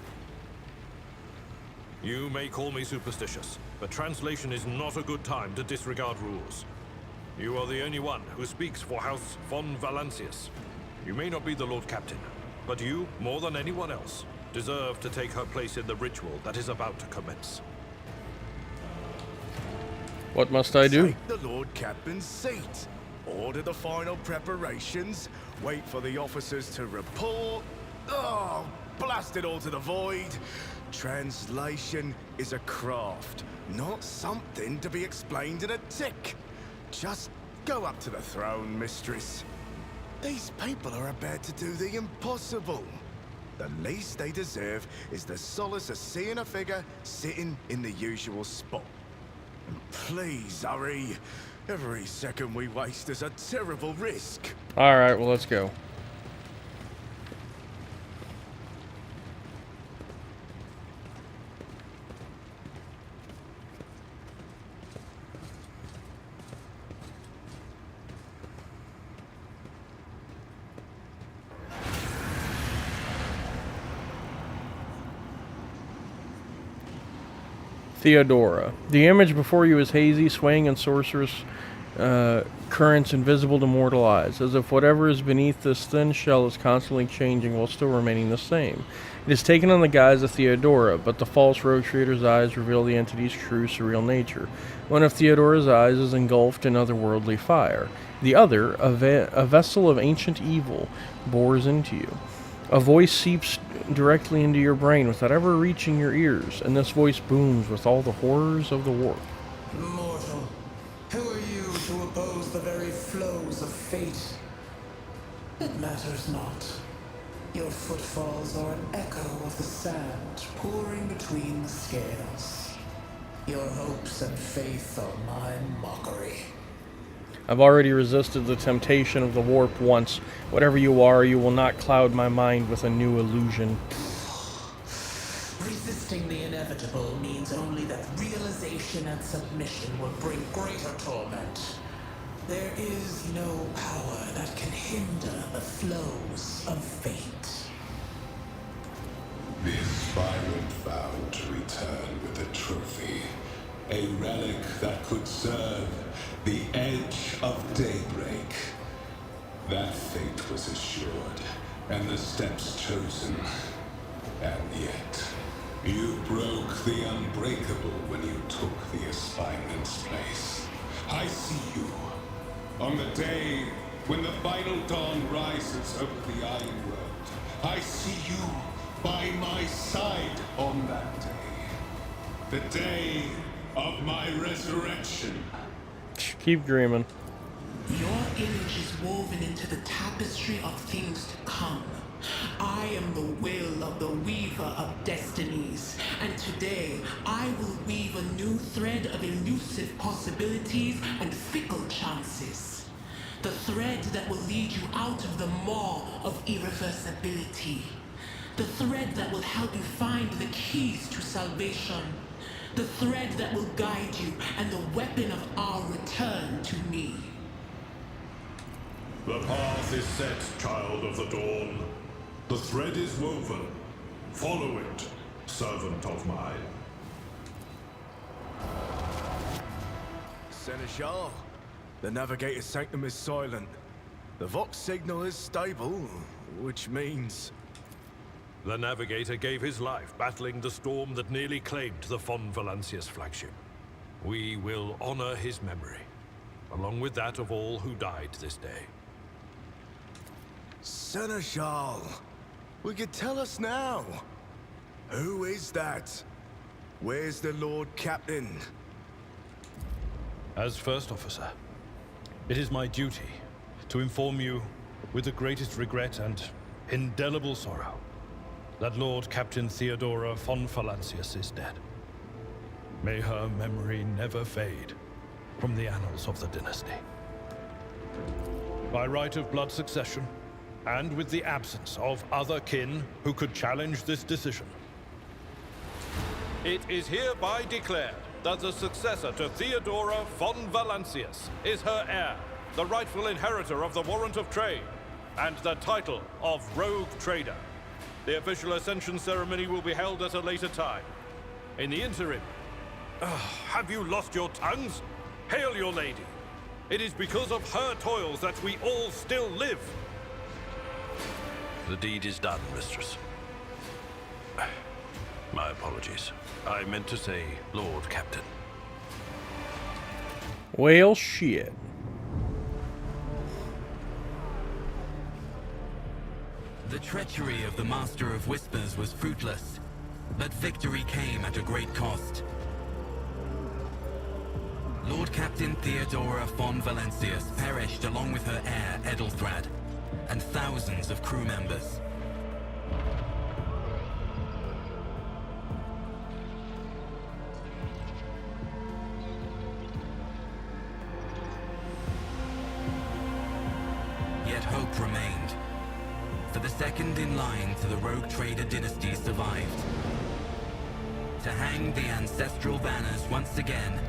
You may call me superstitious, but translation is not a good time to disregard rules. You are the only one who speaks for House von Valancius. You may not be the Lord Captain, but you, more than anyone else, deserve to take her place in the ritual that is about to commence. What must I do? Take the Lord Captain's seat. Order the final preparations. Wait for the officers to report. Oh, blast it all to the void. Translation is a craft, not something to be explained in a tick. Just go up to the throne, mistress. These people are about to do the impossible. The least they deserve is the solace of seeing a figure sitting in the usual spot. And please, hurry. Every second we waste is a terrible risk. All right, well, let's go. Theodora. The image before you is hazy, swaying in sorcerous currents invisible to mortal eyes, as if whatever is beneath this thin shell is constantly changing while still remaining the same. It is taken on the guise of Theodora, but the false rogue trader's eyes reveal the entity's true, surreal nature. One of Theodora's eyes is engulfed in otherworldly fire. The other, a vessel of ancient evil, bores into you. A voice seeps directly into your brain without ever reaching your ears, and this voice booms with all the horrors of the warp. Mortal, who are you to oppose the very flows of fate? It matters not. Your footfalls are an echo of the sand pouring between the scales. Your hopes and faith are my mockery. I've already resisted the temptation of the warp once. Whatever you are, you will not cloud my mind with a new illusion. Resisting the inevitable means only that realization and submission will bring greater torment. There is no power that can hinder the flows of fate. The aspirant vowed to return with a trophy, a relic that could serve the edge of daybreak. That fate was assured, and the steps chosen. And yet, you broke the unbreakable when you took the aspirant's place. I see you. On the day when the final dawn rises over the Iron World, I see you by my side on that day. The day of my resurrection. Keep dreaming. Your image is woven into the tapestry of things to come. I am the will of the weaver of destinies, and today I will weave a new thread of elusive possibilities and fickle chances. The thread that will lead you out of the maw of irreversibility. The thread that will help you find the keys to salvation. The thread that will guide you and the weapon of our return to me. The path is set, child of the dawn. The thread is woven. Follow it, servant of mine. Seneschal, the navigator's sanctum is silent. The Vox signal is stable, which means... The navigator gave his life battling the storm that nearly claimed the Von Valancius flagship. We will honor his memory, along with that of all who died this day. Seneschal, we could tell us now. Who is that? Where's the Lord Captain? As First Officer, it is my duty to inform you with the greatest regret and indelible sorrow that Lord Captain Theodora Von Valancius is dead. May her memory never fade from the annals of the dynasty. By right of blood succession, and with the absence of other kin who could challenge this decision, it is hereby declared that the successor to Theodora Von Valancius is her heir, the rightful inheritor of the Warrant of Trade, and the title of Rogue Trader. The official ascension ceremony will be held at a later time. In the interim, have you lost your tongues? Hail your lady. It is because of her toils that we all still live. The deed is done, mistress. My apologies. I meant to say Lord Captain. Well, shit. The treachery of the Master of Whispers was fruitless, but victory came at a great cost. Lord Captain Theodora Von Valancius perished along with her heir, Edelthrad, and thousands of crew members. remained. For the second in line to the rogue trader dynasty survived. To hang the ancestral banners once again,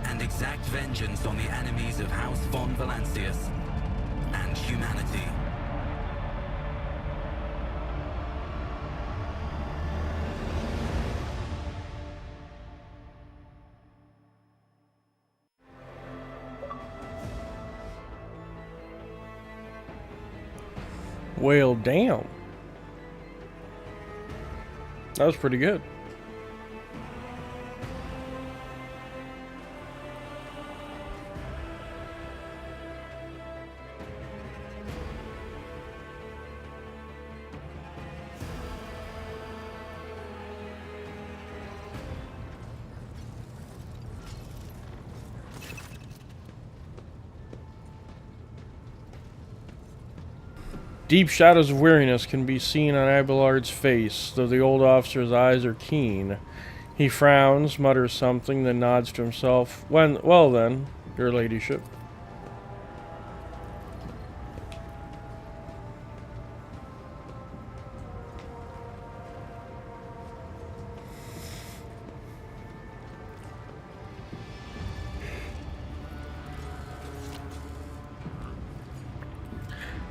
and exact vengeance on the enemies of House von Valancius and humanity. Well, damn. That was pretty good. Deep shadows of weariness can be seen on Abelard's face, though the old officer's eyes are keen. He frowns, mutters something, then nods to himself. Well then, your ladyship.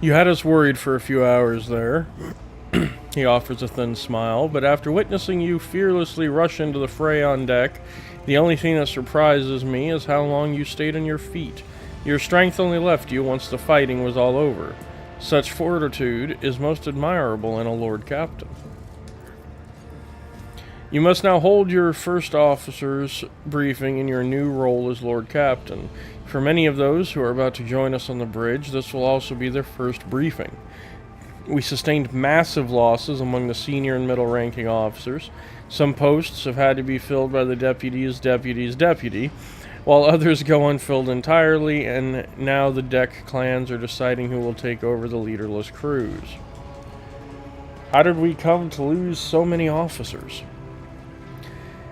You had us worried for a few hours there. He offers a thin smile, but after witnessing you fearlessly rush into the fray on deck, the only thing that surprises me is how long you stayed on your feet. Your strength only left you once the fighting was all over. Such fortitude is most admirable in a Lord Captain. You must now hold your first officer's briefing in your new role as Lord Captain. For many of those who are about to join us on the bridge, this will also be their first briefing. We sustained massive losses among the senior and middle-ranking officers. Some posts have had to be filled by the deputy's deputy, while others go unfilled entirely, and now the deck clans are deciding who will take over the leaderless crews. How did we come to lose so many officers?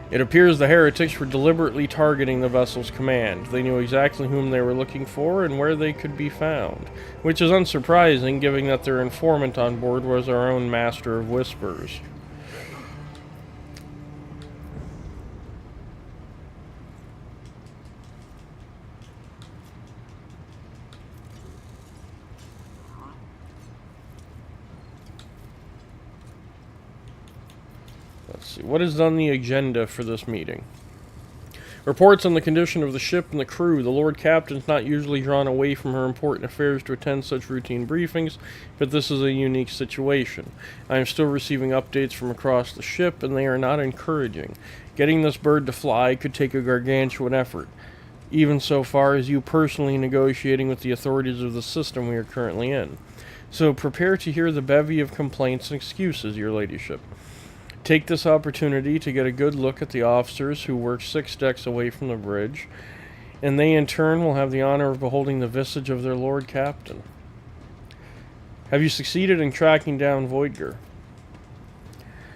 It appears the heretics were deliberately targeting the vessel's command. They knew exactly whom they were looking for and where they could be found, which is unsurprising given that their informant on board was our own Master of Whispers. Let's see, what is on the agenda for this meeting? Reports on the condition of the ship and the crew. The Lord Captain's not usually drawn away from her important affairs to attend such routine briefings, but this is a unique situation. I am still receiving updates from across the ship, and they are not encouraging. Getting this bird to fly could take a gargantuan effort, even so far as you personally negotiating with the authorities of the system we are currently in. So prepare to hear the bevy of complaints and excuses, your ladyship. Take this opportunity to get a good look at the officers who work 6 decks away from the bridge, and they in turn will have the honor of beholding the visage of their Lord Captain. Have you succeeded in tracking down Voidger?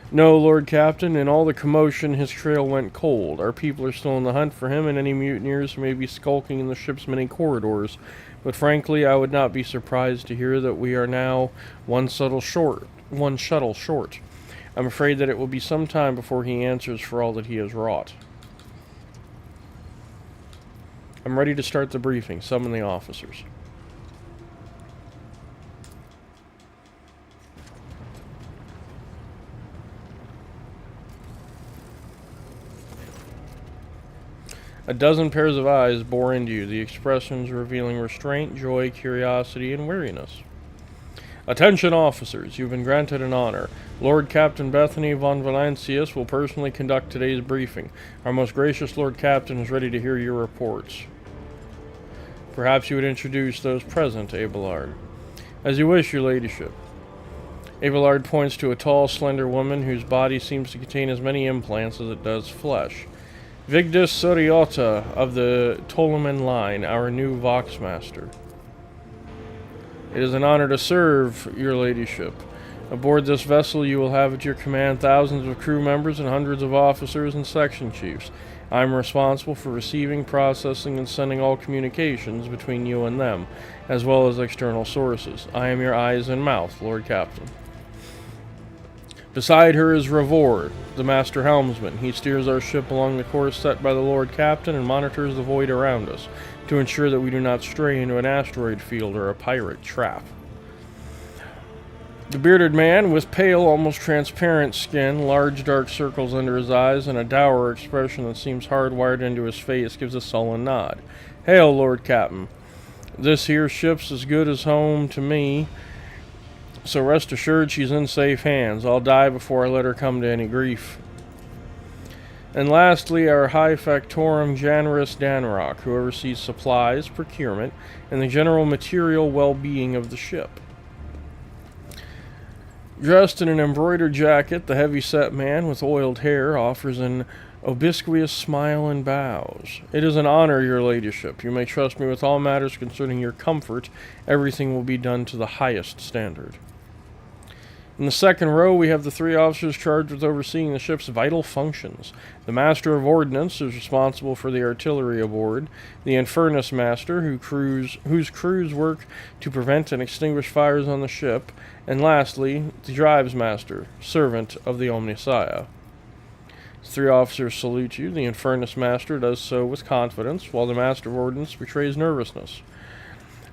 No, Lord Captain. In all the commotion, his trail went cold. Our people are still on the hunt for him, and any mutineers may be skulking in the ship's many corridors. But frankly, I would not be surprised to hear that we are now one shuttle short. I'm afraid that it will be some time before he answers for all that he has wrought. I'm ready to start the briefing. Summon the officers. A dozen pairs of eyes bore into you, the expressions revealing restraint, joy, curiosity, and weariness. Attention officers, you've been granted an honor. Lord Captain Bethany von Valancius will personally conduct today's briefing. Our most gracious Lord Captain is ready to hear your reports. Perhaps you would introduce those present, Abelard. As you wish, your ladyship. Abelard points to a tall, slender woman whose body seems to contain as many implants as it does flesh. Vigdis Soriota of the Ptoleman line, our new Voxmaster. It is an honor to serve, your ladyship. Aboard this vessel you will have at your command thousands of crew members and hundreds of officers and section chiefs. I'm responsible for receiving, processing, and sending all communications between you and them, as well as external sources. I am your eyes and mouth, Lord Captain. Beside her is Revord, the Master Helmsman. He steers our ship along the course set by the Lord Captain and monitors the void around us to ensure that we do not stray into an asteroid field or a pirate trap. The bearded man, with pale, almost transparent skin, large dark circles under his eyes, and a dour expression that seems hardwired into his face, gives a sullen nod. Hail, Lord Captain. This here ship's as good as home to me, so rest assured she's in safe hands. I'll die before I let her come to any grief. And lastly, our High Factorum Janrus Danrock, who oversees supplies, procurement, and the general material well-being of the ship. Dressed in an embroidered jacket, the heavy-set man with oiled hair offers an obsequious smile and bows. It is an honor, your ladyship. You may trust me with all matters concerning your comfort. Everything will be done to the highest standard. In the second row, we have the 3 officers charged with overseeing the ship's vital functions. The Master of Ordnance is responsible for the artillery aboard, the Infernus Master, whose crews work to prevent and extinguish fires on the ship, and lastly, the Drives Master, servant of the Omnissiah. As 3 officers salute you, the Infernus Master does so with confidence, while the Master of Ordnance betrays nervousness.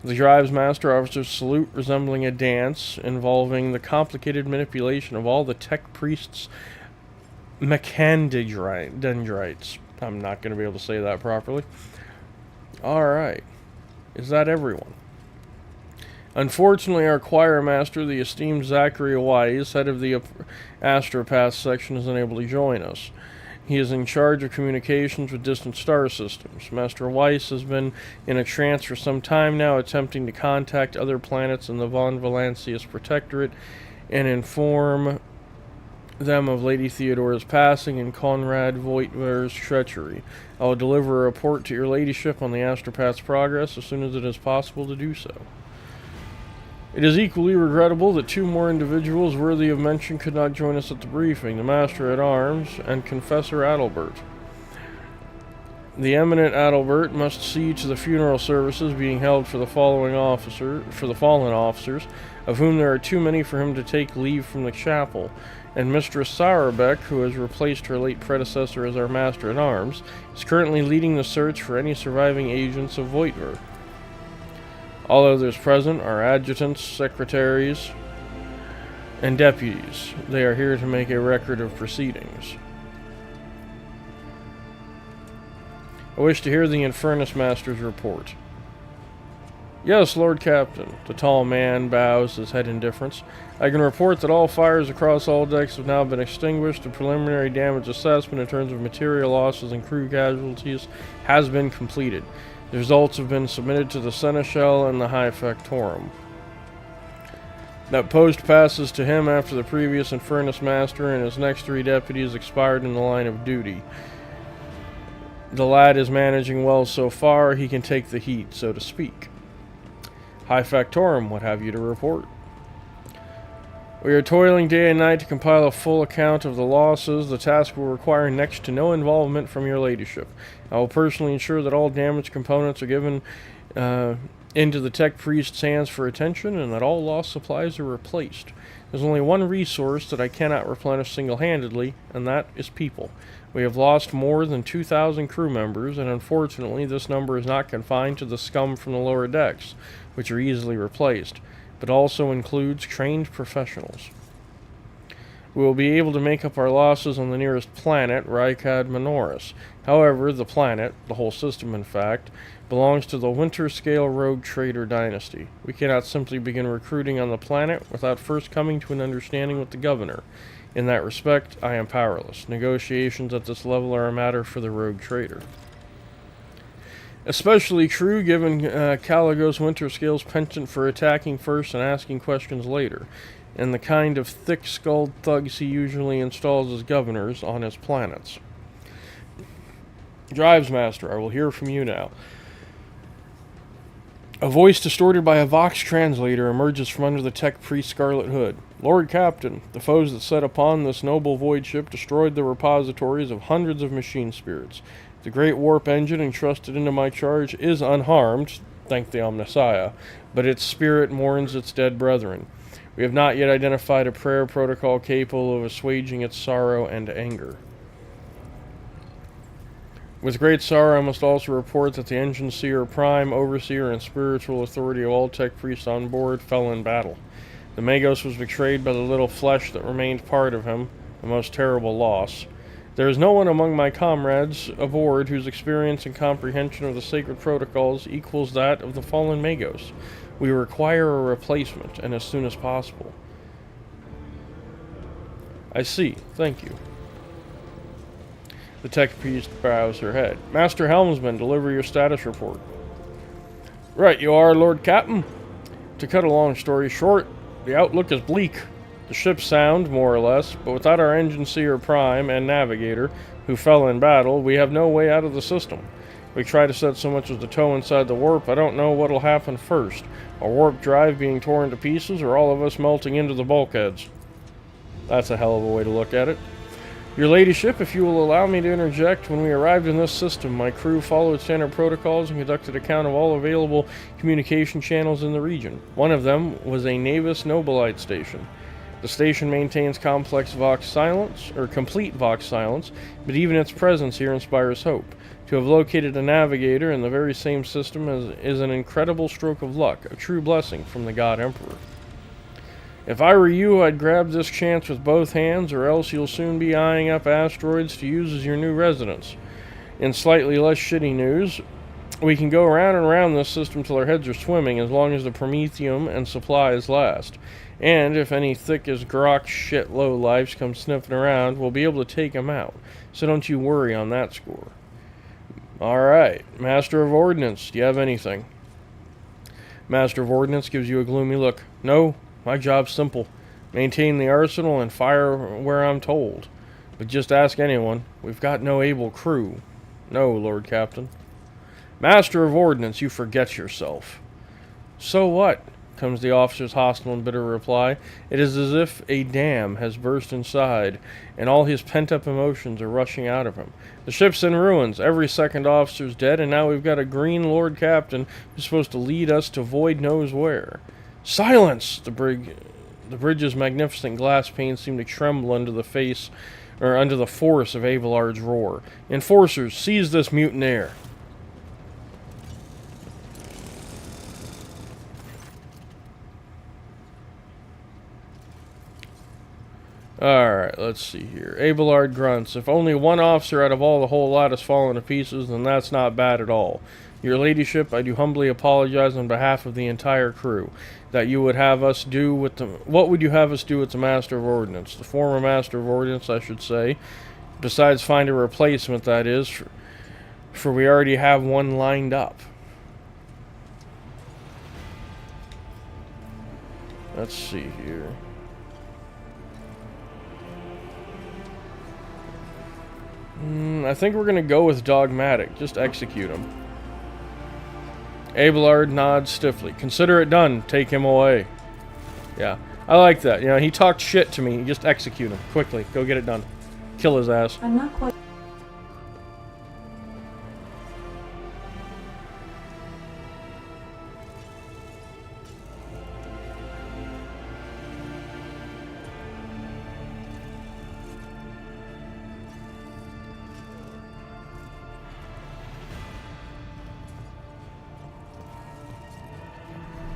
The Drives Master offers a salute resembling a dance involving the complicated manipulation of all the Tech Priest's mechadendrites. I'm not going to be able to say that properly. Alright. Is that everyone? Unfortunately, our choir master, the esteemed Zachary Wise, head of the Astropath section, is unable to join us. He is in charge of communications with distant star systems. Master Weiss has been in a trance for some time now, attempting to contact other planets in the Von Valancius Protectorate and inform them of Lady Theodora's passing and Conrad Voigtwer's treachery. I will deliver a report to your ladyship on the Astropath's progress as soon as it is possible to do so. It is equally regrettable that 2 more individuals worthy of mention could not join us at the briefing, the Master-at-Arms and Confessor Adalbert. The eminent Adalbert must see to the funeral services being held for the fallen officers, of whom there are too many for him to take leave from the chapel, and Mistress Sauerbeck, who has replaced her late predecessor as our Master-at-Arms, is currently leading the search for any surviving agents of Voigtwer. All others present are adjutants, secretaries, and deputies. They are here to make a record of proceedings. I wish to hear the Infernus Master's report. Yes, Lord Captain. The tall man bows his head in deference. I can report that all fires across all decks have now been extinguished. The preliminary damage assessment in terms of material losses and crew casualties has been completed. The results have been submitted to the Seneschal and the High Factorum. That post passes to him after the previous Infernus Master and his next 3 deputies expired in the line of duty. The lad is managing well so far, he can take the heat, so to speak. High Factorum, what have you to report? We are toiling day and night to compile a full account of the losses. The task will require next to no involvement from your ladyship. I will personally ensure that all damaged components are given into the Tech Priest's hands for attention, and that all lost supplies are replaced. There's only one resource that I cannot replenish single-handedly, and that is people. We have lost more than 2,000 crew members, and unfortunately this number is not confined to the scum from the lower decks, which are easily replaced, but also includes trained professionals. We will be able to make up our losses on the nearest planet, Rykad Minoris. However, the planet, the whole system in fact, belongs to the Winter-Scale Rogue Trader dynasty. We cannot simply begin recruiting on the planet without first coming to an understanding with the governor. In that respect, I am powerless. Negotiations at this level are a matter for the Rogue Trader. Especially true given Caligos Winterscale's penchant for attacking first and asking questions later, and the kind of thick-skulled thugs he usually installs as governors on his planets. Drives Master, I will hear from you now. A voice distorted by a Vox translator emerges from under the Tech Priest's scarlet hood. Lord Captain, the foes that set upon this noble void ship destroyed the repositories of hundreds of machine spirits. The great warp engine entrusted into my charge is unharmed, thank the Omnissiah, but its spirit mourns its dead brethren. We have not yet identified a prayer protocol capable of assuaging its sorrow and anger. With great sorrow, I must also report that the Engine Seer Prime, Overseer, and spiritual authority of all tech priests on board fell in battle. The Magos was betrayed by the little flesh that remained part of him, a most terrible loss. There is no one among my comrades aboard whose experience and comprehension of the sacred protocols equals that of the fallen Magos. We require a replacement, and as soon as possible. I see. Thank you. The tech priest bows her head. Master Helmsman, deliver your status report. Right you are, Lord Captain. To cut a long story short, the outlook is bleak. The ship's sound, more or less, but without our Engine Seer Prime and Navigator, who fell in battle, we have no way out of the system. We try to set so much as the toe inside the warp, I don't know what'll happen first. A warp drive being torn to pieces, or all of us melting into the bulkheads. That's a hell of a way to look at it. Your ladyship, if you will allow me to interject, when we arrived in this system, my crew followed standard protocols and conducted a count of all available communication channels in the region. One of them was a Navis Nobilite station. The station maintains complex Vox silence, or complete Vox silence, but even its presence here inspires hope. To have located a navigator in the very same system is an incredible stroke of luck, a true blessing from the God Emperor. If I were you, I'd grab this chance with both hands, or else you'll soon be eyeing up asteroids to use as your new residence. In slightly less shitty news, we can go round and round this system till our heads are swimming, as long as the promethium and supplies last. And if any thick as grok shit lowlifes come sniffing around, we'll be able to take them out. So don't you worry on that score. Alright, Master of Ordnance, do you have anything? Master of Ordnance gives you a gloomy look. No. My job's simple. Maintain the arsenal and fire where I'm told. But just ask anyone. We've got no able crew. No, Lord Captain. Master of Ordnance, you forget yourself. So what? Comes the officer's hostile and bitter reply. It is as if a dam has burst inside, and all his pent-up emotions are rushing out of him. The ship's in ruins, every second officer's dead, and now we've got a green Lord Captain who's supposed to lead us to void knows where. Silence! The bridge's magnificent glass panes seem to tremble under the force of Abelard's roar. Enforcers, seize this mutineer! Alright, let's see here. Abelard grunts. If only one officer out of all the whole lot has fallen to pieces, then that's not bad at all. Your ladyship, I do humbly apologize on behalf of the entire crew. That you would have us do with the... What would you have us do with the Master of Ordnance? The former Master of Ordnance, I should say. Besides find a replacement, that is. For we already have one lined up. Let's see here. I think we're going to go with Dogmatic. Just execute him. Abelard nods stiffly. Consider it done. Take him away. Yeah. I like that. You know, he talked shit to me. Just execute him. Quickly. Go get it done. Kill his ass. I'm not quite...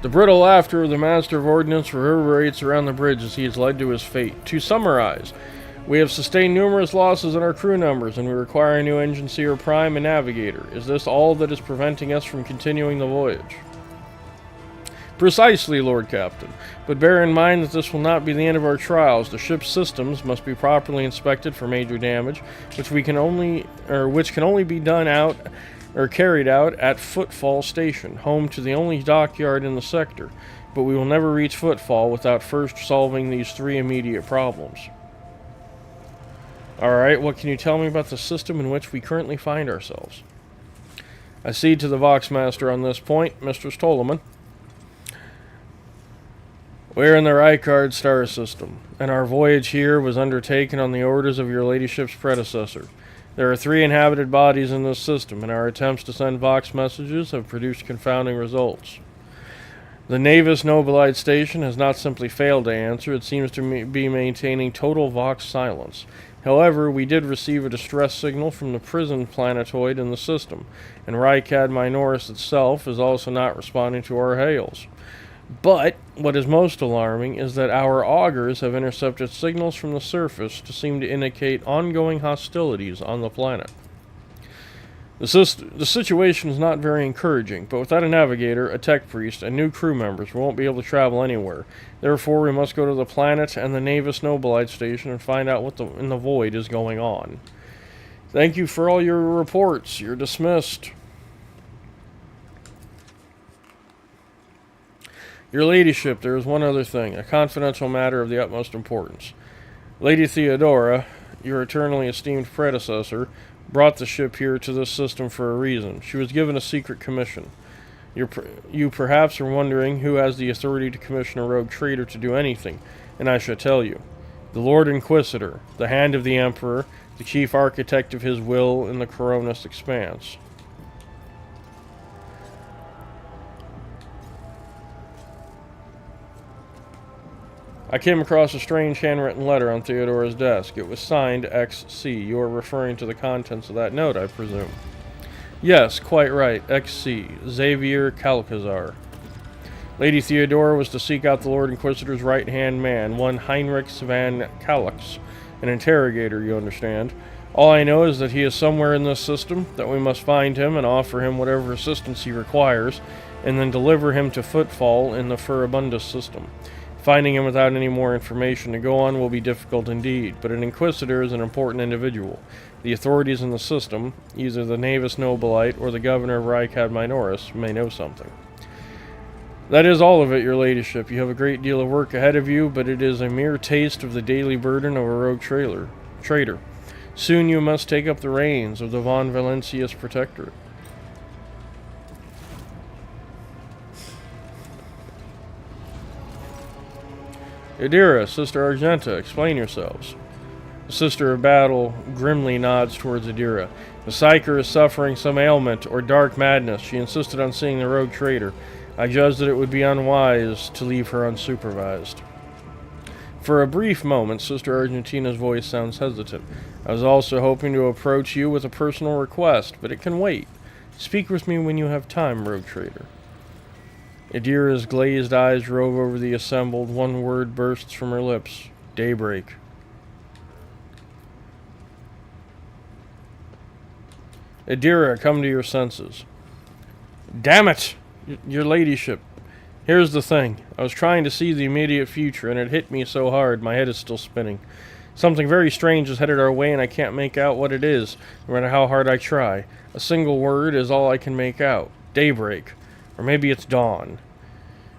The brittle laughter of the Master of Ordnance reverberates around the bridge as he is led to his fate. To summarize, we have sustained numerous losses in our crew numbers, and we require a new Engine Seer Prime and Navigator. Is this all that is preventing us from continuing the voyage? Precisely, Lord Captain. But bear in mind that this will not be the end of our trials. The ship's systems must be properly inspected for major damage, which can only be done out or carried out at Footfall Station, home to the only dockyard in the sector. But we will never reach Footfall without first solving these three immediate problems. Alright, what can you tell me about the system in which we currently find ourselves? I cede to the Voxmaster on this point, Mistress Tolleman. We're in the Rykard star system, and our voyage here was undertaken on the orders of your ladyship's predecessor. There are 3 inhabited bodies in this system, and our attempts to send Vox messages have produced confounding results. The Navis Nobilite station has not simply failed to answer, it seems to be maintaining total Vox silence. However, we did receive a distress signal from the prison planetoid in the system, and Rykad Minoris itself is also not responding to our hails. But what is most alarming is that our augurs have intercepted signals from the surface to seem to indicate ongoing hostilities on the planet. The situation is not very encouraging, but without a navigator, a tech priest, and new crew members, we won't be able to travel anywhere. Therefore, we must go to the planet and the Navis Nobilite station and find out what in the void is going on. Thank you for all your reports. You're dismissed. Your ladyship, there is one other thing, a confidential matter of the utmost importance. Lady Theodora, your eternally esteemed predecessor, brought the ship here to this system for a reason. She was given a secret commission. You perhaps are wondering who has the authority to commission a rogue trader to do anything, and I shall tell you. The Lord Inquisitor, the hand of the Emperor, the chief architect of his will in the Coronus expanse. I came across a strange handwritten letter on Theodora's desk. It was signed XC. You are referring to the contents of that note, I presume. Yes, quite right. XC. Xavier Calcazar. Lady Theodora was to seek out the Lord Inquisitor's right-hand man, one Heinrich van Calix, an interrogator, you understand. All I know is that he is somewhere in this system, that we must find him and offer him whatever assistance he requires, and then deliver him to Footfall in the Furibundus system. Finding him without any more information to go on will be difficult indeed, but an Inquisitor is an important individual. The authorities in the system, either the Navis Nobilite or the Governor of Rykad Minoris, may know something. That is all of it, your ladyship. You have a great deal of work ahead of you, but it is a mere taste of the daily burden of a rogue trader. Soon you must take up the reins of the Von Valencius Protectorate. Idira, Sister Argenta, explain yourselves. The Sister of Battle grimly nods towards Idira. The Psyker is suffering some ailment or dark madness. She insisted on seeing the rogue trader. I judged that it would be unwise to leave her unsupervised. For a brief moment, Sister Argentina's voice sounds hesitant. I was also hoping to approach you with a personal request, but it can wait. Speak with me when you have time, rogue trader. Idira's glazed eyes rove over the assembled. One word bursts from her lips. Daybreak. Idira, come to your senses. Damn it! Your ladyship. Here's the thing. I was trying to see the immediate future, and it hit me so hard my head is still spinning. Something very strange is headed our way, and I can't make out what it is, no matter how hard I try. A single word is all I can make out. Daybreak. Or maybe it's dawn.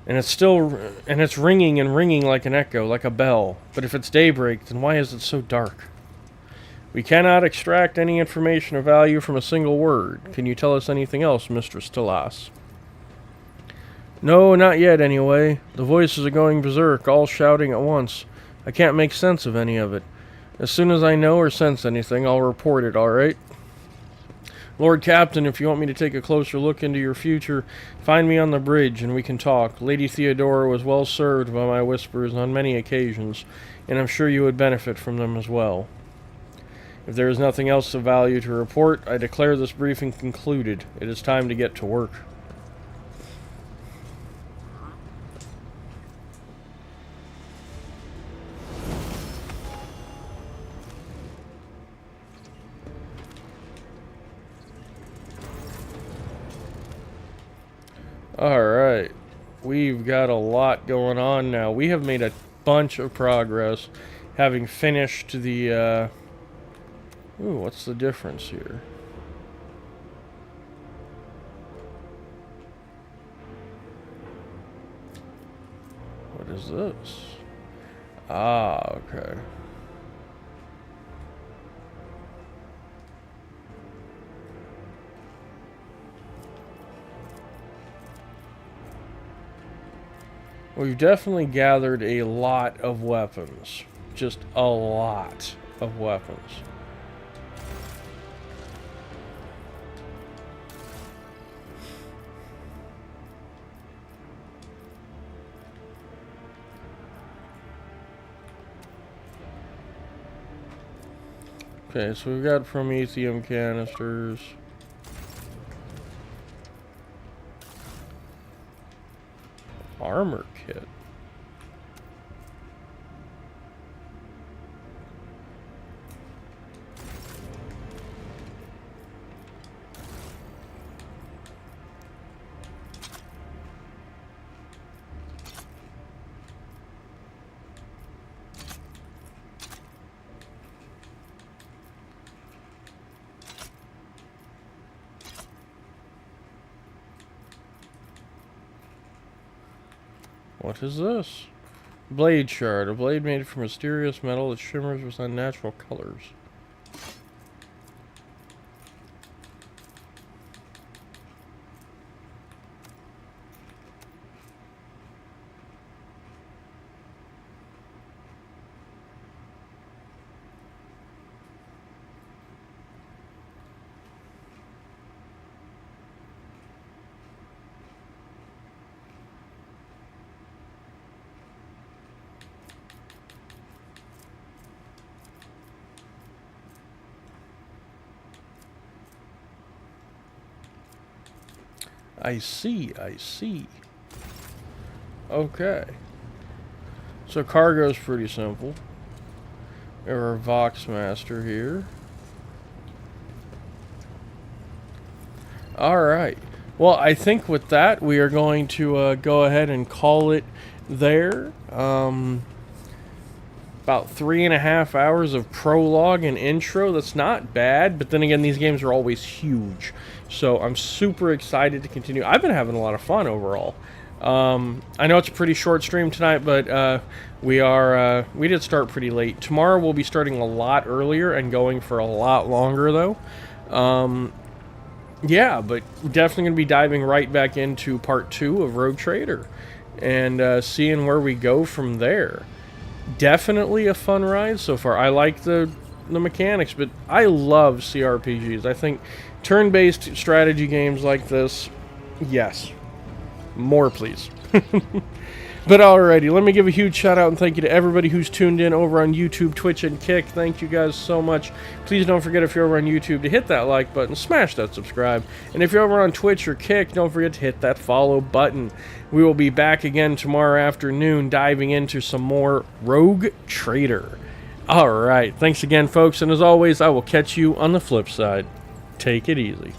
And it's ringing and ringing like an echo, like a bell. But if it's daybreak, then why is it so dark? We cannot extract any information of value from a single word. Can you tell us anything else, Mistress Talas? No, not yet anyway. The voices are going berserk, all shouting at once. I can't make sense of any of it. As soon as I know or sense anything, I'll report it, alright? Lord Captain, if you want me to take a closer look into your future, find me on the bridge and we can talk. Lady Theodora was well served by my whispers on many occasions, and I'm sure you would benefit from them as well. If there is nothing else of value to report, I declare this briefing concluded. It is time to get to work. Alright, we've got a lot going on now. We have made a bunch of progress, having finished the, ooh, what's the difference here? What is this? Ah, okay. We've definitely gathered a lot of weapons. Just a lot of weapons. Okay, so we've got Promethium canisters. Armor kit. What is this? Blade shard. A blade made from mysterious metal that shimmers with unnatural colors. I see, I see. Okay. So cargo's pretty simple. Our Voxmaster here. Alright. Well, I think with that, we are going to go ahead and call it there. About 3.5 hours of prologue and intro. That's not bad, but then again, these games are always huge. So I'm super excited to continue. I've been having a lot of fun overall. I know it's a pretty short stream tonight, but we did start pretty late. Tomorrow we'll be starting a lot earlier and going for a lot longer, though. Yeah, but definitely going to be diving right back into part 2 of Rogue Trader and seeing where we go from there. Definitely a fun ride so far. I like the mechanics, but I love CRPGs. I think turn-based strategy games like this, yes. More, please. But alrighty, let me give a huge shout out and thank you to everybody who's tuned in over on YouTube, Twitch, and Kick. Thank you guys so much. Please don't forget, if you're over on YouTube, to hit that like button, smash that subscribe. And if you're over on Twitch or Kick, don't forget to hit that follow button. We will be back again tomorrow afternoon diving into some more Rogue Trader. Alright, thanks again, folks, and as always, I will catch you on the flip side. Take it easy.